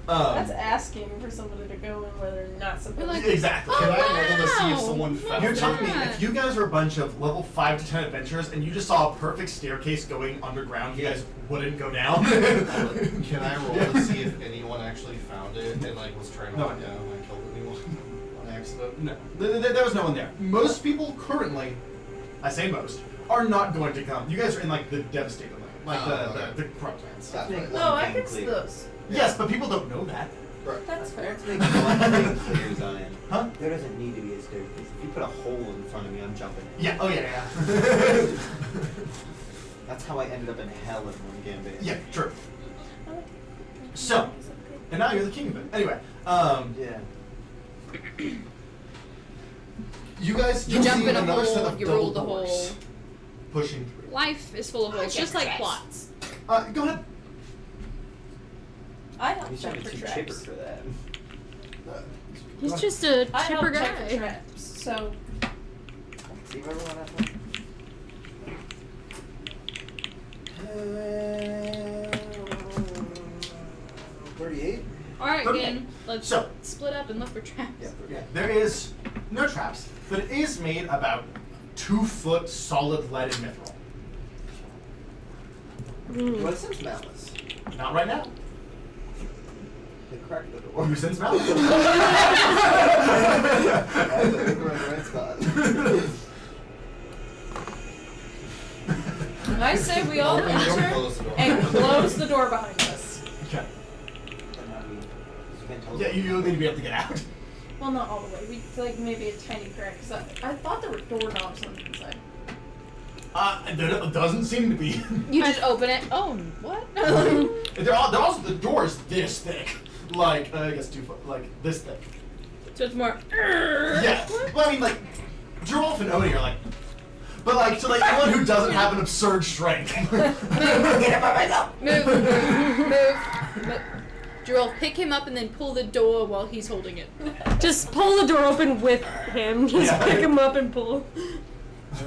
That's asking for somebody to go in where they're not supposed Like- to. Exactly. Can I Oh, roll to see if wow. someone You're found You're it? telling me Yeah. if you guys were a bunch of level 5 to 10 adventurers and you just saw a perfect staircase going underground, you guys wouldn't go down? Can I roll to see if anyone actually found it and like was trying to No, walk I down and killed anyone on accident? No, there was no one there. Most people currently, I say most, are not going to come. You guys are in like the devastated land, like the corrupt lands. Let's make No, one I thing fixed clear. those. Yes, but people don't know that. Right. That's fair. Let's make one thing clear, Zion. Huh? There doesn't need to be a staircase. If you put a hole in front of me, I'm jumping. Yeah. Oh yeah. That's how I ended up in hell in one Gambit. Yeah. True. So, and now you're the king of it. Anyway, Yeah. you guys You do jump see in a another set hole, of you double roll the doors hole. pushing through. Life is full of holes, just like plots. Go ahead. I help He's check trying to for be too chipper traps. for that. He's just a I help chipper check for guy. traps. So See if everyone has one. 38? Alright, Okay. gang, let's So- split up and look for traps. Yeah. Yeah, there is no traps, but it is made about 2 foot solid lead and mithril. What sense malice? Not right now. They cracked the door. Who sends malice? I have to make the right spot. I say we all Open the door, enter close the door. and close the door behind us. Okay. And how do you can't tell Yeah, you need to be able to get out. Well, not all the way. We like maybe a tiny crack. Cause I thought there were doorknobs on the inside. There doesn't seem to be. You just open it. Oh, what? They're also the door is this thick, like I guess 2 foot, like this thick. So it's more. Yeah. Well, I mean, like Joralf and Oni are like, but like to like anyone who doesn't have an absurd strength. Move. Joralf, pick him up and then pull the door while he's holding it. Just pull the door open with him. Just Yeah. pick him up and pull.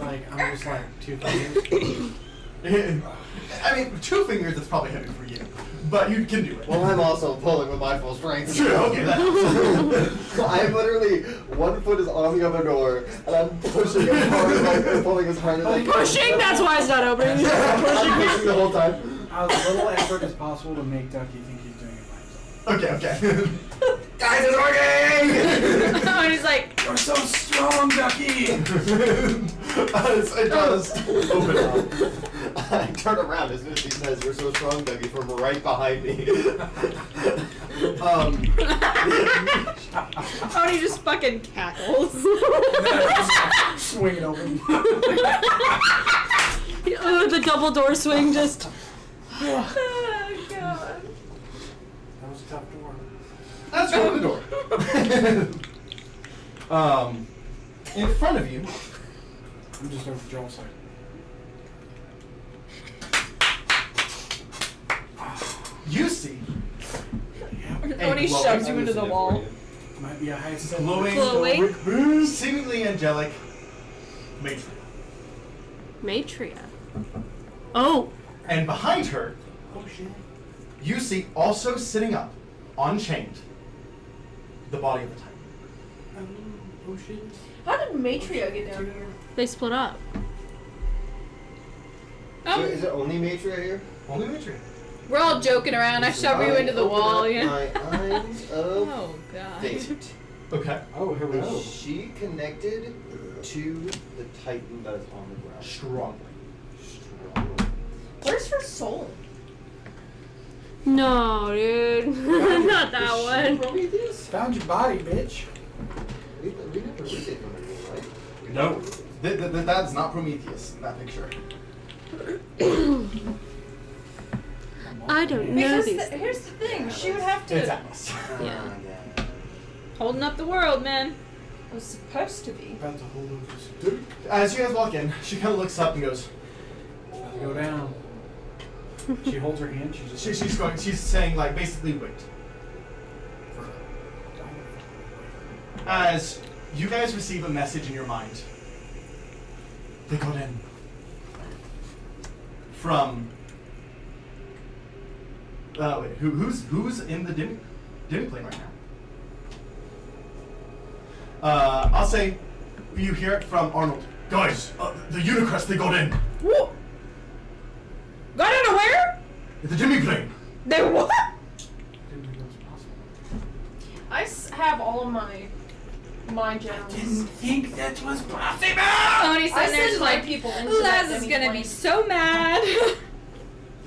I'm just like 2 fingers. I mean, 2 fingers is probably heavy for you, but you can do it. Well, I'm also pulling with my full strength. True, okay, that helps. So I'm literally, one foot is on the other door, and I'm pushing as hard as and pulling as hard as I can. Pushing. That's why it's not opening. I'm pushing the whole time. As little effort as possible to make Ducky think he's doing it by himself. Okay. Guys, it's working! And he's like, You're so strong, Ducky! It does open up. I turn around as soon as he says, "You're so strong, Dougie," from right behind me. oh, and he just fucking cackles. Swing it open. The double door swing just. Oh god. That was a tough door. Let's open the door. In front of you, I'm just over Joel's side. you see When he shoves you into the wall. Might be a high set. Glowing? seemingly angelic matron. Matria. Oh. And behind her, you see also sitting up, unchained, the body of the Titan. Oh shit. How did Matria get down here? They split up. Is it only Matria here? Only Matron. We're all joking around. I shove you into the Open wall, up yeah. My eyes of Oh, God. fate. Okay. Oh, here we go. Is she connected to the Titan that is on the ground? Strongly. Where's her soul? No, dude. Not that one. Prometheus? Found your body, bitch. We never did it from it, right? No, that's not Prometheus in that picture. I don't know Because these. here's the thing, she would have It's to. Atlas. Yeah. Holding up the world, man. It was supposed to be. About to hold over this. As you guys walk in, she kind of looks up and goes. About to go down. She holds her hand. She just. She's saying like basically wait. As you guys receive a message in your mind, they got in from. Wait, who's in the dim plane right now? I'll say you hear it from Arnold. Guys, the Unicrest, they got in. Whoa. Got into where? The Jimmy plane. They what? Didn't think that was possible. I have all of my generals. Didn't think that was possible. Tony's I sitting there send just my like, people into Laz that is demi gonna be plane. so mad.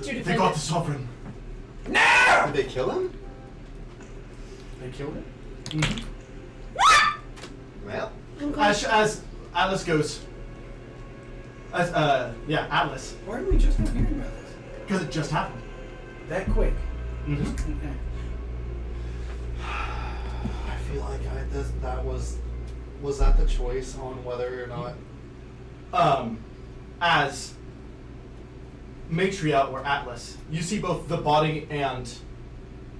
They got the Sovereign. Did they kill him? They killed it. Well, As Atlas goes. Atlas, Why are we just not hearing about this? because it just happened. That quick. Mm-hmm. Okay. I feel like that was that the choice on whether or not? As Matria or Atlas, you see both the body and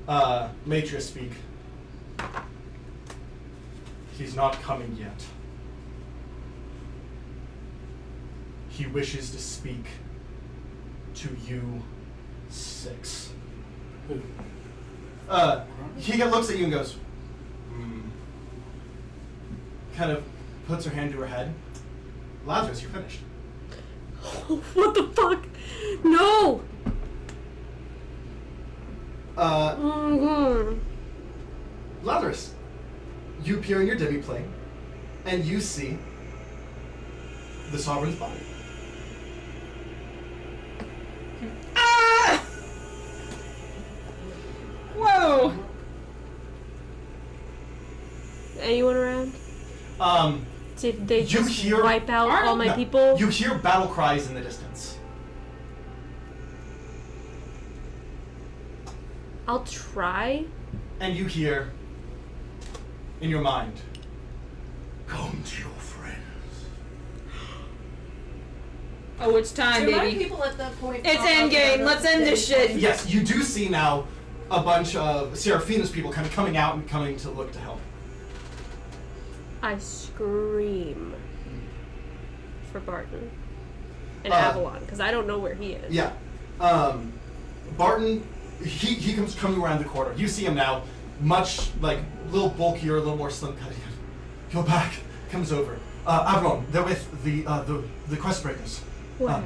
Matria speak. He's not coming yet. He wishes to speak to you 6. Who? He looks at you and goes, kind of puts her hand to her head. Lazarus, you're finished. What the fuck? No! Oh god. Lazarus, you appear in your demi-plane, and you see the Sovereign's body. Ah! Whoa! Anyone around? Did they You just hear- wipe out all my No, people? You hear battle cries in the distance. I'll try. And you hear, in your mind, come to your friends. Oh, it's time, Do my baby. people at that point? It's pop up endgame. and Let's end this shit. Yes, you do see now a bunch of Seraphina's people kind of coming out and coming to look to help. I scream for Barton and Uh, Avalon because I don't know where he is. Yeah. Barton, he comes coming around the corner. You see him now, much like a little bulkier, a little more slim cut. You're back. Comes over. Avalon, they're with the Quest Breakers. Where?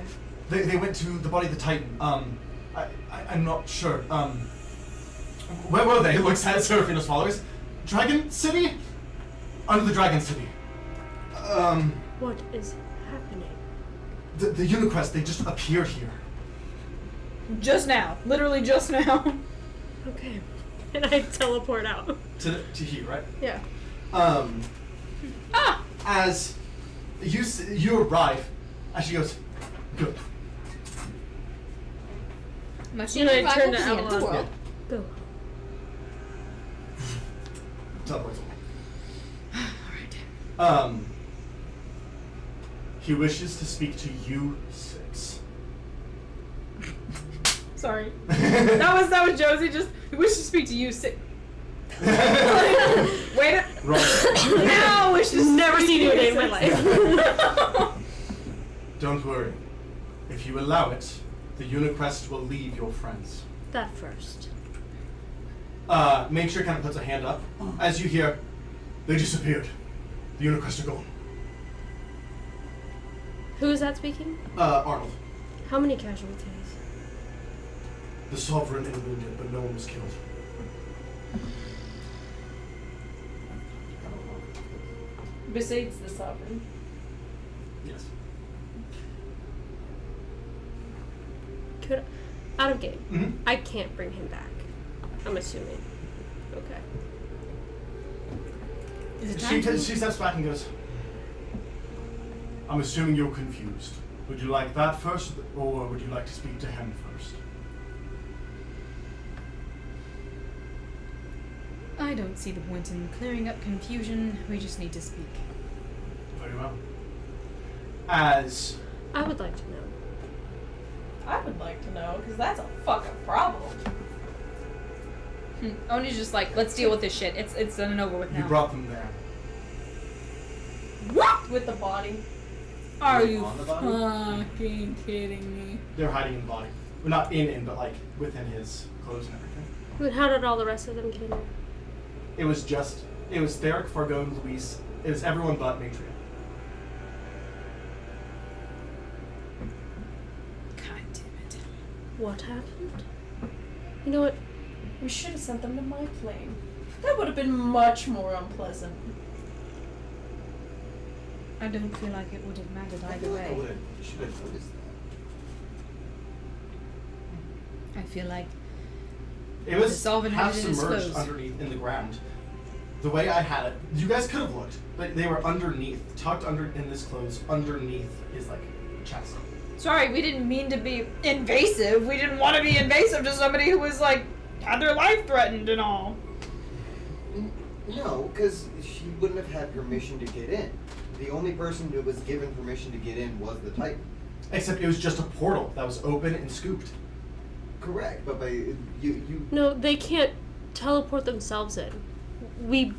They went to the body of the Titan. I'm not sure. Where were they? Looks at Seraphina's followers. Dragon City? Under the Dragon City. What is happening? The Unicrest, they just appeared here. Just now. Literally just now. Okay. And I teleport out. To here, right? Yeah. As you arrive, as she goes, good. And I turn to Avalon. Yeah. Go. Teleports away. He wishes to speak to you 6. Sorry. That was Josie. Just we wish to speak to you. Wait. Wrong. Now wish to Never speak seen to you a day in my life. Don't worry. If you allow it, the Unicrest will leave your friends. That first. Make sure kind of puts a hand up. As you hear, they disappeared. The Unicrest are gone. Who is that speaking? Arnold. How many casualties? The Sovereign and wounded, but no one was killed. Besides the Sovereign. Yes. could, out of game. Mm-hmm. I can't bring him back. I'm assuming. Okay. Is it She time? steps back and goes, I'm assuming you're confused. Would you like that first, or would you like to speak to him first? I don't see the point in clearing up confusion. We just need to speak. Very well. As I would like to know. I would like to know, because that's a fucking problem. Oni's just like, let's deal with this shit. It's done and over with you now. brought them there, What? With the body. Are you On the body? fucking kidding me? they're hiding in the body. Well, not in, but like within his clothes and everything. But how did all the rest of them get in there? It was Theric, Fargone, Luis. It was everyone but Matria. God damn it. What happened? You know what? We should have sent them to my plane. That would have been much more unpleasant. I don't feel like it would have mattered I either feel like I way. would've- should have noticed that. I feel like It was Dissolving half had it in his submerged clothes. underneath in the ground. The way I had it, you guys could have looked, but they were underneath, tucked under in his clothes, underneath his like chest. sorry, we didn't mean to be invasive. We didn't want to be invasive to somebody who was like had their life threatened and all. No, because she wouldn't have had permission to get in. The only person who was given permission to get in was the Titan. Except it was just a portal that was open and scooped. Correct, but by you No, they can't teleport themselves in. We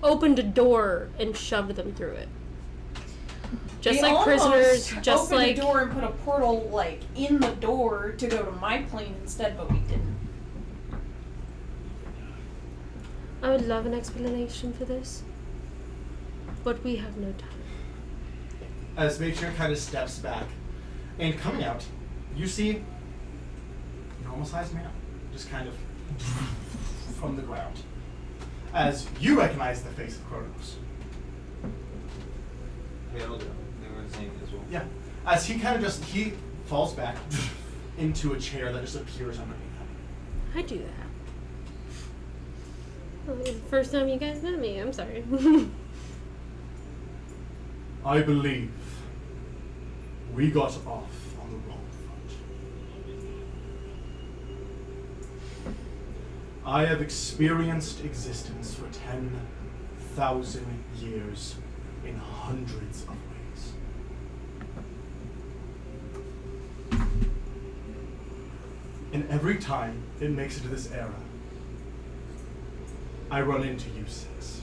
opened a door and shoved them through it. Just We like prisoners, almost just opened like the door and put a portal like in the door to go to my plane instead, but we didn't. I would love an explanation for this, but we have no time. As Matria kind of steps back, and coming out, you see a normal-sized man, just kind of from the ground. As you recognize the face of Kronos. Yeah, I'll do it. They were his name as well. Yeah. As he kind of he falls back into a chair that just appears underneath him. I do that. Well, it was the first time you guys met me. I'm sorry. I believe we got off on the wrong foot. I have experienced existence for 10,000 years in hundreds of ways. And every time it makes it to this era, I run into you six.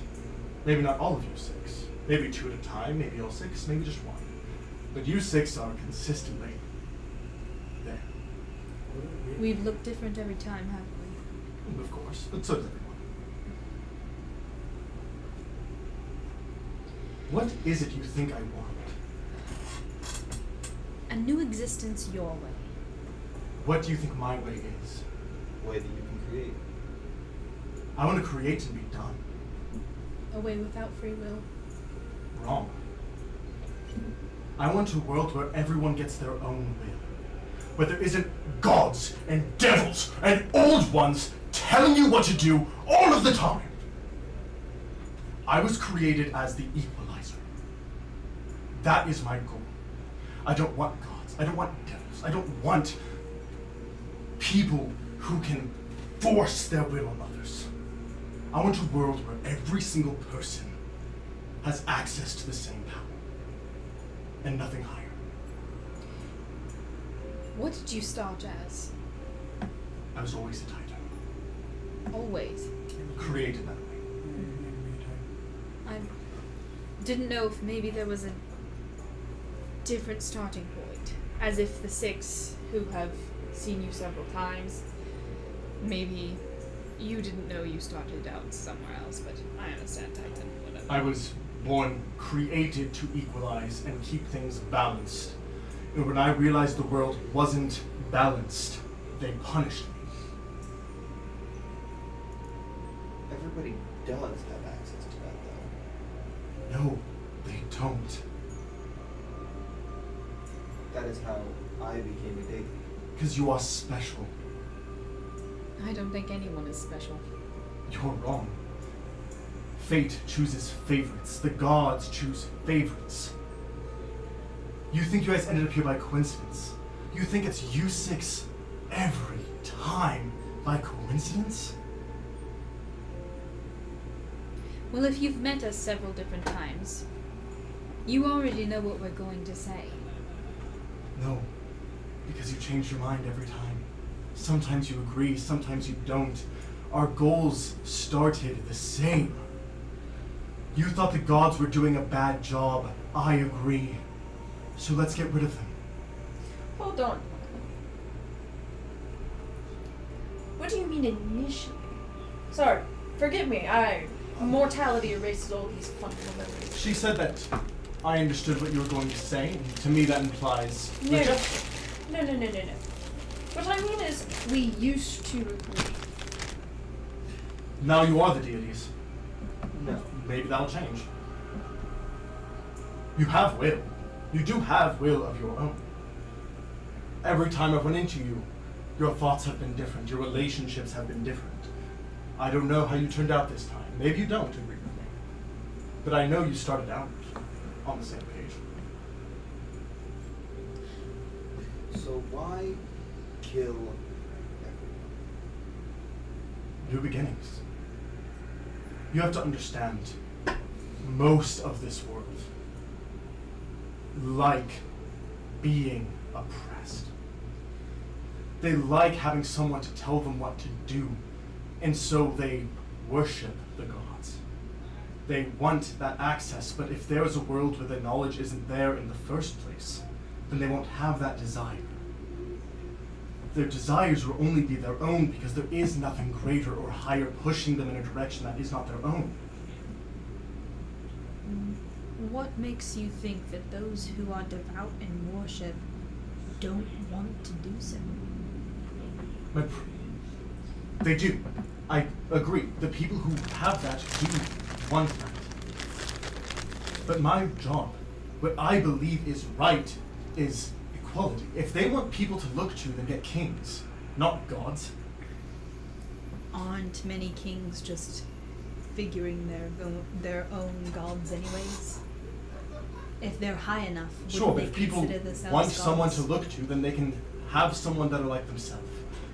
Maybe not all of you six. Maybe two at a time, maybe all six, maybe just one. But you six are consistently there. We've looked different every time, haven't we? Of course, but so does everyone. What is it you think I want? A new existence your way. What do you think my way is? way that you can create. I want to create and be done. A way without free will. Wrong. I want a world where everyone gets their own will. Where there isn't gods and devils and old ones telling you what to do all of the time. I was created as the Equilizer. That is my goal. I don't want gods. I don't want devils. I don't want people who can force their will on others. I want a world where every single person has access to the same power. And nothing higher. What did you start as? I was always a Titan. Always. Created that way. I didn't know if maybe there was a different starting point. As if the six who have seen you several times, maybe you didn't know you started out somewhere else, but I understand Titan, whatever. I was born, created to equalize and keep things balanced. And when I realized the world wasn't balanced, they punished me. Everybody does have access to that, though. No, they don't. That is how I became a David. Because you are special. I don't think anyone is special. You're wrong. Fate chooses favorites. The gods choose favorites. You think you guys ended up here by coincidence? You think it's you six every time by coincidence? Well, if you've met us several different times, you already know what we're going to say. No, because you change your mind every time. Sometimes you agree, sometimes you don't. Our goals started the same. You thought the gods were doing a bad job. I agree. So let's get rid of them. Hold on. What do you mean initially? Sorry, forgive me. Mortality erases all these fundamental memories. She said that I understood what you were going to say, and to me that implies No. rejection. No. What I mean is, we used to agree. Now you are the deities. No, maybe that'll change. You have will. You do have will of your own. Every time I've run into you, your thoughts have been different. Your relationships have been different. I don't know how you turned out this time. Maybe you don't agree with me. But I know you started out on the same page. So why kill everyone? New beginnings. You have to understand, most of this world like being oppressed. They like having someone to tell them what to do, and so they worship the gods. They want that access, but if there is a world where the knowledge isn't there in the first place, then they won't have that desire. Their desires will only be their own because there is nothing greater or higher pushing them in a direction that is not their own. What makes you think that those who are devout in worship don't want to do so? They do. I agree. The people who have that do want that. But my job, what I believe is right, is equality. If they want people to look to, then get kings, not gods. Aren't many kings just figuring their own gods anyways? If they're high enough, Sure, but they if people consider themselves want gods? someone to look to, then they can have someone that are like themselves.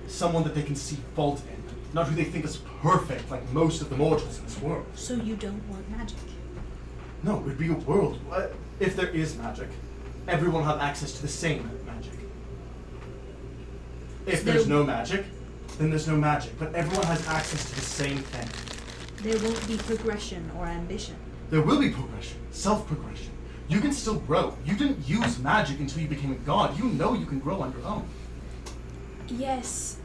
Someone that they can see fault in. Not who they think is perfect, like most of the mortals in this world. So you don't want magic? No, it would be a world. If there is magic, everyone will have access to the same magic. If there's no magic, then there's no magic. But everyone has access to the same thing. There won't be progression or ambition. There will be progression, self-progression. You can still grow. You didn't use magic until you became a god. You know you can grow on your own. Yes,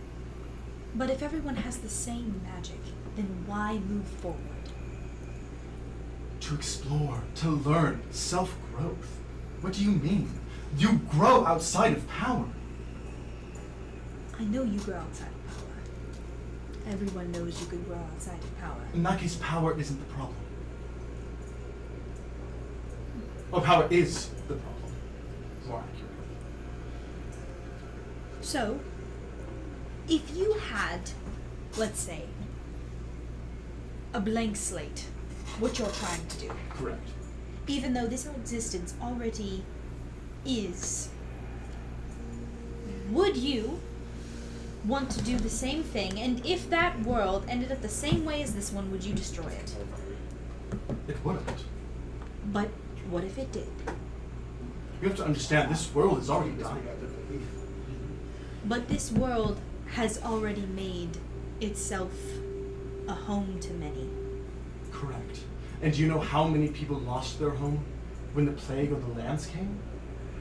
but if everyone has the same magic, then why move forward? To explore, to learn, self-growth. What do you mean? You grow outside of power. I know you grow outside of power. Everyone knows you can grow outside of power. In that case, power isn't the problem. Or power is the problem. More accurate. So, if you had, let's say, a blank slate, what you're trying to do, Correct. even though this existence already is, would you want to do the same thing? And if that world ended up the same way as this one, would you destroy it? It wouldn't. But what if it did? You have to understand, this world is already dying. But this world has already made itself a home to many. Correct. And do you know how many people lost their home when the plague or the lands came?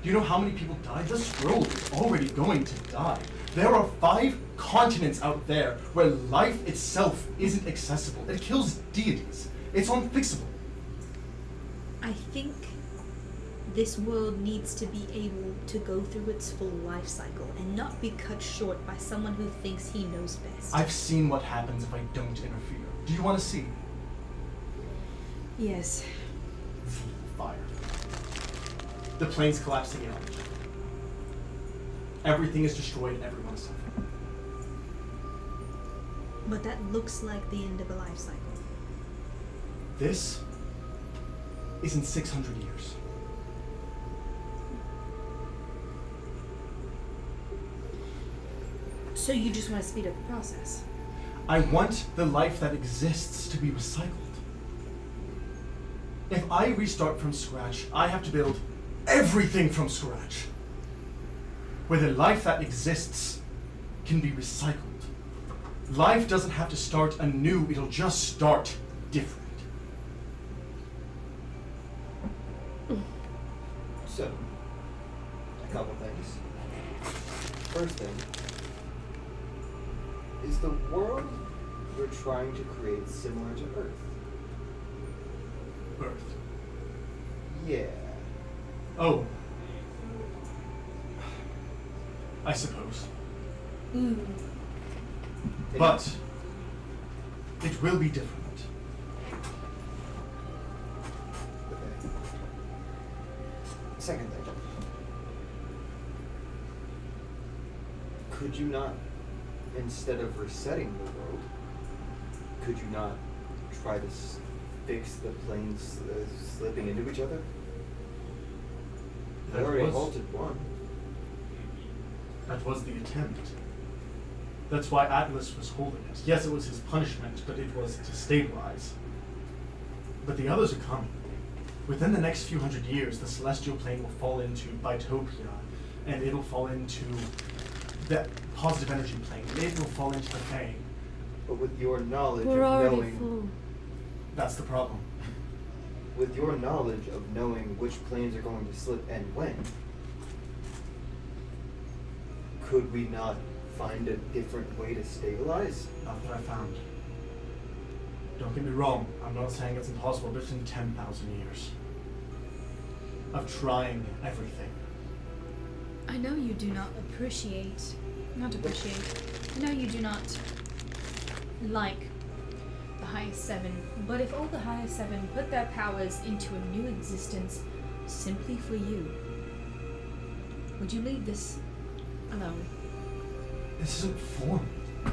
Do you know how many people died? This world is already going to die. There are 5 continents out there where life itself isn't accessible. It kills deities. It's unfixable. I think this world needs to be able to go through its full life cycle and not be cut short by someone who thinks he knows best. I've seen what happens if I don't interfere. Do you want to see? Yes. Fire. The planes collapsing in on each other. everything is destroyed, everyone is suffering. But that looks like the end of a life cycle. This is in 600 years. So you just want to speed up the process? I want the life that exists to be recycled. If I restart from scratch, I have to build everything from scratch. Where the life that exists can be recycled. Life doesn't have to start anew, it'll just start different. So, a couple things. First thing, is the world you're trying to create similar to Earth? Earth. Yeah. Oh. I suppose. Ooh. But it will be different. Okay. Second thing. Could you not, instead of resetting the world, could you not try to fix the planes slipping into each other? They already halted one. That was the attempt. That's why Atlas was holding it. Yes, it was his punishment, but it was to stabilize. But the others are coming. Within the next few hundred years, the celestial plane will fall into Bitopia, and it'll fall into the positive energy plane, and it will fall into the Fang. But with your knowledge We're of already knowing, full. That's the problem. with your knowledge of knowing which planes are going to slip and when, could we not find a different way to stabilize? Not that I found. Don't get me wrong, I'm not saying it's impossible, but it's in 10,000 years of trying everything. I know you do not I know you do not like the highest seven, but if all the highest seven put their powers into a new existence simply for you, would you leave this alone? This isn't for me.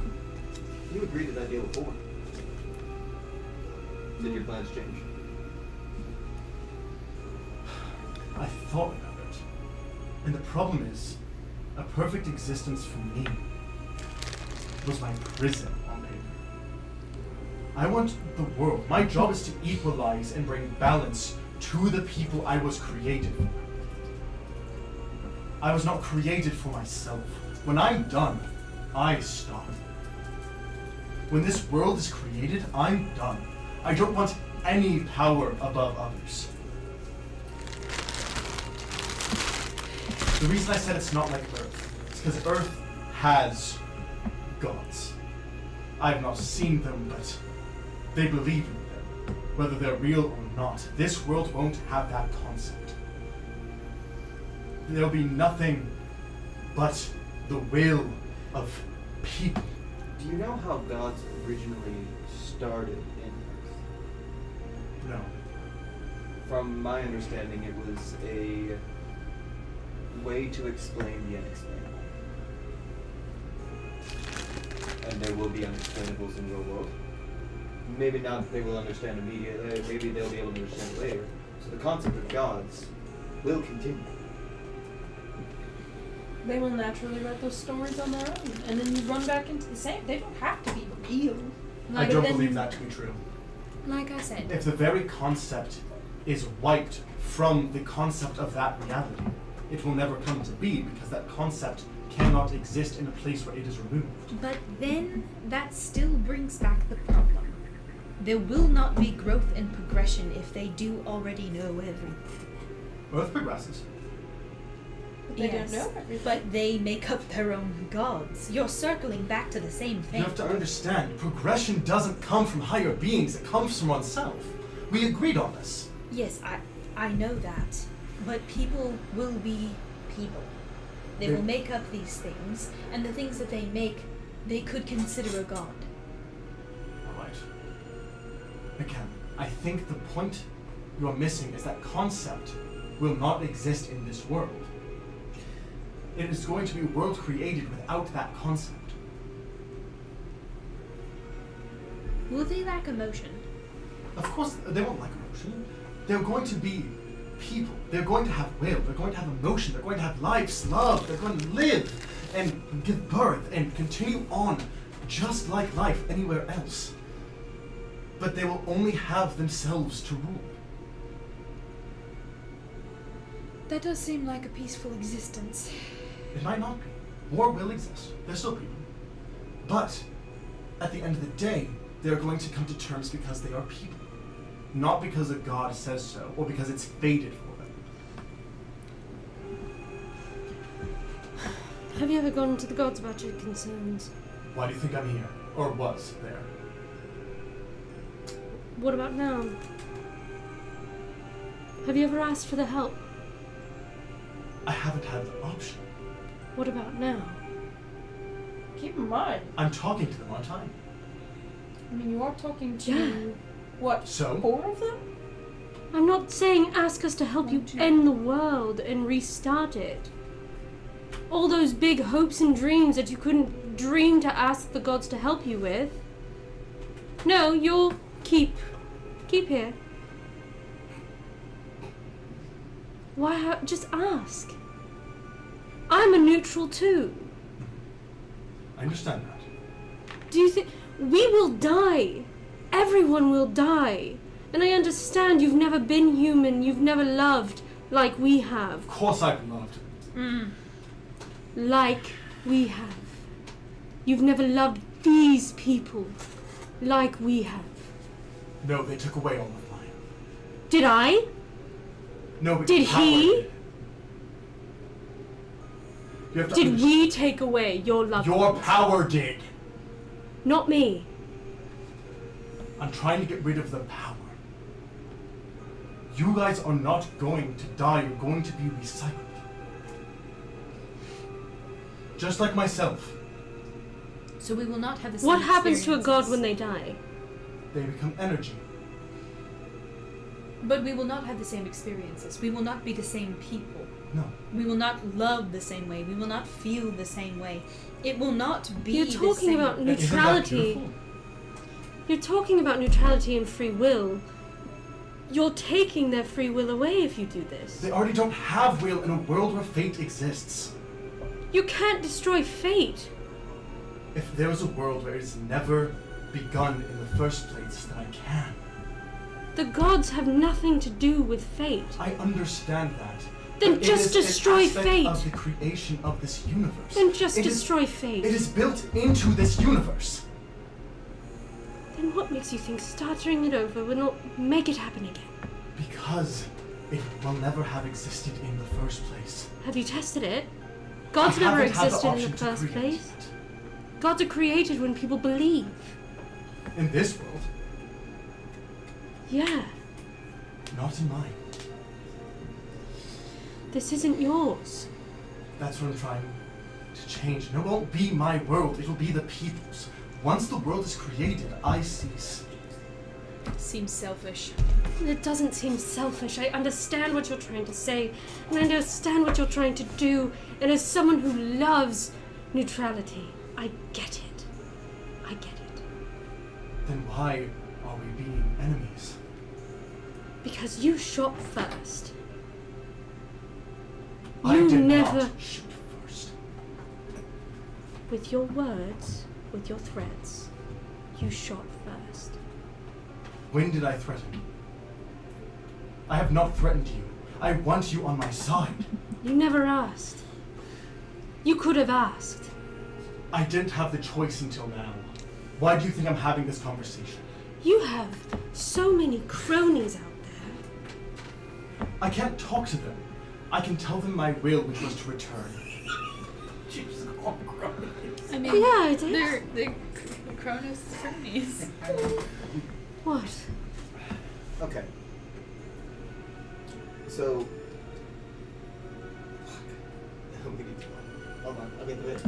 You agreed to that deal before. Did your plans change? I thought about it. And the problem is, a perfect existence for me was my prison on paper. I want the world. My job is to equalize and bring balance to the people I was created for. I was not created for myself. When I'm done, I stop. When this world is created, I'm done. I don't want any power above others. The reason I said it's not like Earth is because Earth has gods. I have not seen them, but they believe in them, whether they're real or not. This world won't have that concept. There'll be nothing but the will of people. Do you know how gods originally started in Earth? No. From my understanding, it was a way to explain the unexplainable. And there will be unexplainables in your world. Maybe not they will understand immediately, maybe they'll be able to understand later. So the concept of gods will continue. They will naturally write those stories on their own, and then you run back into the same. They don't have to be real. I don't believe that to be true. Like I said, If the very concept is wiped from the concept of that reality, it will never come to be because that concept cannot exist in a place where it is removed. but then that still brings back the problem. There will not be growth and progression if they do already know everything. Earth progresses. But they don't know everything. But they make up their own gods. You're circling back to the same thing. You have to understand, progression doesn't come from higher beings, it comes from oneself. We agreed on this. Yes, I know that. But people will be people. They will make up these things, and the things that they make, they could consider a god. Alright. Again, I think the point you're missing is that concept will not exist in this world. It is going to be a world created without that concept. Will they lack emotion? Of course, they won't lack emotion. They're going to be people. They're going to have will. They're going to have emotion. They're going to have lives, love. They're going to live and give birth and continue on just like life anywhere else. But they will only have themselves to rule. That does seem like a peaceful existence. It might not be. War will exist. There's still people. But at the end of the day, they're going to come to terms because they are people. Not because a god says so, or because it's fated for them. Have you ever gone to the gods about your concerns? Why do you think I'm here? Or was there? What about now? Have you ever asked for the help? I haven't had the option. What about now? Keep in mind, I'm talking to them, aren't I? I mean, you are talking to, Yeah. what, So? 4 of them? I'm not saying ask us to help you end the world and restart it. All those big hopes and dreams that you couldn't dream to ask the gods to help you with. No, you'll keep here. Why, just ask. I'm a neutral too. I understand that. Do you think we will die? Everyone will die. And I understand you've never been human, you've never loved like we have. Of course I've loved. Like we have. You've never loved these people like we have. No, they took away all of mine. Did I? No, but Did power he? did. You have to Did understand. we take away your love? Your power did. Not me. I'm trying to get rid of the power. You guys are not going to die, you're going to be recycled. Just like myself. So we will not have the same What happens to a god experiences. when they die? They become energy. But we will not have the same experiences. We will not be the same people. No. We will not love the same way. We will not feel the same way. It will not be You're the talking same. about Isn't that neutrality. beautiful? You're talking about neutrality and free will. You're taking their free will away if you do this. They already don't have will in a world where fate exists. You can't destroy fate. If there was a world where it's never begun in the first place, then I can. The gods have nothing to do with fate. I understand that. Then But it just is an destroy aspect fate. of the creation of this universe. Then just It is- destroy fate. It is built into this universe. Then what makes you think starting it over will not make it happen again? Because it will never have existed in the first place. Have you tested it? Gods I never haven't had the existed in option the to first create place. it. Gods are created when people believe. In this world, Yeah. not in mine. This isn't yours. That's what I'm trying to change. No, it won't be my world. It'll be the people's. Once the world is created, I cease. Seems selfish. It doesn't seem selfish. I understand what you're trying to say, and I understand what you're trying to do, and as someone who loves neutrality, I get it. I get it. Then why are we being enemies? Because you shot first. I You did never- not shoot first. With your words, with your threats, you shot first. When did I threaten? I have not threatened you. I want you on my side. You never asked. You could have asked. I didn't have the choice until now. Why do you think I'm having this conversation? You have so many cronies out there. I can't talk to them. I can tell them my will, which was to return. Jeez, oh, gross. I mean, Yeah, I did. they're Kronos cronies. What? Okay. So. Fuck. We need to. Hold on. I'll get the bit.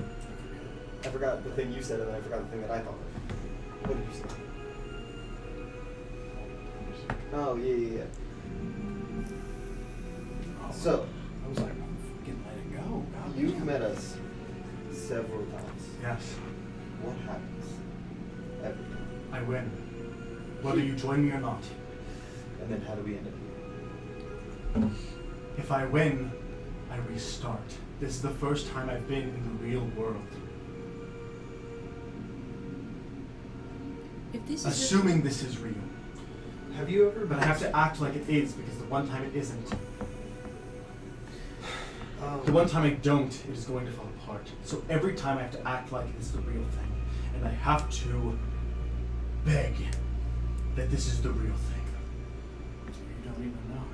I forgot the thing you said, and then I forgot the thing that I thought of. What did you say? Oh, yeah. So. I was like, I'm fucking letting go. God You've met us several times. Yes, What happens? Every time. I win. Whether you join me or not. And then how do we end up here? If I win, I restart. This is the first time I've been in the real world. If this is Assuming this is real. Have you ever But I have to act like it is, because the one time it isn't. The one time I don't, it is going to fall apart. So every time I have to act like it's the real thing. And I have to beg that this is the real thing. You don't even know.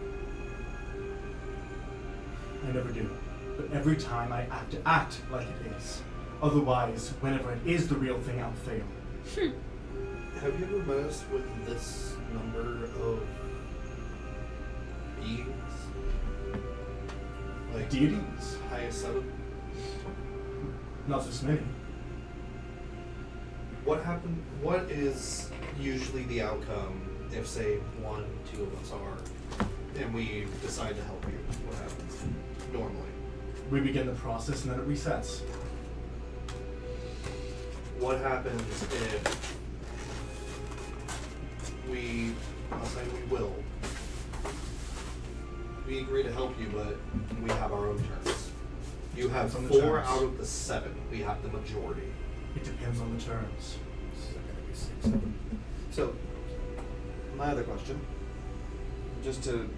I never do. But every time I have to act like it is. Otherwise, whenever it is the real thing, I'll fail. Have you ever messed with this number of beings? Like Deities? highest 7? Not this many. What happened? What is usually the outcome if, say, 1, 2 of us are, and we decide to help you? What happens normally? We begin the process and then it resets. What happens if I'll say we will. We agree to help you, but we have our own terms. You have Depends on the 4 terms. out of the 7. We have the majority. It depends on the terms. So, my other question, just to,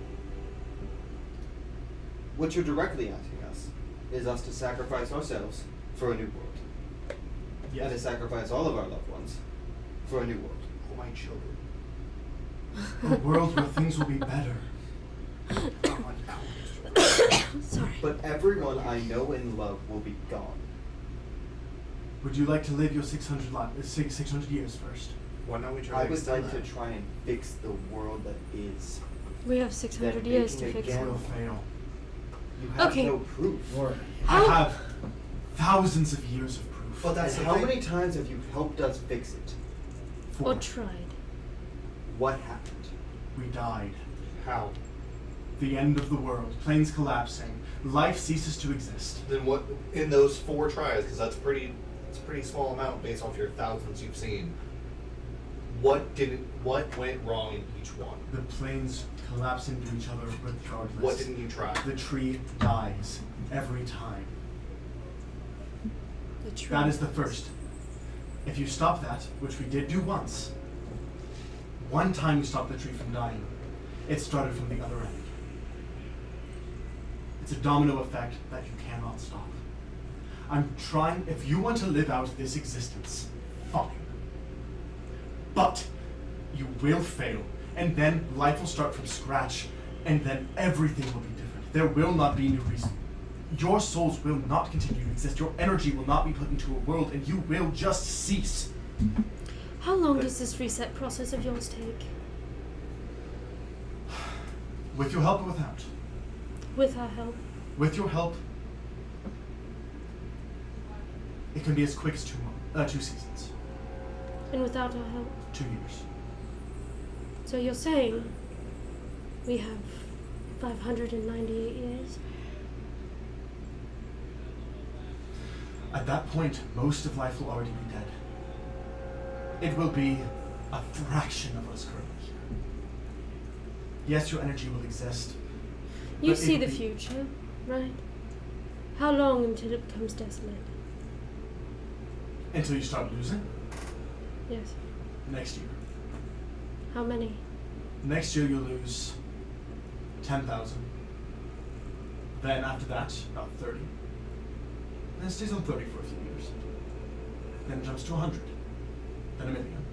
what you're directly asking us is us to sacrifice ourselves for a new world. And to sacrifice all of our loved ones for a new world. Oh, my children. A world where things will be better. Sorry. But everyone I know and love will be gone. Would you like to live your 600 years first? Why don't we try I to would extend like that? to try and fix the world that is. We have 600 That years to making fix again- it. Will fail. You have Okay. no proof. Or I How- have thousands of years of proof. But that's And the how thing. many times have you helped us fix it? Or 4. tried. What happened? We died. How? The end of the world. Planes collapsing. Life ceases to exist. Then what in those 4 tries? Because it's a pretty small amount based off your thousands you've seen. What went wrong in each one? The planes collapse into each other regardless. What didn't you try? The tree dies every time. The tree. That is the first. If you stop that, which we did do once, one time you stopped the tree from dying, it started from the other end. It's a domino effect that you cannot stop. I'm trying, if you want to live out this existence, fine. But you will fail, and then life will start from scratch, and then everything will be different. There will not be new reason. Your souls will not continue to exist. Your energy will not be put into a world, and you will just cease. How long does this reset process of yours take? With your help or without? With our help. With your help, it can be as quick as 2 seasons. And without our help. 2 years. So you're saying we have 598 years? At that point, most of life will already be dead. It will be a fraction of us currently here. Yes, your energy will exist. You but it see will the be- future, right? How long until it becomes desolate? Until you start losing. Yes. Next year. How many? Next year you'll lose 10,000. Then after that, about 30. Then it stays on 30 for a few years. Then it jumps to 100. Then 1 million.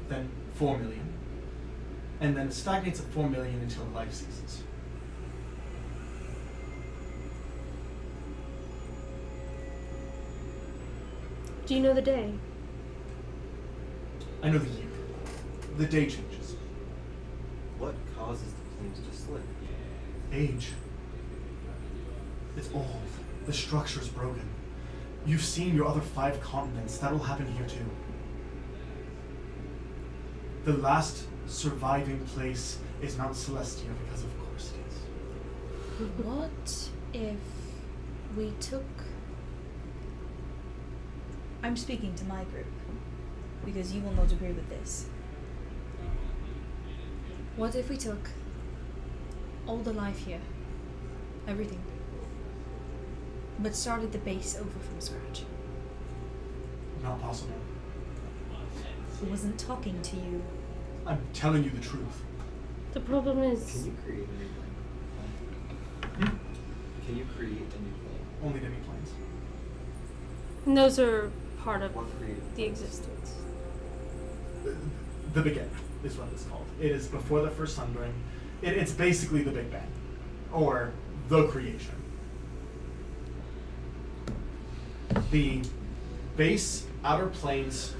Then 4 million. And then it stagnates at 4 million until life ceases. Do you know the day? I know the year. The day changes. What causes the planes to slip? Age. It's old. The structure is broken. You've seen your other 5 continents. That'll happen here too. The last surviving place is Mount Celestia because of course it is. What if we took... I'm speaking to my group, because you will not agree with this. What if we took all the life here, everything, but started the base over from scratch? Not possible. I wasn't talking to you. I'm telling you the truth. The problem Can is, you create a new plane? Can you create a new plane? Only demi-planes. and those are part of What created the existence. The beginning is what it's called. It is before the first sundering. It's basically the Big Bang, or the creation. The base, outer planes,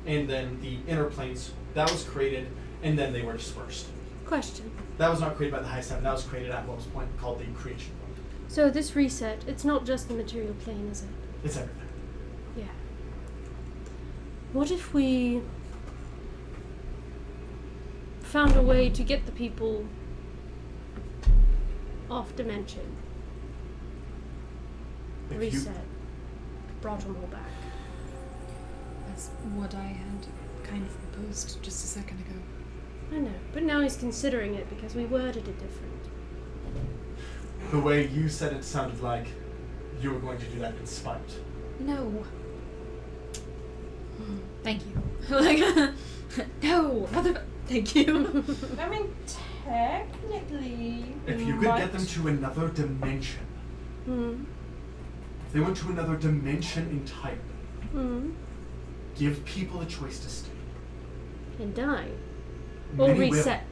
and then the inner planes, that was created, and then they were dispersed. Question. That was not created by the high seven. That was created at what was point called the creation point. So this reset, it's not just the material plane, is it? It's everything. Yeah. What if we found a way to get the people off dimension? If Reset. Brought them all back. That's what I had kind of proposed just a second ago. I know, but now he's considering it because we worded it different. The way you said it sounded like you were going to do that in spite. No. Thank you. Like, no, thank you. I mean, technically. If you could get them to another dimension, if they went to another dimension entirely, give people a choice to stay. And die. Or Many will. reset.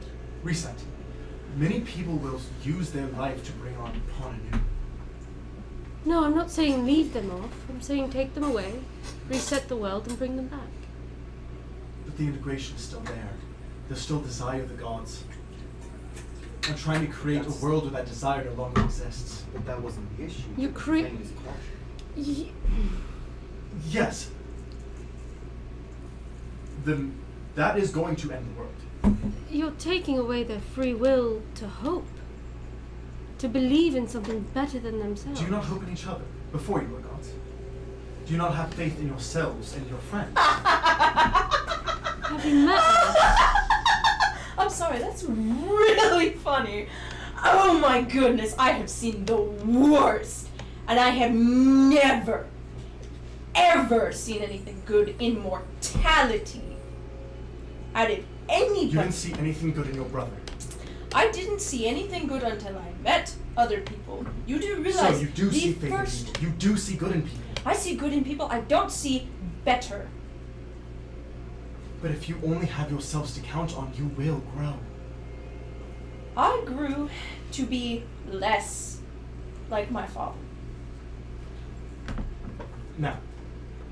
Reset. Many people will use their life to bring on upon anew. No, I'm not saying leave them off. I'm saying take them away, reset the world, and bring them back. But the integration is still there. There's still desire of the gods. I'm trying to create a world where that desire no longer exists. But that wasn't the issue. You The create. plane is crashing. Yes. That is going to end the world. You're taking away their free will to hope. To believe in something better than themselves. Do you not hope in each other before you were gods? Do you not have faith in yourselves and your friends? Have you met them? I'm sorry, that's really funny. Oh my goodness, I have seen the worst. And I have never, ever seen anything good in mortality. I did anybody. You didn't see anything good in your brother. I didn't see anything good until I met other people. You do realize So you do the see faith first in people. You do see good in people. I see good in people. I don't see better. But if you only have yourselves to count on, you will grow. I grew to be less like my father. Now,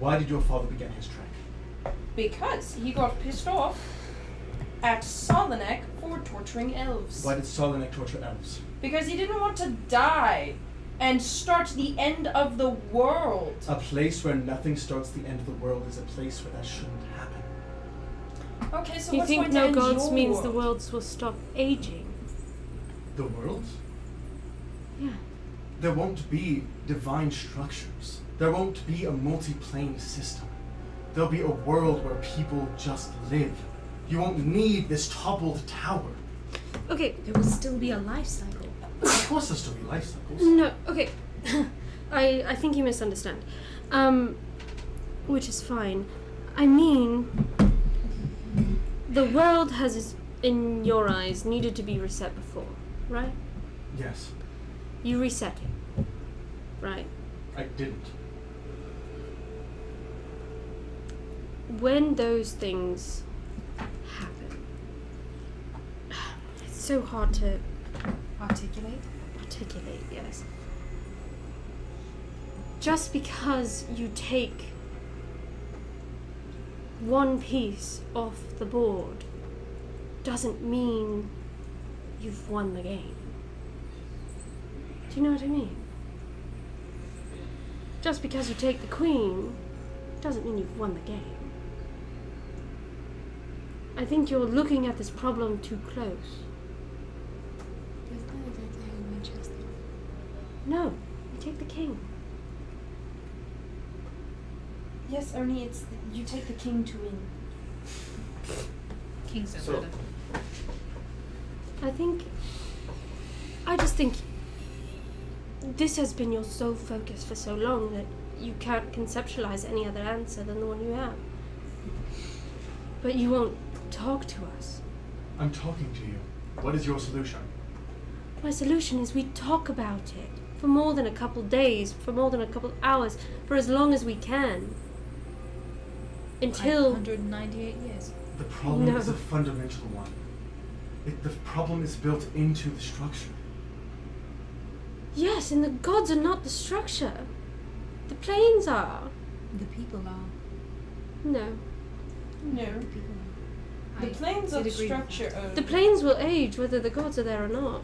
why did your father begin his trek? Because he got pissed off at Solonek for torturing elves. Why did Solonek torture elves? Because he didn't want to die and start the end of the world. A place where nothing starts the end of the world is a place where that shouldn't happen. Okay, so You what's think going to no end gods your means world? the worlds will stop aging? The world? Yeah. There won't be divine structures. There won't be a multi-plane system. There'll be a world where people just live. You won't need this toppled tower. Okay. There will still be a life cycle. Of course there'll still be life cycles. No, okay. I think you misunderstand. Which is fine. I mean, the world has, in your eyes, needed to be reset before, right? Yes, You reset it, right? I didn't. When those things happen, it's so hard to Articulate? articulate, yes. Just because you take one piece off the board doesn't mean you've won the game. Do you know what I mean? Just because you take the queen doesn't mean you've won the game. I think you're looking at this problem too close. No, take the king. Yes, Ernie, you take the king to win. Kings don't So- matter. I just think this has been your sole focus for so long that you can't conceptualize any other answer than the one you have. But you won't talk to us. I'm talking to you. What is your solution? My solution is we talk about it for more than a couple days, for more than a couple hours, for as long as we can. Until 598 years. The problem No. is a fundamental one. The problem is built into the structure. Yes, and the gods are not the structure. The planes are. The people are. No. No. The people are. The I planes are did the agree with structure that. of... The planes will age whether the gods are there or not.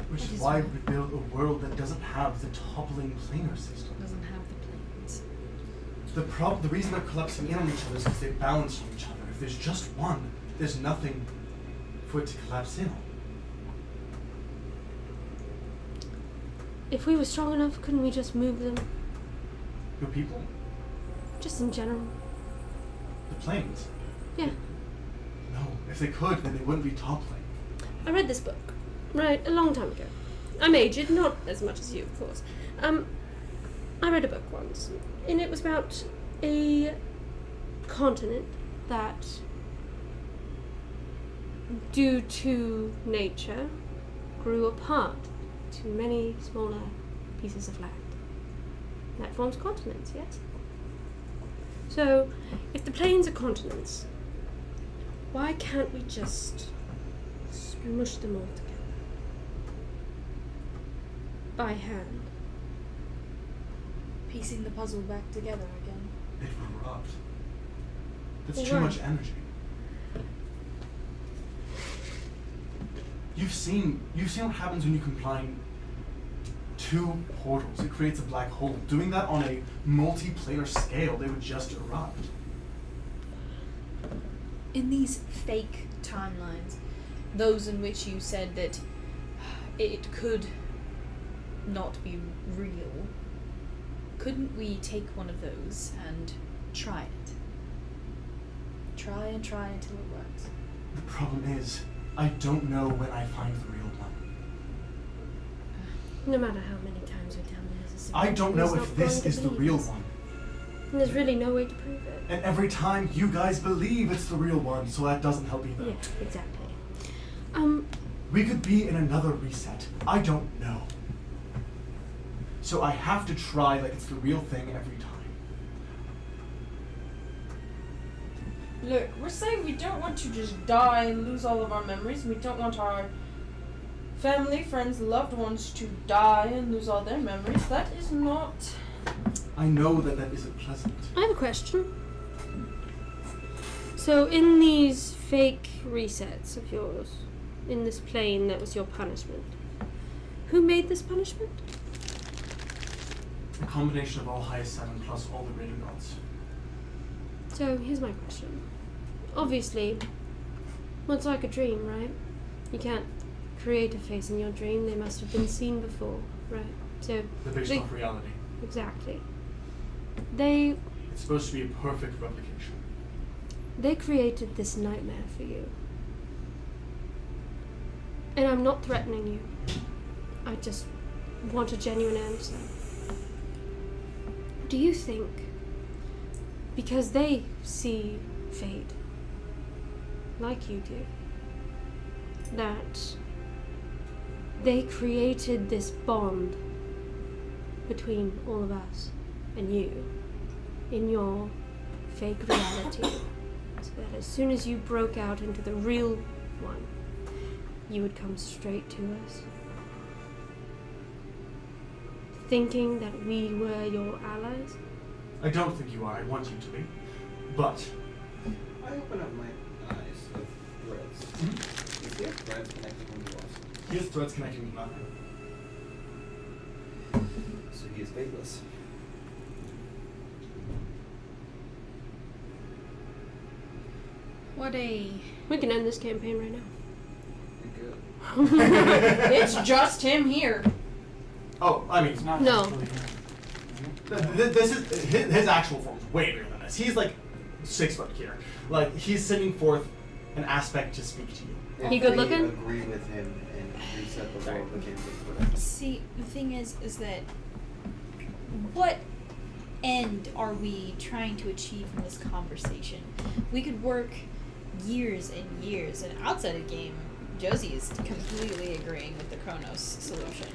Which That is is why right. we build a world that doesn't have the toppling planar system. Doesn't have the planes. The reason they're collapsing in on each other is because they balance on each other. If there's just one, there's nothing for it to collapse in on. If we were strong enough, couldn't we just move them? Your people, Just in general. the planes. Yeah. No, if they could, then they wouldn't be toppling. I read this book, right, a long time ago. I'm aged, not as much as you, of course. I read a book once, and it was about a continent that, due to nature, grew apart to many smaller pieces of land. That forms continents, yes? So, if the plains are continents, why can't we just smush them all together? By hand. Piecing the puzzle back together again. It would erupt. That's Well, too why? much energy. You've seen what happens when you combine two portals. It creates a black hole. Doing that on a multiplanar scale, they would just erupt. In these fake timelines, those in which you said that it could not be real, couldn't we take one of those and try it? Try and try until it works. The problem is, I don't know when I find the real one. No matter how many times we tell them this is I don't know if this going to is the believe real us. one. And there's really no way to prove it. And every time you guys believe it's the real one, so that doesn't help either. Yeah, exactly. We could be in another reset. I don't know. So I have to try like it's the real thing every time. Look, we're saying we don't want to just die and lose all of our memories. We don't want our family, friends, loved ones to die and lose all their memories. That is not... I know that isn't pleasant. I have a question. So, in these fake resets of yours, in this plane that was your punishment, who made this punishment? A combination of all highest seven plus all the greater gods. So, here's my question. Obviously, well, it's like a dream, right? You can't create a face in your dream. They must have been seen before, right? So, They're based they- off reality. exactly. It's supposed to be a perfect replication. They created this nightmare for you. And I'm not threatening you. I just want a genuine answer. Do you think, because they see fate like you do, that they created this bond between all of us and you in your fake reality, so that as soon as you broke out into the real one, you would come straight to us, thinking that we were your allies? I don't think you are. I want you to be. But I open up my eyes of threads. Is there threads connecting him to us? he has threads connecting with nothing. So he is faithless. What a... We can end this campaign right now. You're good. It's just him here. Oh, I mean, It's not No. actually him. this is his actual form is way bigger than this. He's like 6 foot here. Like he's sending forth an aspect to speak to you. If He good we looking? agree with him and reset the world, we can do whatever. See, the thing is that what end are we trying to achieve from this conversation? We could work years and years, and outside of game, Josie is completely agreeing with the Kronos solution.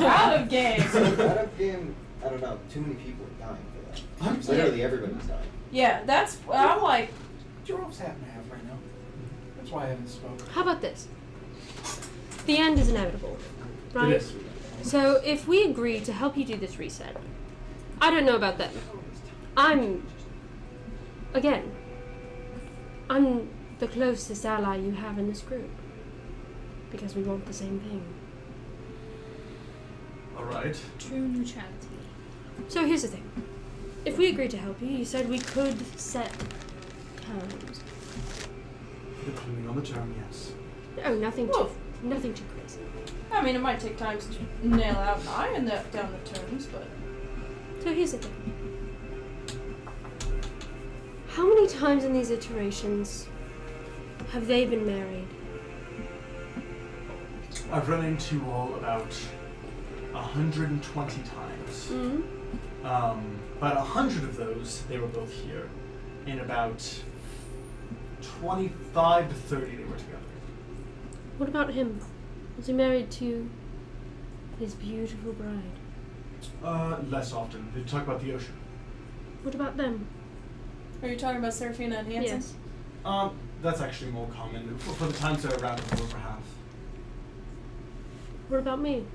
Out of game. So out of game, I don't know, too many people are dying for that. Literally everybody's dying. Yeah, that's. I'm like. Joralf's half and half right now. That's why I haven't spoken. How about this? The end is inevitable, right? It is. So if we agree to help you do this reset, I don't know about them. I'm the closest ally you have in this group. Because we want the same thing. Alright. True neutrality. So here's the thing. If we agree to help you, you said we could set terms. Depending on the term, yes. Oh, nothing Well- too crazy. I mean, it might take time to nail out an eye and down the terms, but. So here's the thing. How many times in these iterations have they been married? I've run into you all about 120 times. Mm-hmm. About 100 of those, they were both here. In about 25 to 30, they were together. What about him? Was he married to his beautiful bride? Less often. They talk about the ocean. What about them? Are you talking about Serafina and Hansen? Yes. That's actually more common. For the times they're around, it's over half. What about me?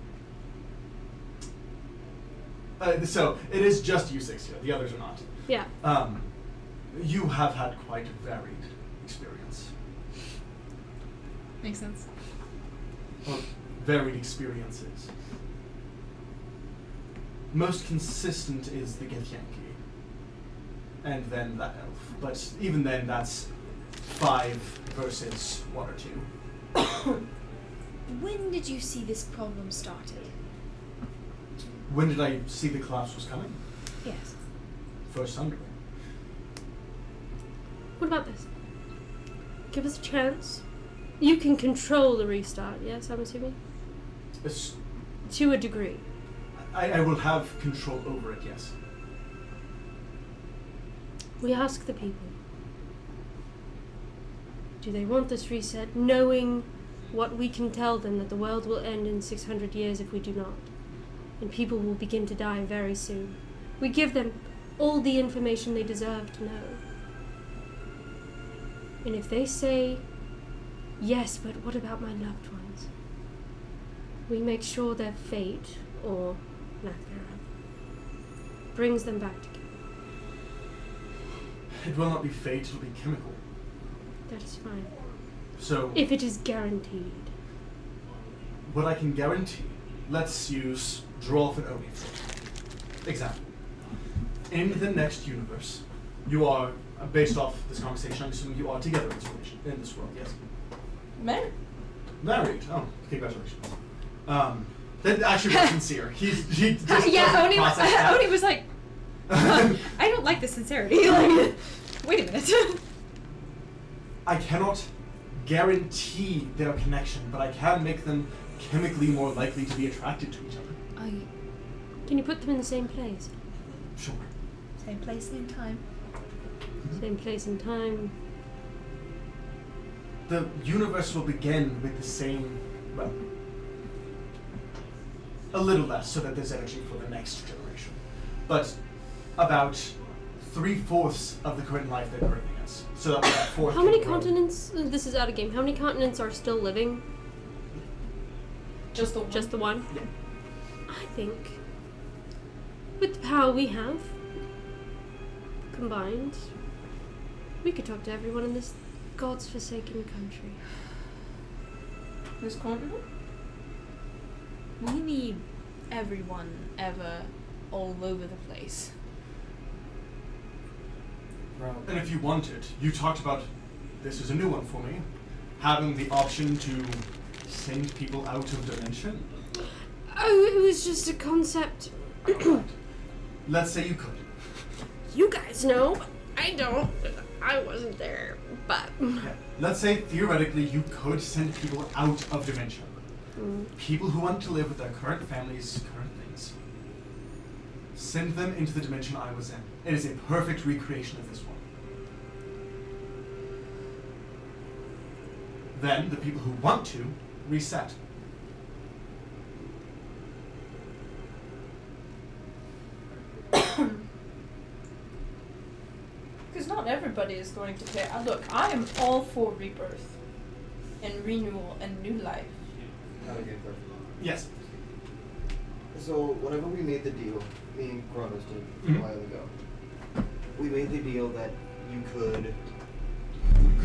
So, it is just you 6 here. The others are not. Yeah. You have had quite a varied experience. Makes sense. Well, varied experiences. Most consistent is the Githyanki. And then that elf. But even then, that's 5 versus 1 or 2. When did you see this problem started? When did I see the collapse was coming? Yes. First Sunday. What about this? Give us a chance. You can control the restart, yes, I'm assuming? It's- To a degree. I will have control over it, yes. We ask the people. Do they want this reset, knowing what we can tell them, that the world will end in 600 years if we do not? And people will begin to die very soon. We give them all the information they deserve to know. And if they say, yes, but what about my loved ones? We make sure their fate, or lack thereof, brings them back together. It will not be fate, it will be chemical. That is fine. So, If it is guaranteed. what I can guarantee, let's use Joralf and Oni for example. In the next universe, you are, based off this conversation, I'm assuming you are together in this world, yes? Married. Married. Oh, congratulations. That actually was sincere. He just Yeah, doesn't Oni, process that. Oni was like, I don't like the sincerity. Like, wait a minute. I cannot guarantee their connection, but I can make them chemically more likely to be attracted to each other. Can you put them in the same place? Sure. Same place, same time. Same place and time. The universe will begin with the same, well, a little less so that there's energy for the next generation. But about 3/4 of the current life they're currently is. So that fourth. How many can grow. continents? This is out of game. How many continents are still living? Just the one. Just the one? Yeah. I think with the power we have combined, we could talk to everyone in this God's forsaken country. This continent? We need everyone ever all over the place. And if you wanted, you talked about, this is a new one for me, having the option to send people out of dimension? Oh, it was just a concept. Let's say you could. You guys know. I don't. I wasn't there, but. Okay. Let's say theoretically you could send people out of dimension. People who want to live with their current families, current things. Send them into the dimension I was in. It is a perfect recreation of this one. Then the people who want to reset. Because not everybody is going to pay. Look, I am all for rebirth and renewal and new life. Yes. So whenever we made the deal, me and Kronos did a while ago, we made the deal that you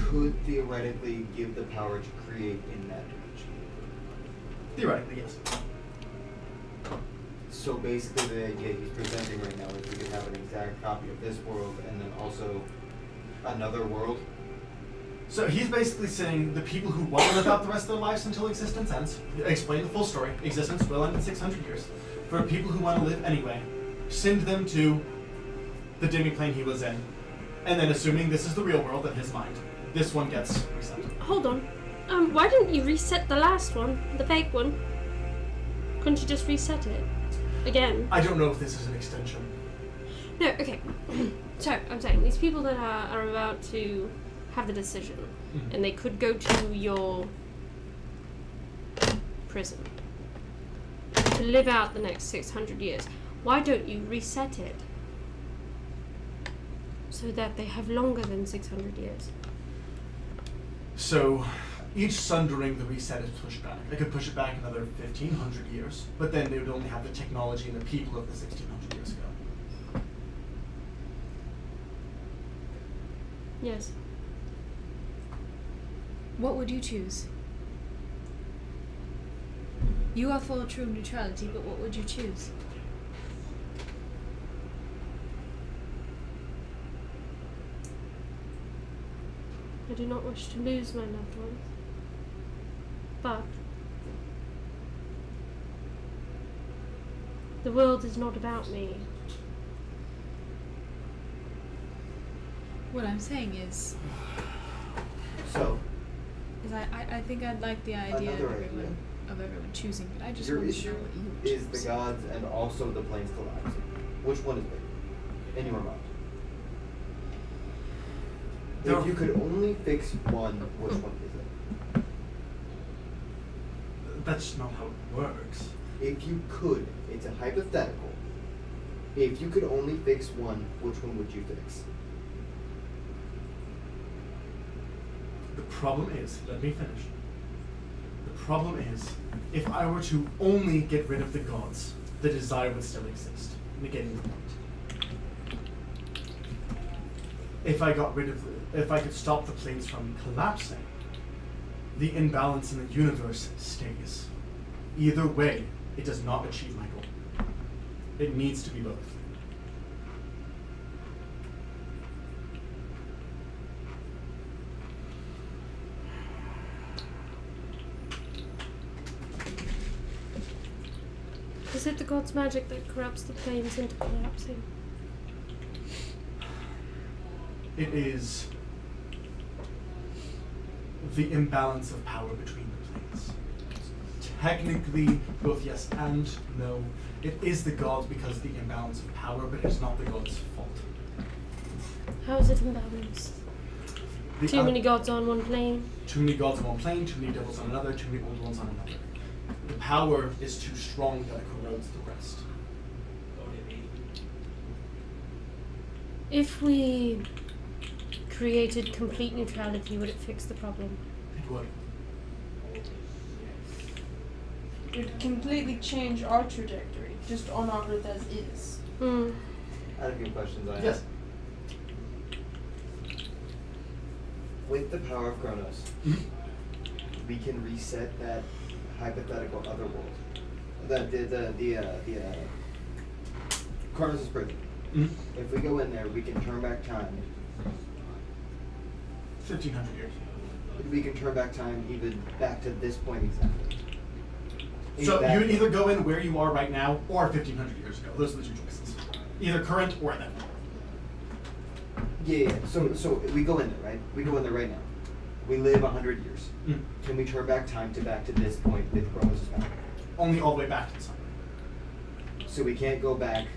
could theoretically give the power to create in that dimension. Theoretically, yes. So basically the idea he's presenting right now is we could have an exact copy of this world and then also another world. So he's basically saying the people who want to live out the rest of their lives until existence ends, explain the full story, existence will end in 600 years. For people who want to live anyway, send them to the demi-plane he was in. And then assuming this is the real world in his mind, this one gets reset. Hold on. Why didn't you reset the last one? The fake one? Couldn't you just reset it? Again? I don't know if this is an extension. No, okay. So, I'm saying, these people that are about to have the decision, and they could go to your prison to live out the next 600 years. Why don't you reset it so that they have longer than 600 years? So each sundering the reset is pushed back. I could push it back another 1,500 years, but then they would only have the technology and the people of the 1,600 years ago. Yes. What would you choose? You are for true neutrality, but what would you choose? I do not wish to lose my loved ones. But the world is not about me. What I'm saying is So, I think I'd like the idea of Another everyone choosing, but I just your want to issue know what you would is choose. the gods and also the planes collapsing. Which one is bigger? In your mind. If you could only fix one, which one is it? That's not how it works. If you could, it's a hypothetical. If you could only fix one, which one would you fix? The problem is, let me finish. The problem is, if I were to only get rid of the gods, the desire would still exist, negating the point. If I could stop the planes from collapsing, the imbalance in the universe stays. Either way, it does not achieve my goal. It needs to be both. Is it the god's magic that corrupts the planes into collapsing? It is the imbalance of power between the planes. Technically, both yes and no. It is the gods because of the imbalance of power, but it's not the gods' fault. How is it imbalanced? Too many gods on one plane? Too many gods on one plane, too many devils on another, too many old ones on another. The power is too strong that it corrodes the rest. If we created complete neutrality, would it fix the problem? It would. It would completely change our trajectory, just on our Earth as is. I have a few questions I have. Yes. With the power of Kronos, we can reset that hypothetical other world. The Kronos' prison. If we go in there, we can turn back time. 1,500 years. we can turn back time even back to this point exactly. So That- you would either go in where you are right now or 1,500 years ago. Those are the two choices. Either current or then. Yeah. So we go in there, right? We go in there right now. We live 100 years. Mm. Can we turn back time to this point with Kronos' power? Only all the way back to the sun. So we can't go back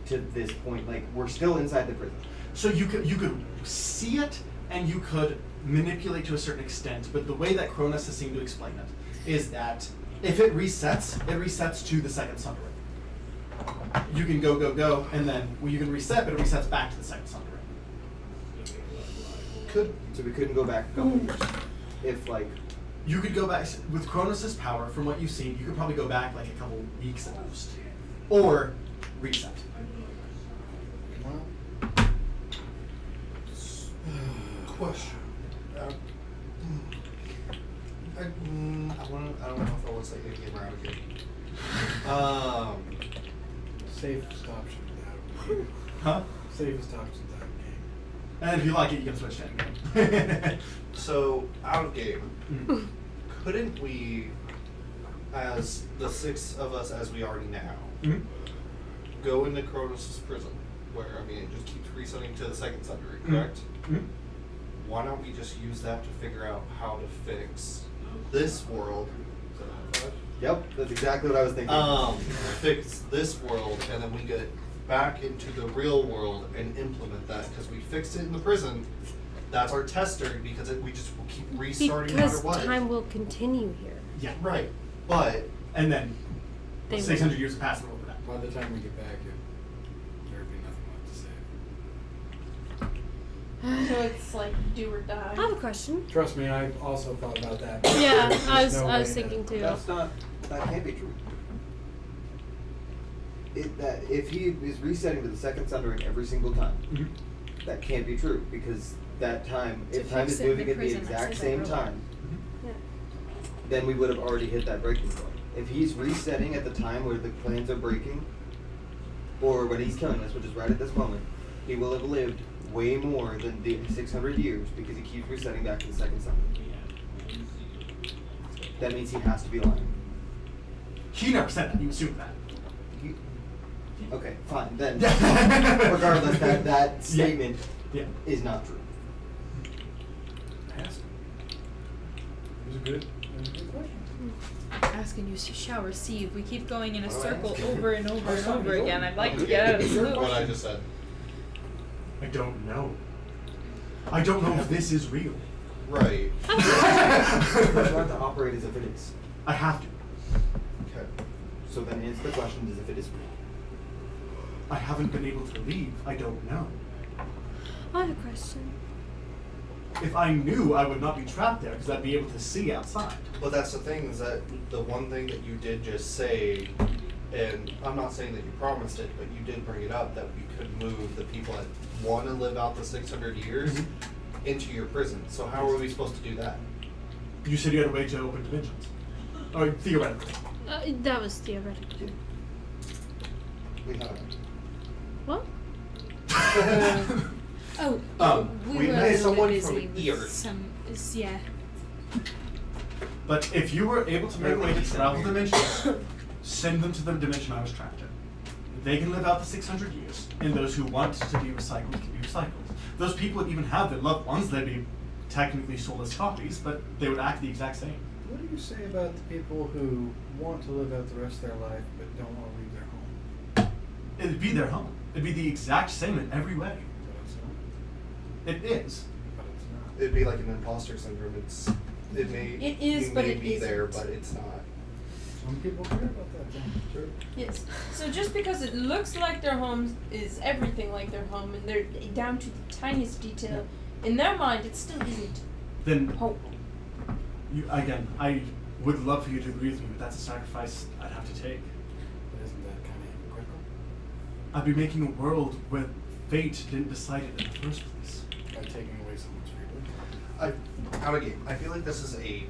to this point. Like we're still inside the prison. So you could see it and you could manipulate to a certain extent, but the way that Cronus has seemed to explain it is that if it resets to the second sun ring. You can go, and then you can reset, but it resets back to the second sun ring. So we couldn't go back a couple years. If like You could go back with Cronus' power. From what you've seen, you could probably go back like a couple weeks at most, or reset. Question. I don't know if I want to say in game or out of game. Safest option without Huh? Safest option without game. And if you like it, you can switch to endgame. So out of game, Mm. couldn't we, as the 6 of us as we are now, Mhm. go into Kronos' prison, where it just keeps resetting to the second sun ring, Mhm. correct? Mhm. Why don't we just use that to figure out how to fix this world? yep, that's exactly what I was thinking. Fix this world, and then we get back into the real world and implement that because we fixed it in the prison. That's our tester because we just will keep restarting no matter Because what. time will continue here. Yeah. Right, but And then They 600 years have passed and we'll go back. By the time we get back, there would be nothing left to save. So it's like do or die. I have a question. Trust me, I've also thought about that. Yeah, There's I was no way thinking too. That can't be true. That if he is resetting to the second sun ring every single time, Mhm. that can't be true because that time, To if time fix is it in moving the at the prison, exact that's same like time, Yeah. then we would have already hit that breaking point. If he's resetting at the time where the plans are breaking, or when he's killing us, which is right at this moment, he will have lived way more than the 600 years because he keeps resetting back to the second sun. That means he has to be lying. He never said that. You assumed that. Okay, fine. Then, regardless, that statement Yeah. is not true. Ask. It was a good question. Asking you shall receive. We keep going in a All right. circle over and over and over again. I'd like to get out of this loop. what I just said. I don't know. I don't know if this is real. Right. But you have to operate as if it is. I have to. Okay. So then answer the question as if it is real. I haven't been able to leave. I don't know. I have a question. If I knew, I would not be trapped there because I'd be able to see outside. But that's the thing, is that the one thing that you did just say, and I'm not saying that you promised it, but you did bring it up, that we could move the people that want to live out the 600 years Mhm. into your prison. So how are we supposed to do that? You said you had a way to open dimensions. Or theoretically. That was theoretical. We have. What? Oh, we we were met a little someone bit from busy with Earth. some. Yeah. But if you were able to make a way to travel dimensions, send them to the dimension I was trapped in. They can live out the 600 years, and those who want to be recycled can be recycled. Those people would even have their loved ones. They'd be technically soulless copies, but they would act the exact same. What do you say about the people who want to live out the rest of their life but don't want to leave their home? It'd be their home. It'd be the exact same in every way. But it's not. It is. But it's not. It'd be like an imposter syndrome. It may It is, you but may it be there, isn't. but it's not. Some people care about that. Sure. Yes. So just because it looks like their home is everything like their home, and they're down to the tiniest detail, in their mind it still isn't Then home. again, I would love for you to agree with me, but that's a sacrifice I'd have to take. But isn't that kind of hypocritical? I'd be making a world where fate didn't decide it in the first place. By taking away someone's freedom? Out of game. I feel like this is a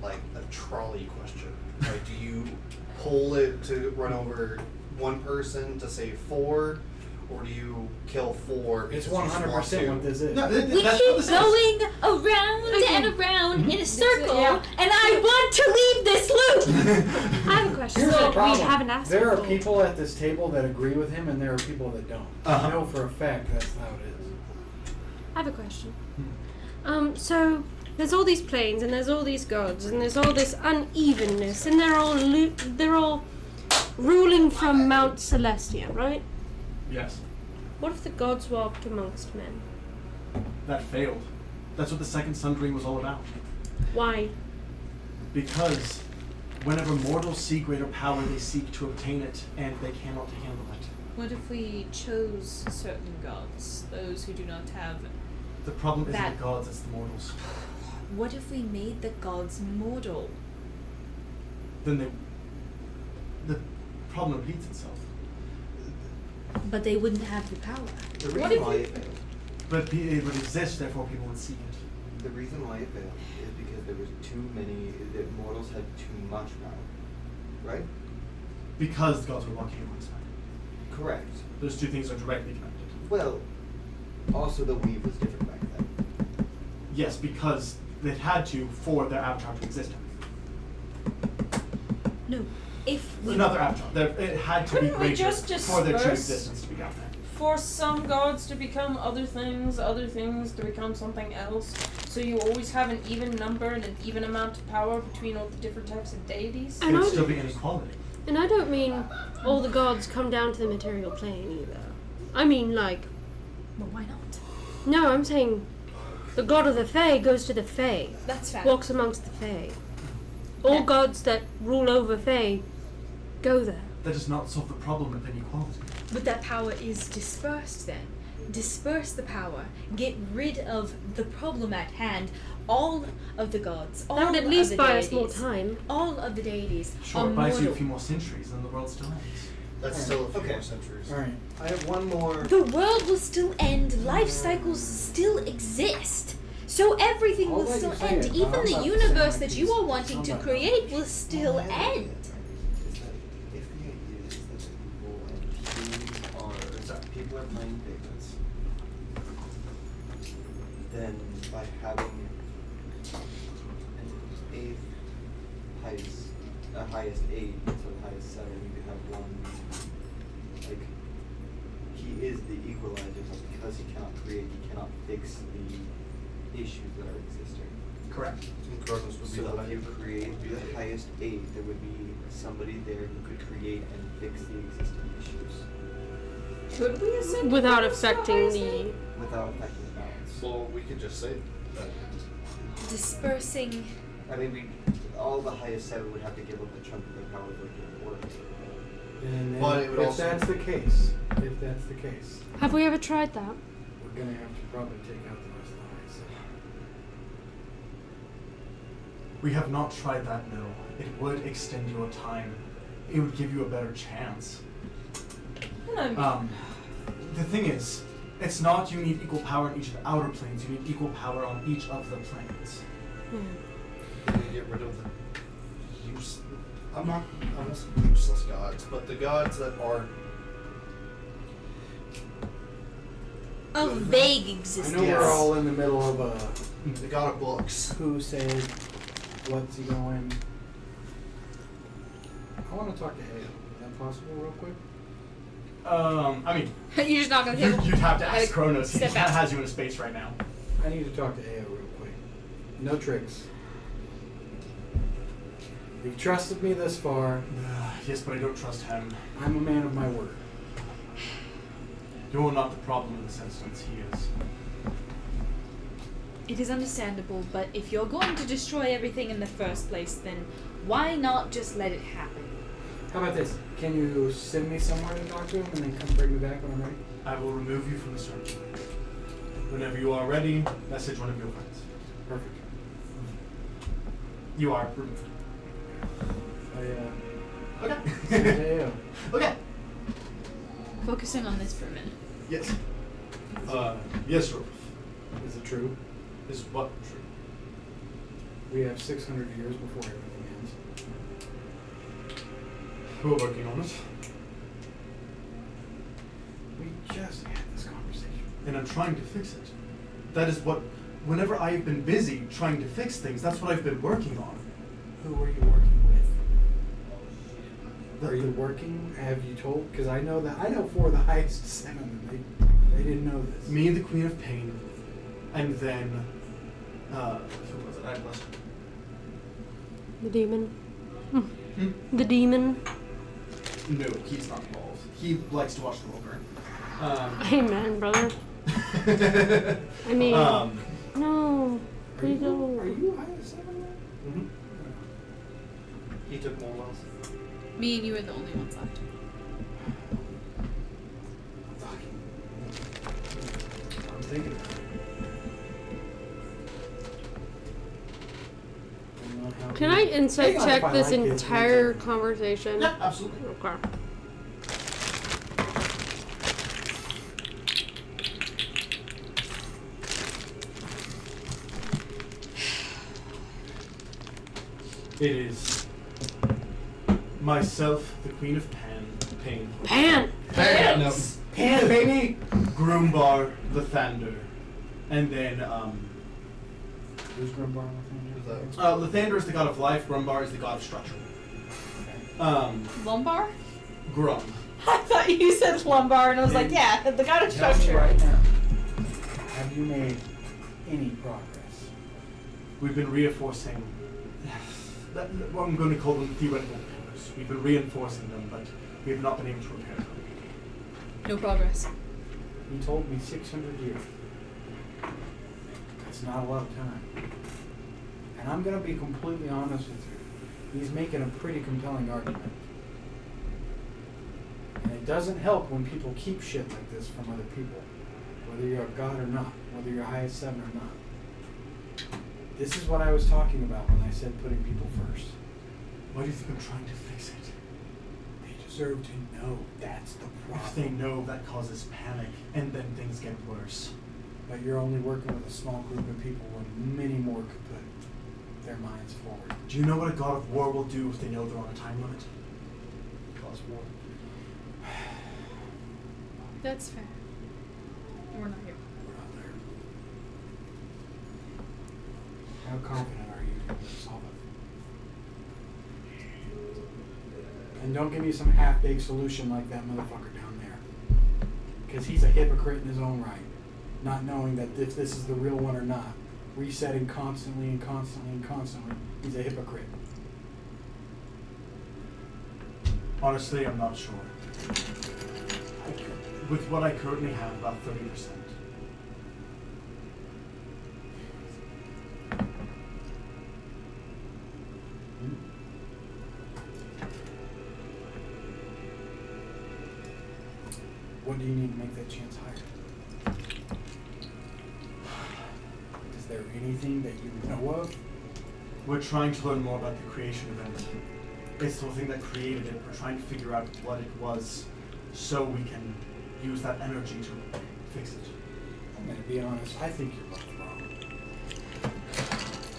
trolley question. Like, do you pull it to run over one person to save 4, or do you kill 4? It's because you just want 100% to? what this is. No, We that's what keep this is. going around and around in a circle, yeah. and I want to leave this loop. I have a question. Here's that the problem. we haven't asked There are before. people at this table that agree with him, and there are people that don't. Uh-huh. I know for a fact that's how it is. I have a question. So there's all these planes, and there's all these gods, and there's all this unevenness, and they're all ruling from Mount Celestia, right? Yes. What if the gods walked amongst men? That failed. That's what the second Sun Dream was all about. Why? Because whenever mortals see greater power, they seek to obtain it, and they cannot handle it. What if we chose certain gods, those who do not have? The problem isn't That- the gods, it's the mortals. What if we made the gods mortal? Then the problem repeats itself. But they wouldn't have the power. The What reason if why you- it failed. But it would exist, therefore people would seek it. The reason why it failed is because there was too many. The mortals had too much power, right? Because the gods were walking amongst men. Correct. Those two things are directly connected. Well, also the weave was different back then. Yes, because it had to for their avatar to exist. No. If we Another avatar. It had to be Couldn't we greater just for their true disperse? existence to be down there. For some gods to become other things to become something else, so you always have an even number and an even amount of power between all the different types of deities. And It would I- still be inequality. And I don't mean all the gods come down to the material plane either. I mean, like, Well, why not? no, I'm saying the god of the Fae goes to the Fae, That's fair. walks amongst the Fae. All Yeah. gods that rule over Fae go there. That does not solve the problem of inequality. But that power is dispersed then. Disperse the power. Get rid of the problem at hand. All of the gods, all That would at of least the buy us more deities, time. all of the deities Sure, are it buys you a mortal. few more centuries and the world still ends. That's still a few Okay. more centuries. All right. I have one more. The world will still end. Life cycles still exist. So everything I'll will let you still say end. it, but Even I'm the about to universe say my that you piece. are wanting I'm to about to- create will still My idea end. is that if the idea is that the people and humans are people are playing favorites, then by having an highest 8, so the highest 7, you could have one. Like he is the equalizer, but because he cannot create, he cannot fix the issues that are existing. Correct. Insurgence would be So the if you highest. create the highest 8, there would be somebody there who could create and fix the existing issues Could we ascend Without to the affecting highest the. eight? without affecting the balance. Well, we could just say that. Dispersing. I mean, all the highest 7 would have to give up a chunk of their power for it to work. And But it would if also- that's the case, Have we ever tried that? we're gonna have to probably take out the rest of the highest 7. We have not tried that, no. It would extend your time. It would give you a better chance. And I mean, The thing is, it's not you need equal power on each of the outer planes, you need equal power on each of the planes. We need to get rid of the I won't say useless gods, but the gods that are Of vague I existence. know we're all in the middle of a the god of books. who said, what's he going. I want to talk to Hale. Is that possible, real quick? I mean, You're just not gonna you'd have to ask Like, Kronos. He step out. has you in a space right now. I need to talk to Ao real quick. No tricks. You've trusted me this far. Yes, but I don't trust him. I'm a man of my word. You're not the problem in this instance, he is. It is understandable, but if you're going to destroy everything in the first place, then why not just let it happen? How about this? Can you send me somewhere to talk to him and then come bring me back when I'm ready? I will remove you from the search. Whenever you are ready, message one of your friends. Perfect. You are removed. Okay. Okay. Okay. Focusing on this for a minute. Yes. Yes, Joralf. Is it true? Is what true? We have 600 years before everything ends. Who are working on it? We just and I'm trying to fix it. That is what, whenever I've been busy trying to fix things, that's what I've been working on. Who are you working with? Are you working? Have you told? Because I know 4 of the highest 7, and they didn't know this. Me and the Queen of Pain, and then, who was it? I lost. The demon. Hmm? The demon. No, he's not involved. He likes to watch the world burn. Amen, brother. I mean, no. Please don't. Are you highest 7? Mhm. He took more wells. Me and you are the only ones left. I'm thinking about it. Can I insight Hang on, check if I this like it, entire then- conversation? Yeah, absolutely. Okay. It is myself, the Queen of Pain. Pan! Pan! No. Pan, baby! Groombar, the Thunder. And then, Who's Grumbar? Lathander is the god of life, Grumbar is the god of structure. Lumbar? Grum. I thought you said lumbar, and I was like, yeah, the god of Tell me structure. right now, have you made any progress? We've been reinforcing. Well, I'm going to call them theoretical pillars. We've been reinforcing them, but we have not been able to repair them. No progress. You told me 600 years. That's not a lot of time. And I'm going to be completely honest with you. He's making a pretty compelling argument. And it doesn't help when people keep shit like this from other people. Whether you're a god or not. Whether you're highest 7 or not. This is what I was talking about when I said putting people first. Why do you think I'm trying to fix it? They deserve to know that's the problem. If they know, that causes panic, and then things get worse. But you're only working with a small group of people when many more could put their minds forward. Do you know what a god of war will do if they know they're on a time limit? Cause war. That's fair. We're not here. We're not there. How confident are you you'll solve it? And don't give me some half-baked solution like that motherfucker down there. Because he's a hypocrite in his own right. Not knowing that if this is the real one or not. Resetting constantly and constantly and constantly. He's a hypocrite. Honestly, I'm not sure. With what I currently have, about 30%. What do you need to make that chance higher? Is there anything that you know of? We're trying to learn more about the creation event. It's the thing that created it. We're trying to figure out what it was so we can use that energy to fix it. I'm going to be honest, I think you're both wrong.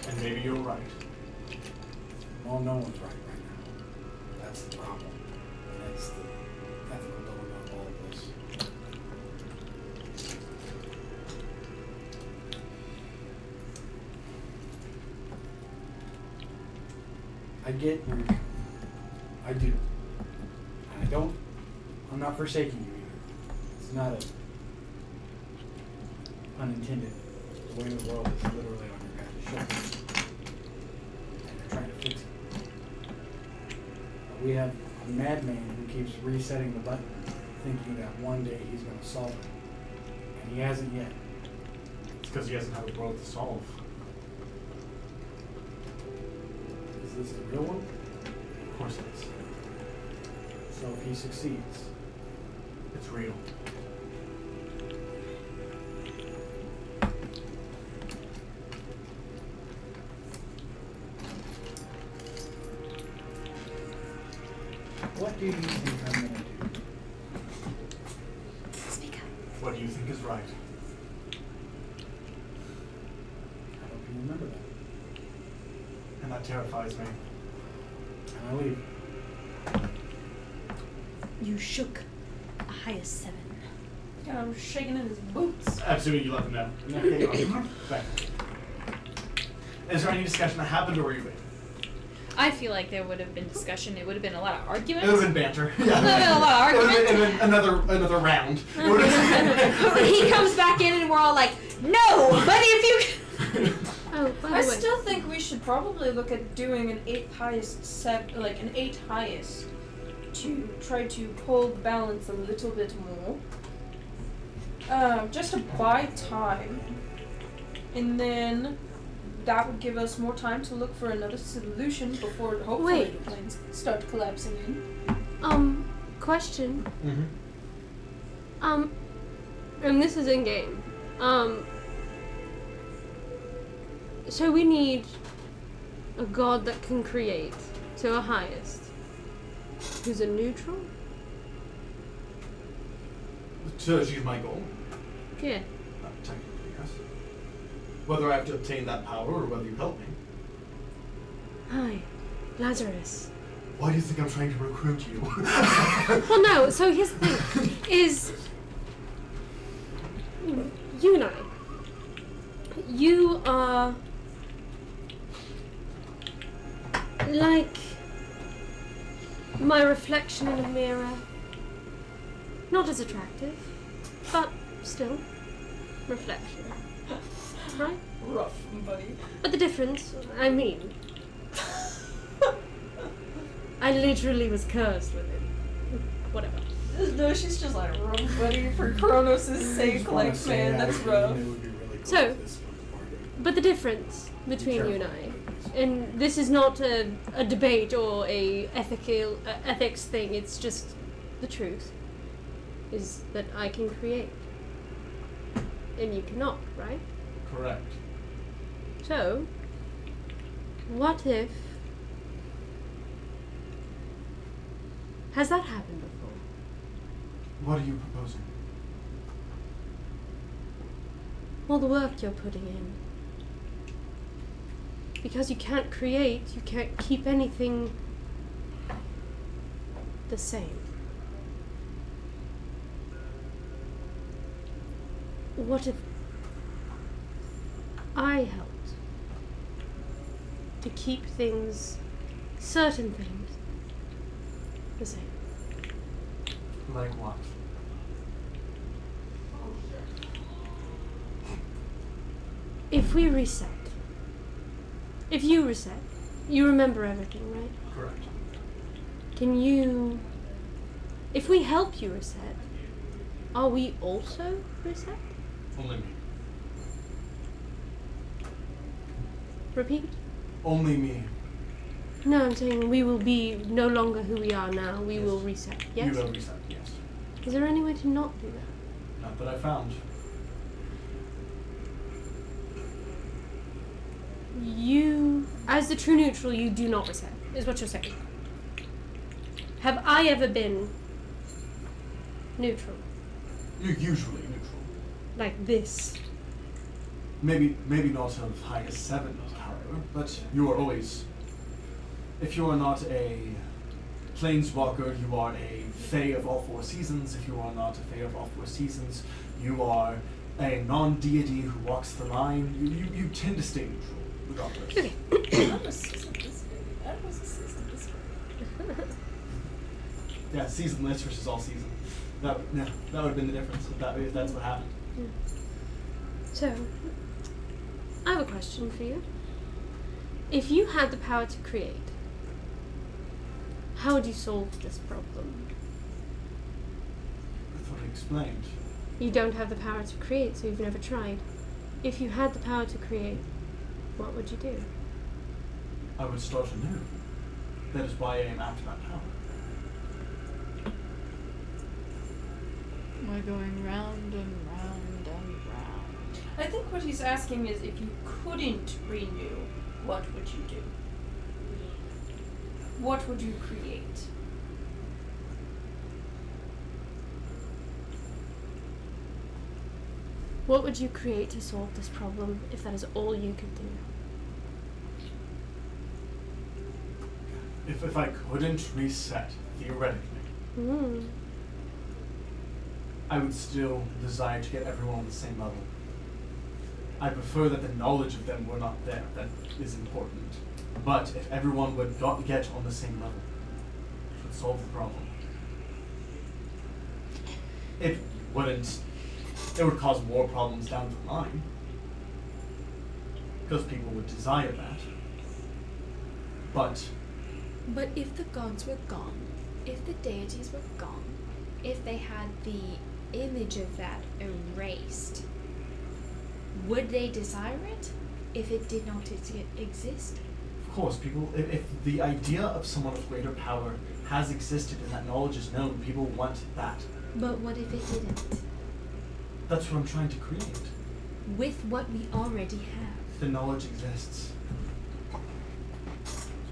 And maybe you're right. Well, no one's right now. That's the problem. And that's the ethical dilemma of all of this. I get where you're coming from. I do. And I'm not forsaking you either. It's not a unintended. The weight of the world is literally on your guys' shoulders. And they're trying to fix it. But we have a madman who keeps resetting the button, thinking that one day he's going to solve it. And he hasn't yet. It's because he hasn't had a world to solve. Is this the real one? Of course it is. So if he succeeds, It's real. what do you think I'm going to do? Speak up. What do you think is right? I hope you remember that. And that terrifies me. And I leave. You shook a highest 7. kind of shaking in his boots. Absolutely, you let them know. Okay, right. Is there any discussion that happened, or were you waiting? I feel like there would have been discussion. It would have been a lot of arguments. It would have been banter. It would have been a lot of It would arguments. have been another round. It would have He comes back in and we're all like, no, but if you... Oh, by the I way. still think we should probably look at doing an 8 highest like an 8 highest to try to hold the balance a little bit more. Just to buy time. And then that would give us more time to look for another solution before hopefully Wait. the planes start collapsing in. Question. Mm-hmm. And this is in game. So we need a god that can create, so a highest, who's a neutral? To achieve my goal. Yeah. Technically, yes. Whether I have to obtain that power or whether you help me. Hi, Lazarus. Why do you think I'm trying to recruit you? Well, no, so here's the thing, is you and I, you are like my reflection in a mirror. Not as attractive, but still reflection. Right? Rough, buddy. But the difference, I mean, I literally was cursed with it. Whatever. No, she's just like rough, buddy, for Kronos' sake. Like, man, that's rough. So, but the difference between you and I, and this is not a debate or a ethics thing, it's just the truth, is that I can create. And you cannot, right? Correct. So, what if... Has that happened before? What are you proposing? All the work you're putting in. Because you can't create, you can't keep anything the same. What if I helped to keep things, certain things, the same? Like what? If we reset, if you reset, you remember everything, right? Correct. Can you, if we help you reset, are we also reset? Only me. Repeat? Only me. No, I'm saying we will be no longer who we are now. We will reset. Yes? You will reset, yes. Is there any way to not do that? Not that I found. You, as the true neutral, you do not reset, is what you're saying. Have I ever been neutral? You're usually neutral. Like this? Maybe not of highest 7 caliber, but you are always... If you are not a planeswalker, you are a Fae of all 4 seasons. If you are not a Fae of all 4 seasons, you are a non-deity who walks the line. You tend to stay neutral, regardless. Okay. That was a season this way. Yeah, seasonless versus all season. That would have been the difference if that's what happened. So, I have a question for you. If you had the power to create, how would you solve this problem? I thought I explained. You don't have the power to create, so you've never tried. If you had the power to create, what would you do? I would start anew. That is why I am after that power. We're going round and round and round. I think what he's asking is if you couldn't renew, what would you do? What would you create? What would you create to solve this problem if that is all you could do? If I couldn't reset, theoretically, Mm. I would still desire to get everyone on the same level. I prefer that the knowledge of them were not there. That is important. But if everyone would get on the same level, it would solve the problem. It wouldn't. It would cause more problems down the line. Because people would desire that. But But if the gods were gone, if the deities were gone, if they had the image of that erased, would they desire it if it did not exist? of course, people, if the idea of someone with greater power has existed and that knowledge is known, people want that. But what if it didn't? That's what I'm trying to create. With what we already have. The knowledge exists.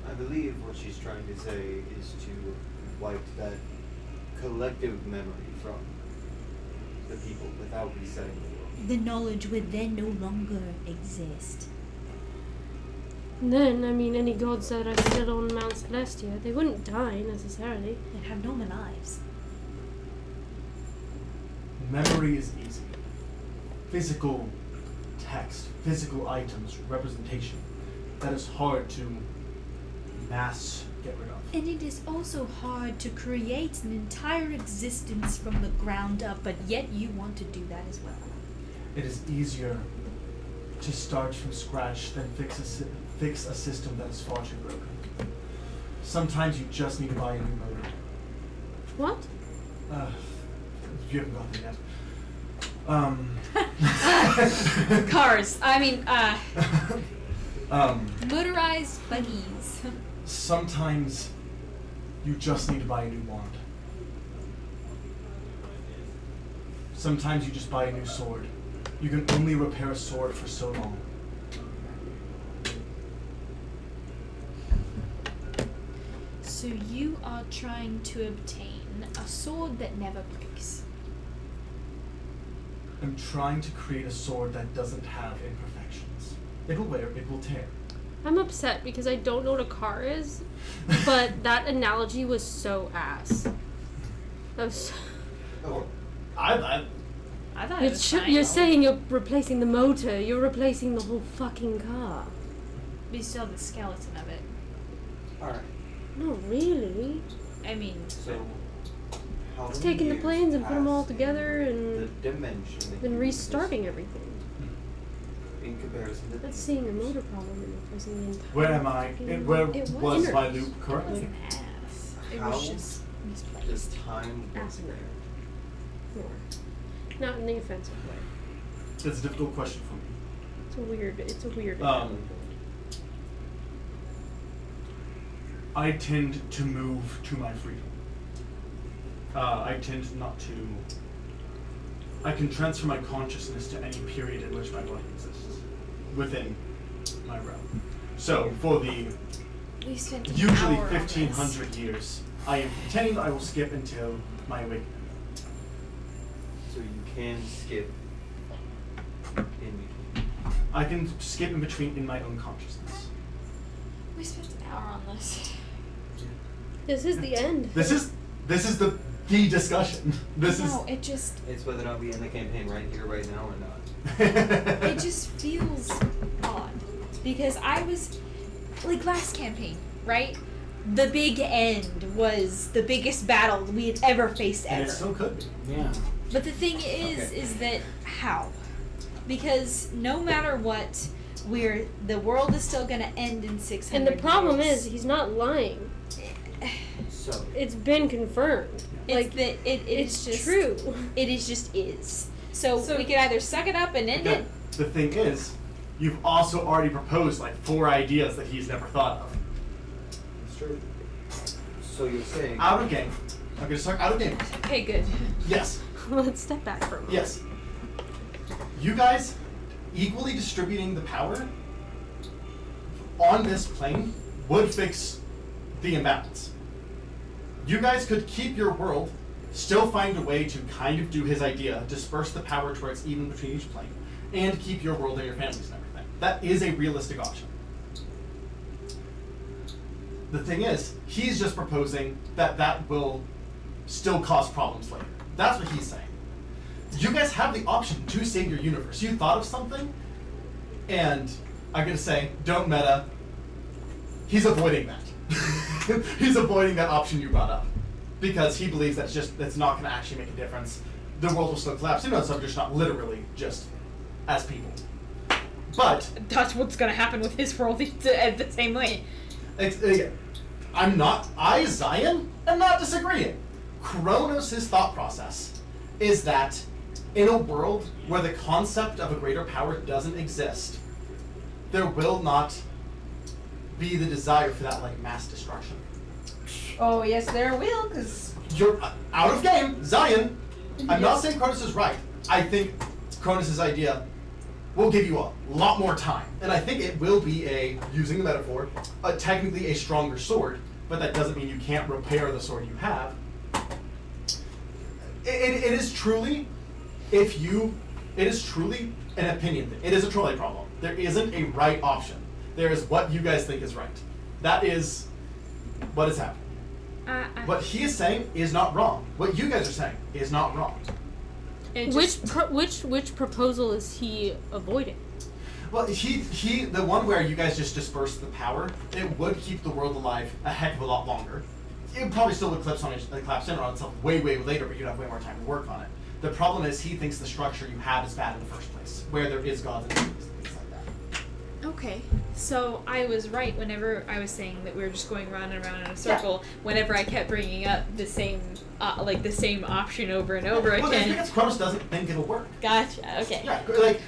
I believe what she's trying to say is to wipe that collective memory from the people without resetting the world. The knowledge would then no longer exist. And then, I mean, any gods that are still on Mount Celestia, they wouldn't die necessarily. They'd have normal lives. Memory is easy. Physical text, physical items, representation. That is hard to mass get rid of. And it is also hard to create an entire existence from the ground up, but yet you want to do that as well. It is easier to start from scratch than fix a system that is far too broken. Sometimes you just need to buy a new motor. What? You haven't got there yet. Cars. I mean, Um, motorized buggies. sometimes you just need to buy a new wand. Sometimes you just buy a new sword. You can only repair a sword for so long. So you are trying to obtain a sword that never breaks. I'm trying to create a sword that doesn't have imperfections. It will wear, it will tear. I'm upset because I don't know what a car is, but that analogy was so ass. That was Oh, I thought it was fine. you're saying you're replacing the motor, you're replacing the whole fucking car. We still have the skeleton of it. alright. No, really. I mean, So, how It's many taking the years planes and put them all passed in together the and dimension that then you restarting everything. exist in comparison to That's seeing a motor problem and replacing the entire Where am I? fucking- Where It was my interface. loop it currently? wasn't ass. It How was just misplaced. does time work Asinine. there? More. Not in the offensive way. That's a difficult question for me. It's a weird I tend to move to my freedom. I tend not to. I can transfer my consciousness to any period in which my body exists within my realm. So for the We spent an usually hour on 1500 this. years, I am pretending I will skip until my awakening. So you can skip in between. I can skip in between in my own consciousness. We spent an hour on this. This is the end. This is the discussion. This No, it just It's whether or not we end the campaign right here, right now, or not. it just feels odd because I was like last campaign, right? The big end was the biggest battle we had ever faced and ever. it still could be. Yeah. But the thing is that how? Because no matter what, the world is still gonna end in 600 And the problem years. is, he's not lying. So, It's been confirmed. It's Like, that it's is just true. It is just is. So So- we could either suck it up and end Okay, it. the thing is, you've also already proposed like 4 ideas that he's never thought of. it's true. So you're saying Out of game. I'm gonna start out of game. Okay, good. Yes. Let's step back for a moment. Yes. You guys equally distributing the power on this plane would fix the imbalance. You guys could keep your world, still find a way to kind of do his idea, disperse the power to where it's even between each plane, and keep your world and your families and everything. That is a realistic option. The thing is, he's just proposing that that will still cause problems later. That's what he's saying. You guys have the option to save your universe. You thought of something, and I'm gonna say, don't meta. He's avoiding that. He's avoiding that option you brought up because he believes that's not gonna actually make a difference. The world will still collapse. You know, so just not literally, just as people. But That's what's gonna happen with his world the same way. I, Zion, am not disagreeing. Kronos' thought process is that in a world where the concept of a greater power doesn't exist, there will not be the desire for that, like, mass destruction. Oh, yes, there will, because... You're out of game, Zion. I'm not saying Kronos is right. I think Kronos' idea will give you a lot more time. And I think it will be using the metaphor, technically a stronger sword, but that doesn't mean you can't repair the sword you have. It is truly, it is truly an opinion thing. It is a trolley problem. There isn't a right option. There is what you guys think is right. That is what is happening. What he is saying is not wrong. What you guys are saying is not wrong. Which proposal is he avoiding? Well, the one where you guys just disperse the power, it would keep the world alive a heck of a lot longer. It probably still would collapse in on itself way later, but you'd have way more time to work on it. The problem is he thinks the structure you have is bad in the first place, where there is gods and things like that. Okay, so I was right whenever I was saying that we were just going round and round in a circle. Yeah. Whenever I kept bringing up the same option over and over again. Well, the thing is, Kronos doesn't think it'll work. Gotcha. Okay. Yeah, like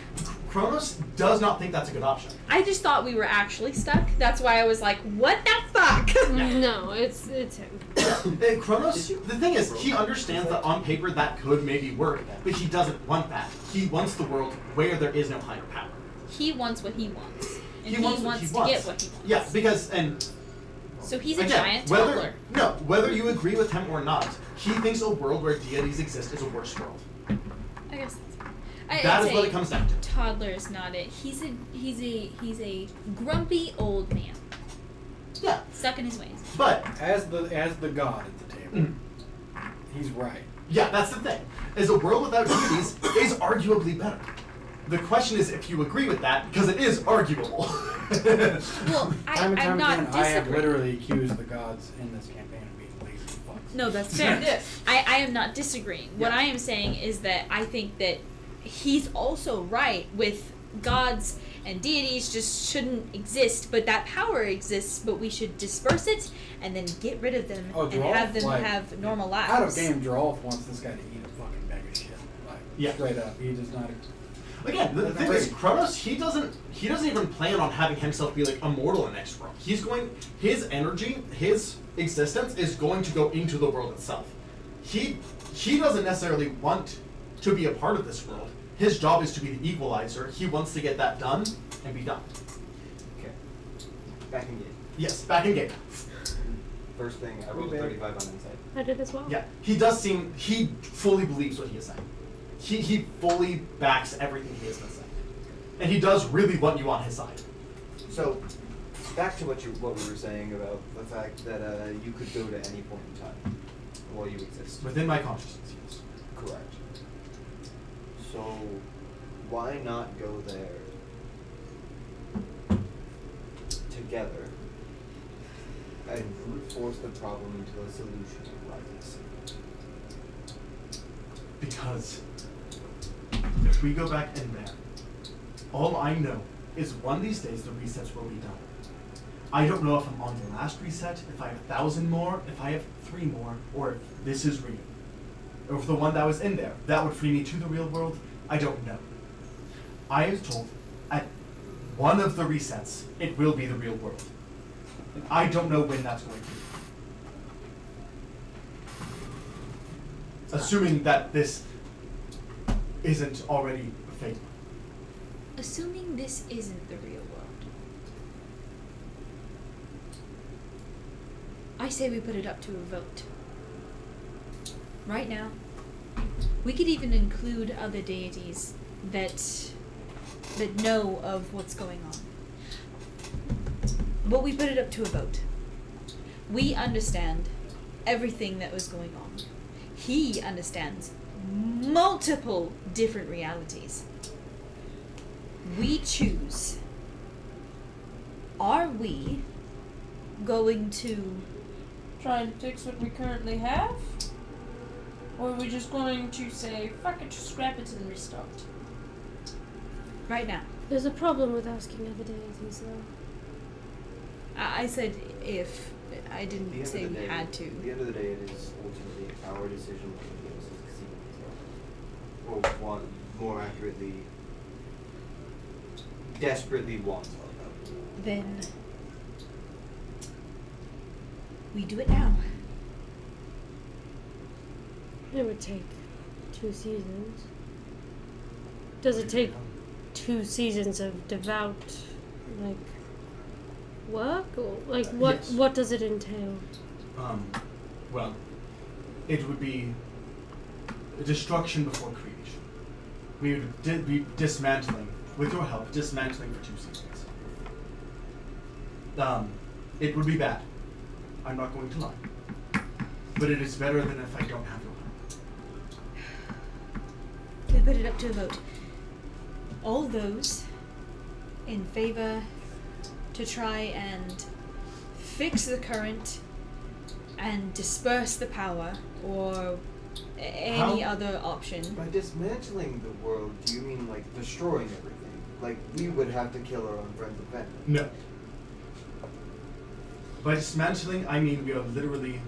Kronos does not think that's a good option. I just thought we were actually stuck. That's why I was like, "What the fuck?" No, it's him. Kronos. The thing is, he understands that on paper that could maybe work, but he doesn't want that. He wants the world where there is no higher power. He wants what he wants. And he wants to get what he wants. Yeah, because so he's a giant toddler. Whether you agree with him or not, he thinks a world where deities exist is a worse world. I guess that's fine. That is what it comes down to. Toddler is not it. He's a grumpy old man. Yeah. Stuck in his ways. But as the god at the table, he's right. Yeah, that's the thing. Is a world without deities is arguably better. The question is if you agree with that, because it is arguable. Well, I'm not disagreeing. I have literally accused the gods in this campaign of being lazy fucks. No, that's fair. I am not disagreeing. What I am saying is that I think that he's also right with gods and deities just shouldn't exist, but that power exists, but we should disperse it and then get rid of them and have them have normal lives. Out of game, Joralf wants this guy to eat a fucking bag of shit. Like, straight up. He does not... Again, the thing is, Kronos, he doesn't even plan on having himself be like immortal in the next world. His energy, his existence is going to go into the world itself. He doesn't necessarily want to be a part of this world. His job is to be the equalizer. He wants to get that done and be done. Okay. Back in game. Yes, back in game. First thing, I rolled a 35 on insight. I did as well. Yeah, he fully believes what he is saying. He fully backs everything he has been saying. And he does really want you on his side. So, back to what we were saying about the fact that you could go to any point in time while you exist. Within my consciousness, yes. Correct. So, why not go there together and brute force the problem until a solution arises? Because if we go back in there, all I know is one of these days the resets will be done. I don't know if I'm on the last reset, if I have 1,000 more, if I have 3 more, or if this is real. Or if the one that was in there, that would free me to the real world, I don't know. I was told at one of the resets, it will be the real world. And I don't know when that's going to be. Assuming that this isn't already fate. Assuming this isn't the real world, I say we put it up to a vote. Right now. We could even include other deities that know of what's going on. But we put it up to a vote. We understand everything that was going on. He understands multiple different realities. We choose. Are we going to Try and fix what we currently have? Or are we just going to say, fuck it, just scrap it and restart? right now? There's a problem with asking other deities, though. I said if. I didn't say we had to. At the end of the day, it is ultimately our decision what the game is succeeding. Or want, more accurately, desperately wants our help. Then we do it now. It would take 2 seasons. Does it take 2 seasons of devout, like, work? Or, like, what Yes. what does it entail? Well, it would be destruction before creation. We would be dismantling, with your help, dismantling for 2 seasons. It would be bad. I'm not going to lie. But it is better than if I don't have your help. We put it up to a vote. All those in favor to try and fix the current and disperse the power, or any other option. By dismantling the world, do you mean like destroying everything? Like we would have to kill our own friends and family? No. By dismantling, I mean we are literally...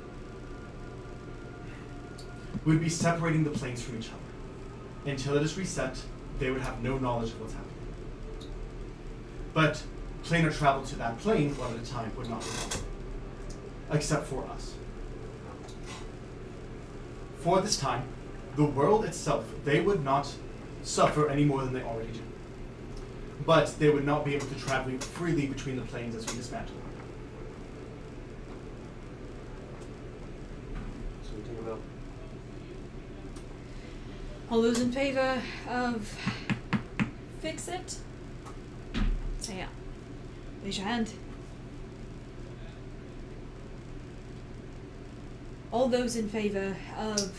We'd be separating the planes from each other. Until it is reset, they would have no knowledge of what's happening. But planar travel to that plane, one at a time, would not be possible. Except for us. For this time, the world itself, they would not suffer any more than they already do. But they would not be able to travel freely between the planes as we dismantle them. So we take a vote. All those in favor of Fix it? say yeah. Raise your hand. All those in favor of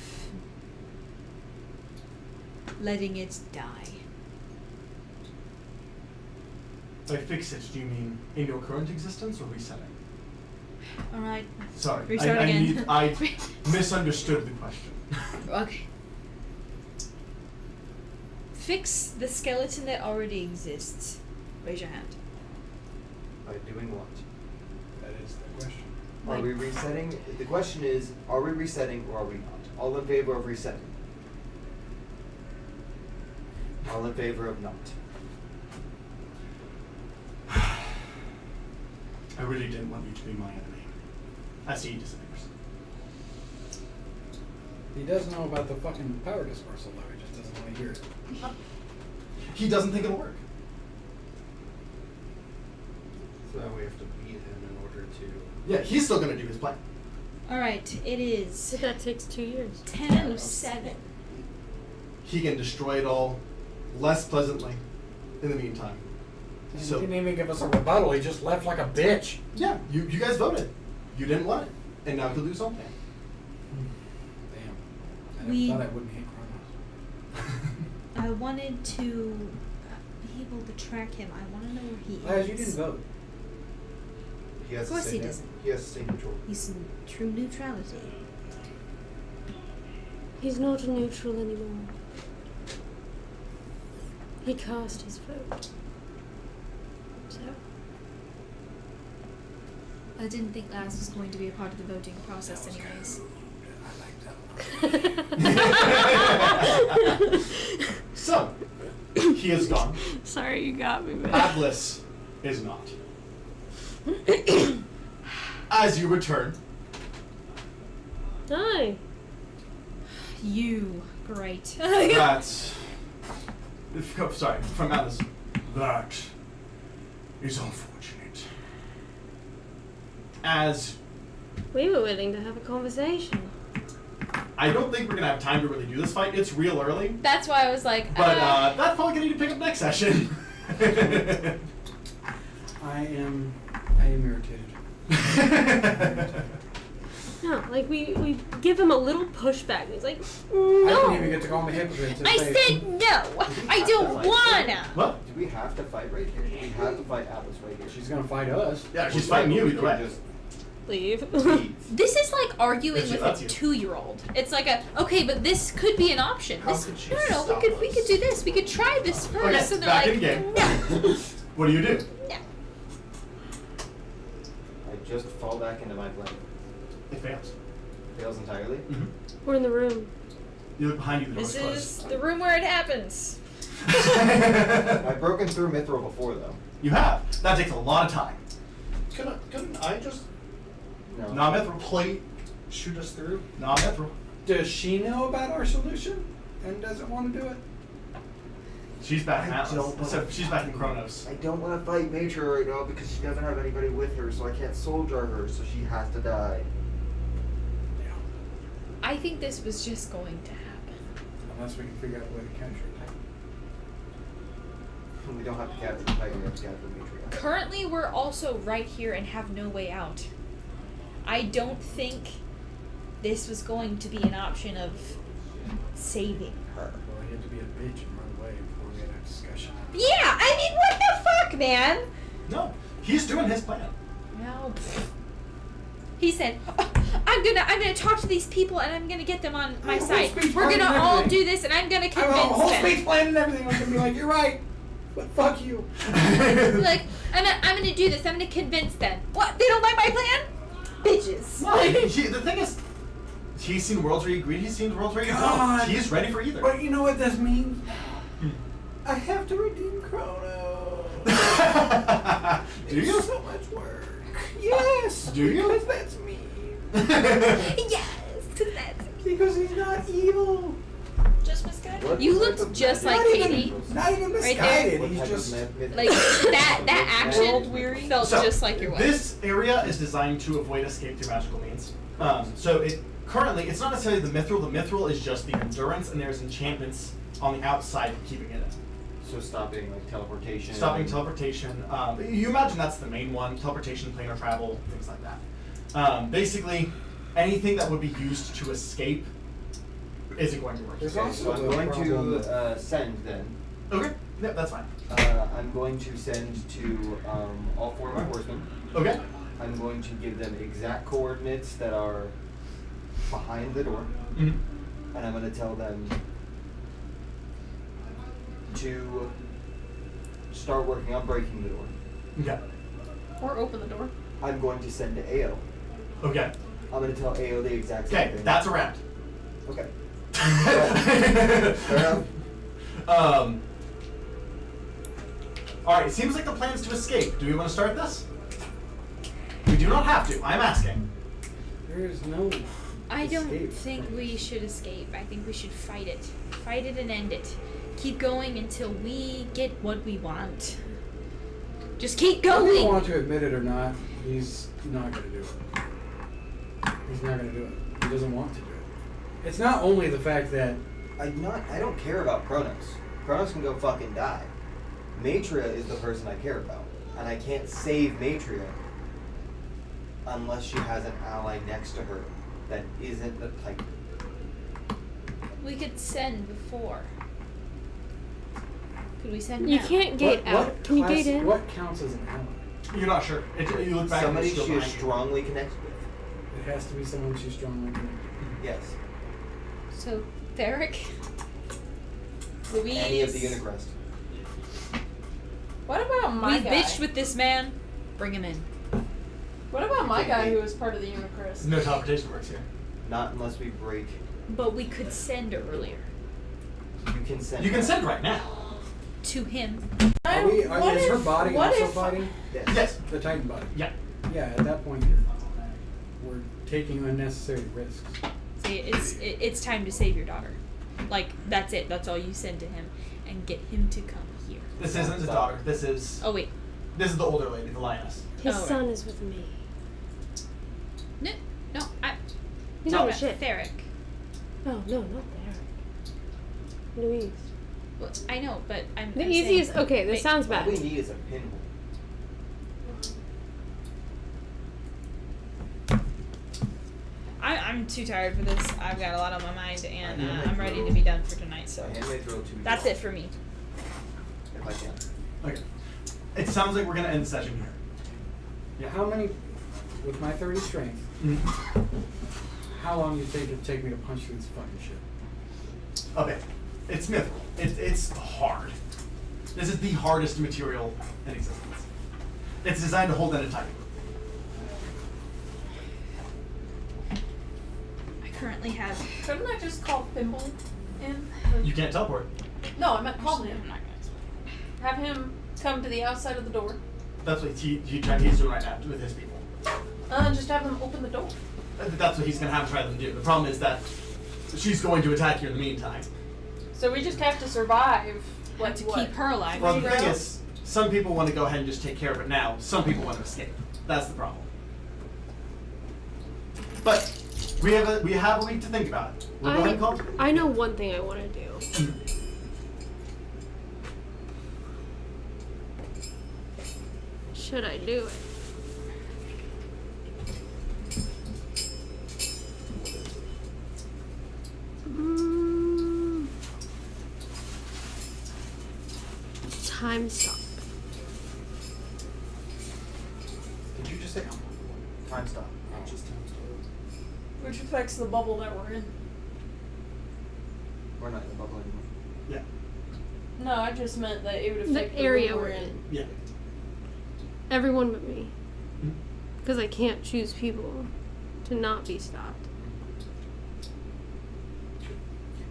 letting it die. By fix it, do you mean in your current existence or resetting? Alright. Sorry, Restart again. I misunderstood the question. Okay. Fix the skeleton that already exists. Raise your hand. By doing what? That is the question. Are we resetting? The question is, are we resetting or are we not? All in favor of resetting? All in favor of not? I really didn't want you to be my enemy. I see you disappears. He does know about the fucking power dispersal, though. He just doesn't want to hear it. He doesn't think it'll work. So now we have to beat him in order to. Yeah, he's still gonna do his plan. Alright, it is So that takes 2 years. 10:07. He can destroy it all less pleasantly in the meantime. And So- he didn't even give us a rebuttal. He just left like a bitch. Yeah, you guys voted. You didn't want it. And now he'll do something. Damn. I never We- thought I wouldn't hate Kronos. I wanted to be able to track him. I want to know where he Laz, is. you didn't vote. He has Of course to he stay doesn't. He has to stay neutral. He's in true neutrality. He's not neutral anymore. He cast his vote. So, I didn't think Laz was going to be a part of the voting process anyways. So, he is gone. sorry you got me, man. Atlas is not. As you return, Hi. You. Great. that's... Sorry, from Atlas. That is unfortunate. As We were willing to have a conversation. I don't think we're gonna have time to really do this fight. It's real early. That's why I was like, But that's probably gonna need to pick up next session. I am irritated. No, like we give him a little pushback. And he's like, I didn't no. even get to call him a hypocrite. To I say, said no. I don't wanna. What? Do we have to fight right here? Do we have to fight Atlas right here? she's gonna fight us. Yeah, she's fighting you either way. Just Leave. leave. This is like arguing If she with a lets you. 2-year-old. It's like okay, but this could be an option. How This, could she no, stop we us? could do this. We could try this first. Okay, and they're back like, in game. no, What do you do? no. I just fall back into my plan. It fails. Fails entirely. Mm-hmm. We're in the room. You look behind you, the This door's is closed. the room where it happens. I've broken through Mithril before, though. You have. That takes a lot of time. Couldn't I just No. Non-mithril. plate shoot us through? Non-mithril. Does she know about our solution and doesn't want to do it? She's back in I Atlas. don't So wanna- she's back in Kronos. I don't want to fight Matria right now because she doesn't have anybody with her, so I can't soul jar her, so she has to die. I think this was just going to happen. Unless we can figure out a way to capture it. We don't have to capture the Titan, we have to capture Matria. Currently, we're also right here and have no way out. I don't think this was going to be an option of saving her. Well, he had to be a bitch and run away before we had a discussion. Yeah, I mean, what the fuck, man? No, he's doing his plan. No. He said, "Oh, I'm gonna talk to these people and I'm gonna get them on my I have a side. whole speech We're plan gonna and all everything. do this and I'm gonna I have a whole convince them." speech plan and everything. I'm gonna be like, you're right, but fuck you. Like, I'm gonna do this. I'm gonna convince them. What? They don't like my plan? Bitches. No, the thing is, he's seen worlds where you agree, he's seen worlds where you God. don't. He's ready for either. But you know what this means? I have to redeem Chrono. Do you? It's so much work. Yes. Do you? Because that's me. Yes, 'cause that's Because he's not evil. just misguided. What You type looked of just magic- like Not Katie. even, not even Right misguided. What He's type just of myth- Like that action Weary? felt So, just like your wife. This area is designed to avoid escape through magical means. So it currently, it's not necessarily the mithril. The mithril is just the endurance, and there's enchantments on the outside keeping it in. So stopping like teleportation. Stopping teleportation. You imagine that's the main one. Teleportation, planar travel, things like that. Basically, anything that would be used to escape isn't going to work. There's Okay, also so I'm the going problem to send then. Okay, yep, that's fine. I'm going to send to all 4 of my horsemen. Okay, I'm going to give them exact coordinates that are behind the door, mhm. and I'm going to tell them to start working on breaking the door. Okay, Or open the door. I'm going to send to AO. okay, I'm going to tell AO the exact same okay. thing. That's a round. Okay. Fair enough. All right. It seems like the plan is to escape. Do we want to start this? We do not have to. I'm asking. there is no. I don't escape. think we should escape. I think we should fight it. Fight it and end it. Keep going until we get what we want. Just keep Whether you going. want to admit it or not, he's not going to do it. He's not going to do it. He doesn't want to do it. It's not only the fact that I don't care about Kronos. Kronos can go fucking die. Matria is the person I care about. And I can't save Matria unless she has an ally next to her that isn't the Titan. We could send before. Could we send You now? can't gate out. what Can you class- gate in? What counts as an ally? You're not sure. You look back. Somebody and it's she still is behind you. strongly connected with. It has to be someone she's strongly connected. Yes. So, Theric? Louise? Any of the Unicrest. What about my We've guy? bitched with this man. Bring him in. What about my guy Okay. who was part of the Unicrest? No teleportation works here. Not unless we break. But we could send earlier. You can send. You can her. send right now. To him. Are we, is her body what also if- fighting? Yes. Yes. The Titan body. Yeah. Yeah, at that point, we're taking unnecessary risks. See, it's time to save your daughter. Like, that's it. That's all you send to him. And get him to come here. This isn't his daughter. This is Oh, wait. this is the older lady, the lioness. His Oh, son is with me. No, I... He's no, not shit. Theric. Oh, no, not there. Louise. Well, I know, but I'm The I'm easiest. saying, Okay, this wait, sounds All bad. we need is a pinhole. I'm too tired for this. I've got a lot on my mind, and I I'm ready to be done for tonight. So My hand may throw 2 that's it for me. If I can. Okay. It sounds like we're gonna end the session here. Yeah, how many, with my 30 strength, how long do you think it'd take me to punch through this fucking shit? Okay. It's mithril. It's hard. This is the hardest material in existence. It's designed to hold that tight. I currently have. Couldn't I just call Thimble in? You can't teleport. No, I meant call him. I'm not gonna. Have him come to the outside of the door. That's what he's doing right now with his people. Just have them open the door. That's what he's gonna have to try to do. The problem is that she's going to attack you in the meantime. So we just have to survive. Have to keep her alive. Well, the thing rounds? is, some people want to go ahead and just take care of it now. Some people want to escape. That's the problem. But we have a week to think about it. We'll go ahead and call it. I know one thing I want to do. Should I do it? Time stop. Did you just say time stop? Just time stop. Which affects the bubble that we're in. We're not in the bubble anymore. Yeah. No, I just meant that it would affect The area room we're in. Yeah. Everyone but me. Mhm. Because I can't choose people to not be stopped.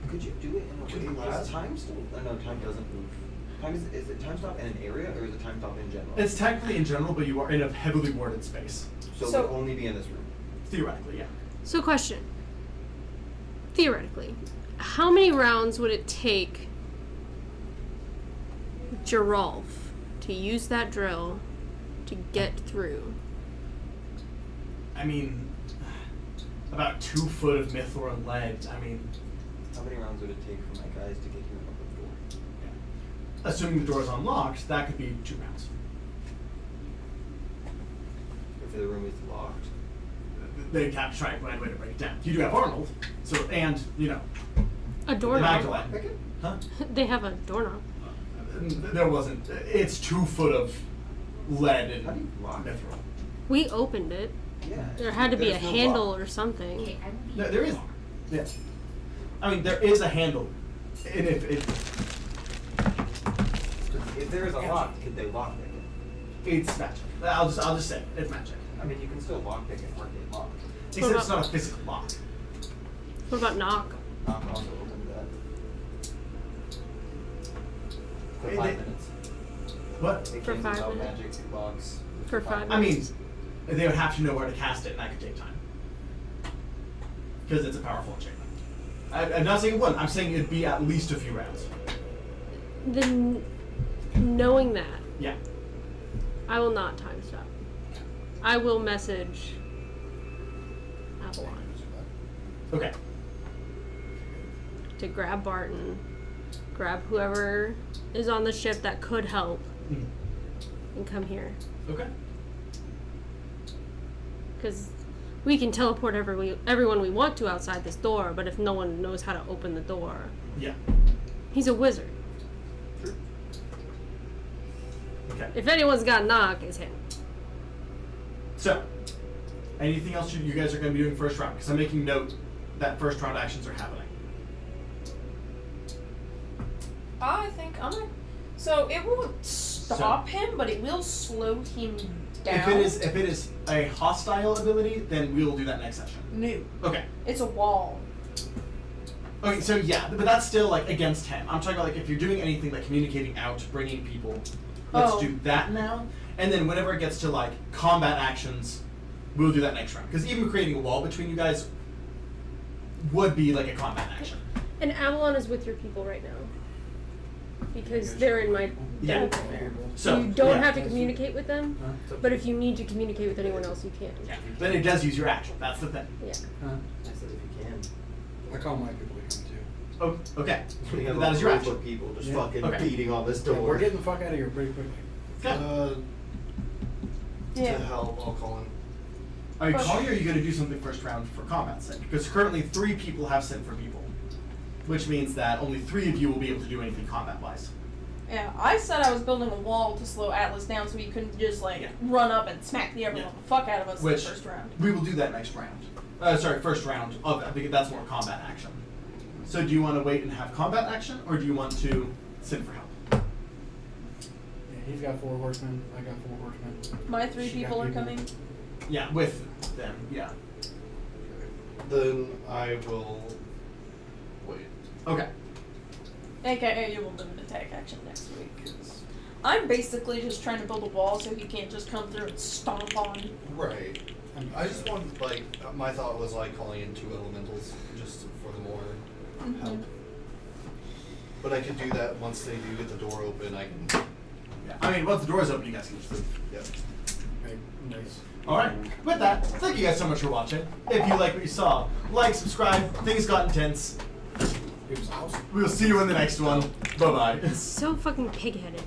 Could you do it in a way where time still? No, time doesn't move. Time is it time stop in an area or is it time stop in general? It's technically in general, but you are in a heavily warded space. so so- it would only be in this room. Theoretically, yeah. So, question. Theoretically, how many rounds would it take Joralf to use that drill to get through? I mean, about 2 foot of mithril and lead. I mean, How many rounds would it take for my guys to get here and open the door? assuming the door is unlocked, that could be 2 rounds. If the room is locked. They'd have to try and find a way to break it down. You do have Arnold, so and A doorknob. Magdalene. Huh? They have a doorknob. There wasn't. It's 2 foot of lead and How do you lock it? mithril. We opened it. Yeah. There had to be a There's no handle lock. or something. Okay, I will be No, there is. Yeah. I mean, there is a handle, and If there is a lock, could they lock it? it's magic. I'll just say it's magic. I mean, you can still lock pick and work it locked. Except it's not a physical lock. What about knock? Also open that. For It- 5 it- minutes. What? It For came 5 without minutes? magic locks. For 5 minutes? I mean, they would have to know where to cast it, and that could take time. Because it's a powerful enchantment. I'm not saying it wouldn't. I'm saying it'd be at least a few rounds. Then, knowing that, Yeah. I will not time stop. I will message Avalon Okay. to grab Barton, grab whoever is on the ship that could help, Mhm. and come here. Okay. Because we can teleport everyone we want to outside this door, but if no one knows how to open the door, Yeah. he's a wizard. Okay. If anyone's got knock, it's him. So, anything else you guys are going to be doing first round? Because I'm making note that first round actions are happening. I think I'm gonna. So it won't stop him, but it will slow him down. If it is a hostile ability, then we will do that next session. No, Okay. it's a wall. Okay, so yeah, but that's still like against him. I'm talking about like if you're doing anything like communicating out, bringing people. Let's Oh. do that now, and then whenever it gets to like combat actions, we'll do that next round. Because even creating a wall between you guys would be like a combat action. And Avalon is with your people right now. Because they're in my Yeah. den there. So you don't yeah. have to communicate with them, Huh? but if you need to communicate with anyone else, you can. Yeah, then it does use your action. That's the thing. Yeah. Huh? I said if you can. I call my people to come too. Oh, okay. We have That a is your group action. of people just Yeah. fucking Okay. beating on this Yeah, door. we're getting the fuck out of here pretty quickly. Okay. To Yeah. help, I'll call him. Are you Push. calling, or are you going to do something first round for combat sync? Because currently 3 people have sent for people, which means that only 3 of you will be able to do anything combat-wise. Yeah, I said I was building a wall to slow Atlas down so he couldn't just run up and smack the fuck out of us in the Which first round. we will do that next round. First round of that, because that's more combat action. So do you want to wait and have combat action, or do you want to send for help? Yeah, he's got 4 horsemen. I got 4 horsemen. My 3 She got people are people. coming. Yeah, with them, yeah. Then I will wait. Okay. AKA you will do an attack action next week. I'm basically just trying to build a wall so he can't just come through and stomp on. Right. I just want, my thought was calling in 2 elementals just for the more help. But I could do that once they do get the door open. I can. Yeah. I mean, once the door's open, you guys can just leave. Yep. Okay, nice. Alright, with that, thank you guys so much for watching. If you like what you saw, like, subscribe, things got intense. It was awesome. We'll see you in the next one. Bye-bye. So fucking pig-headed.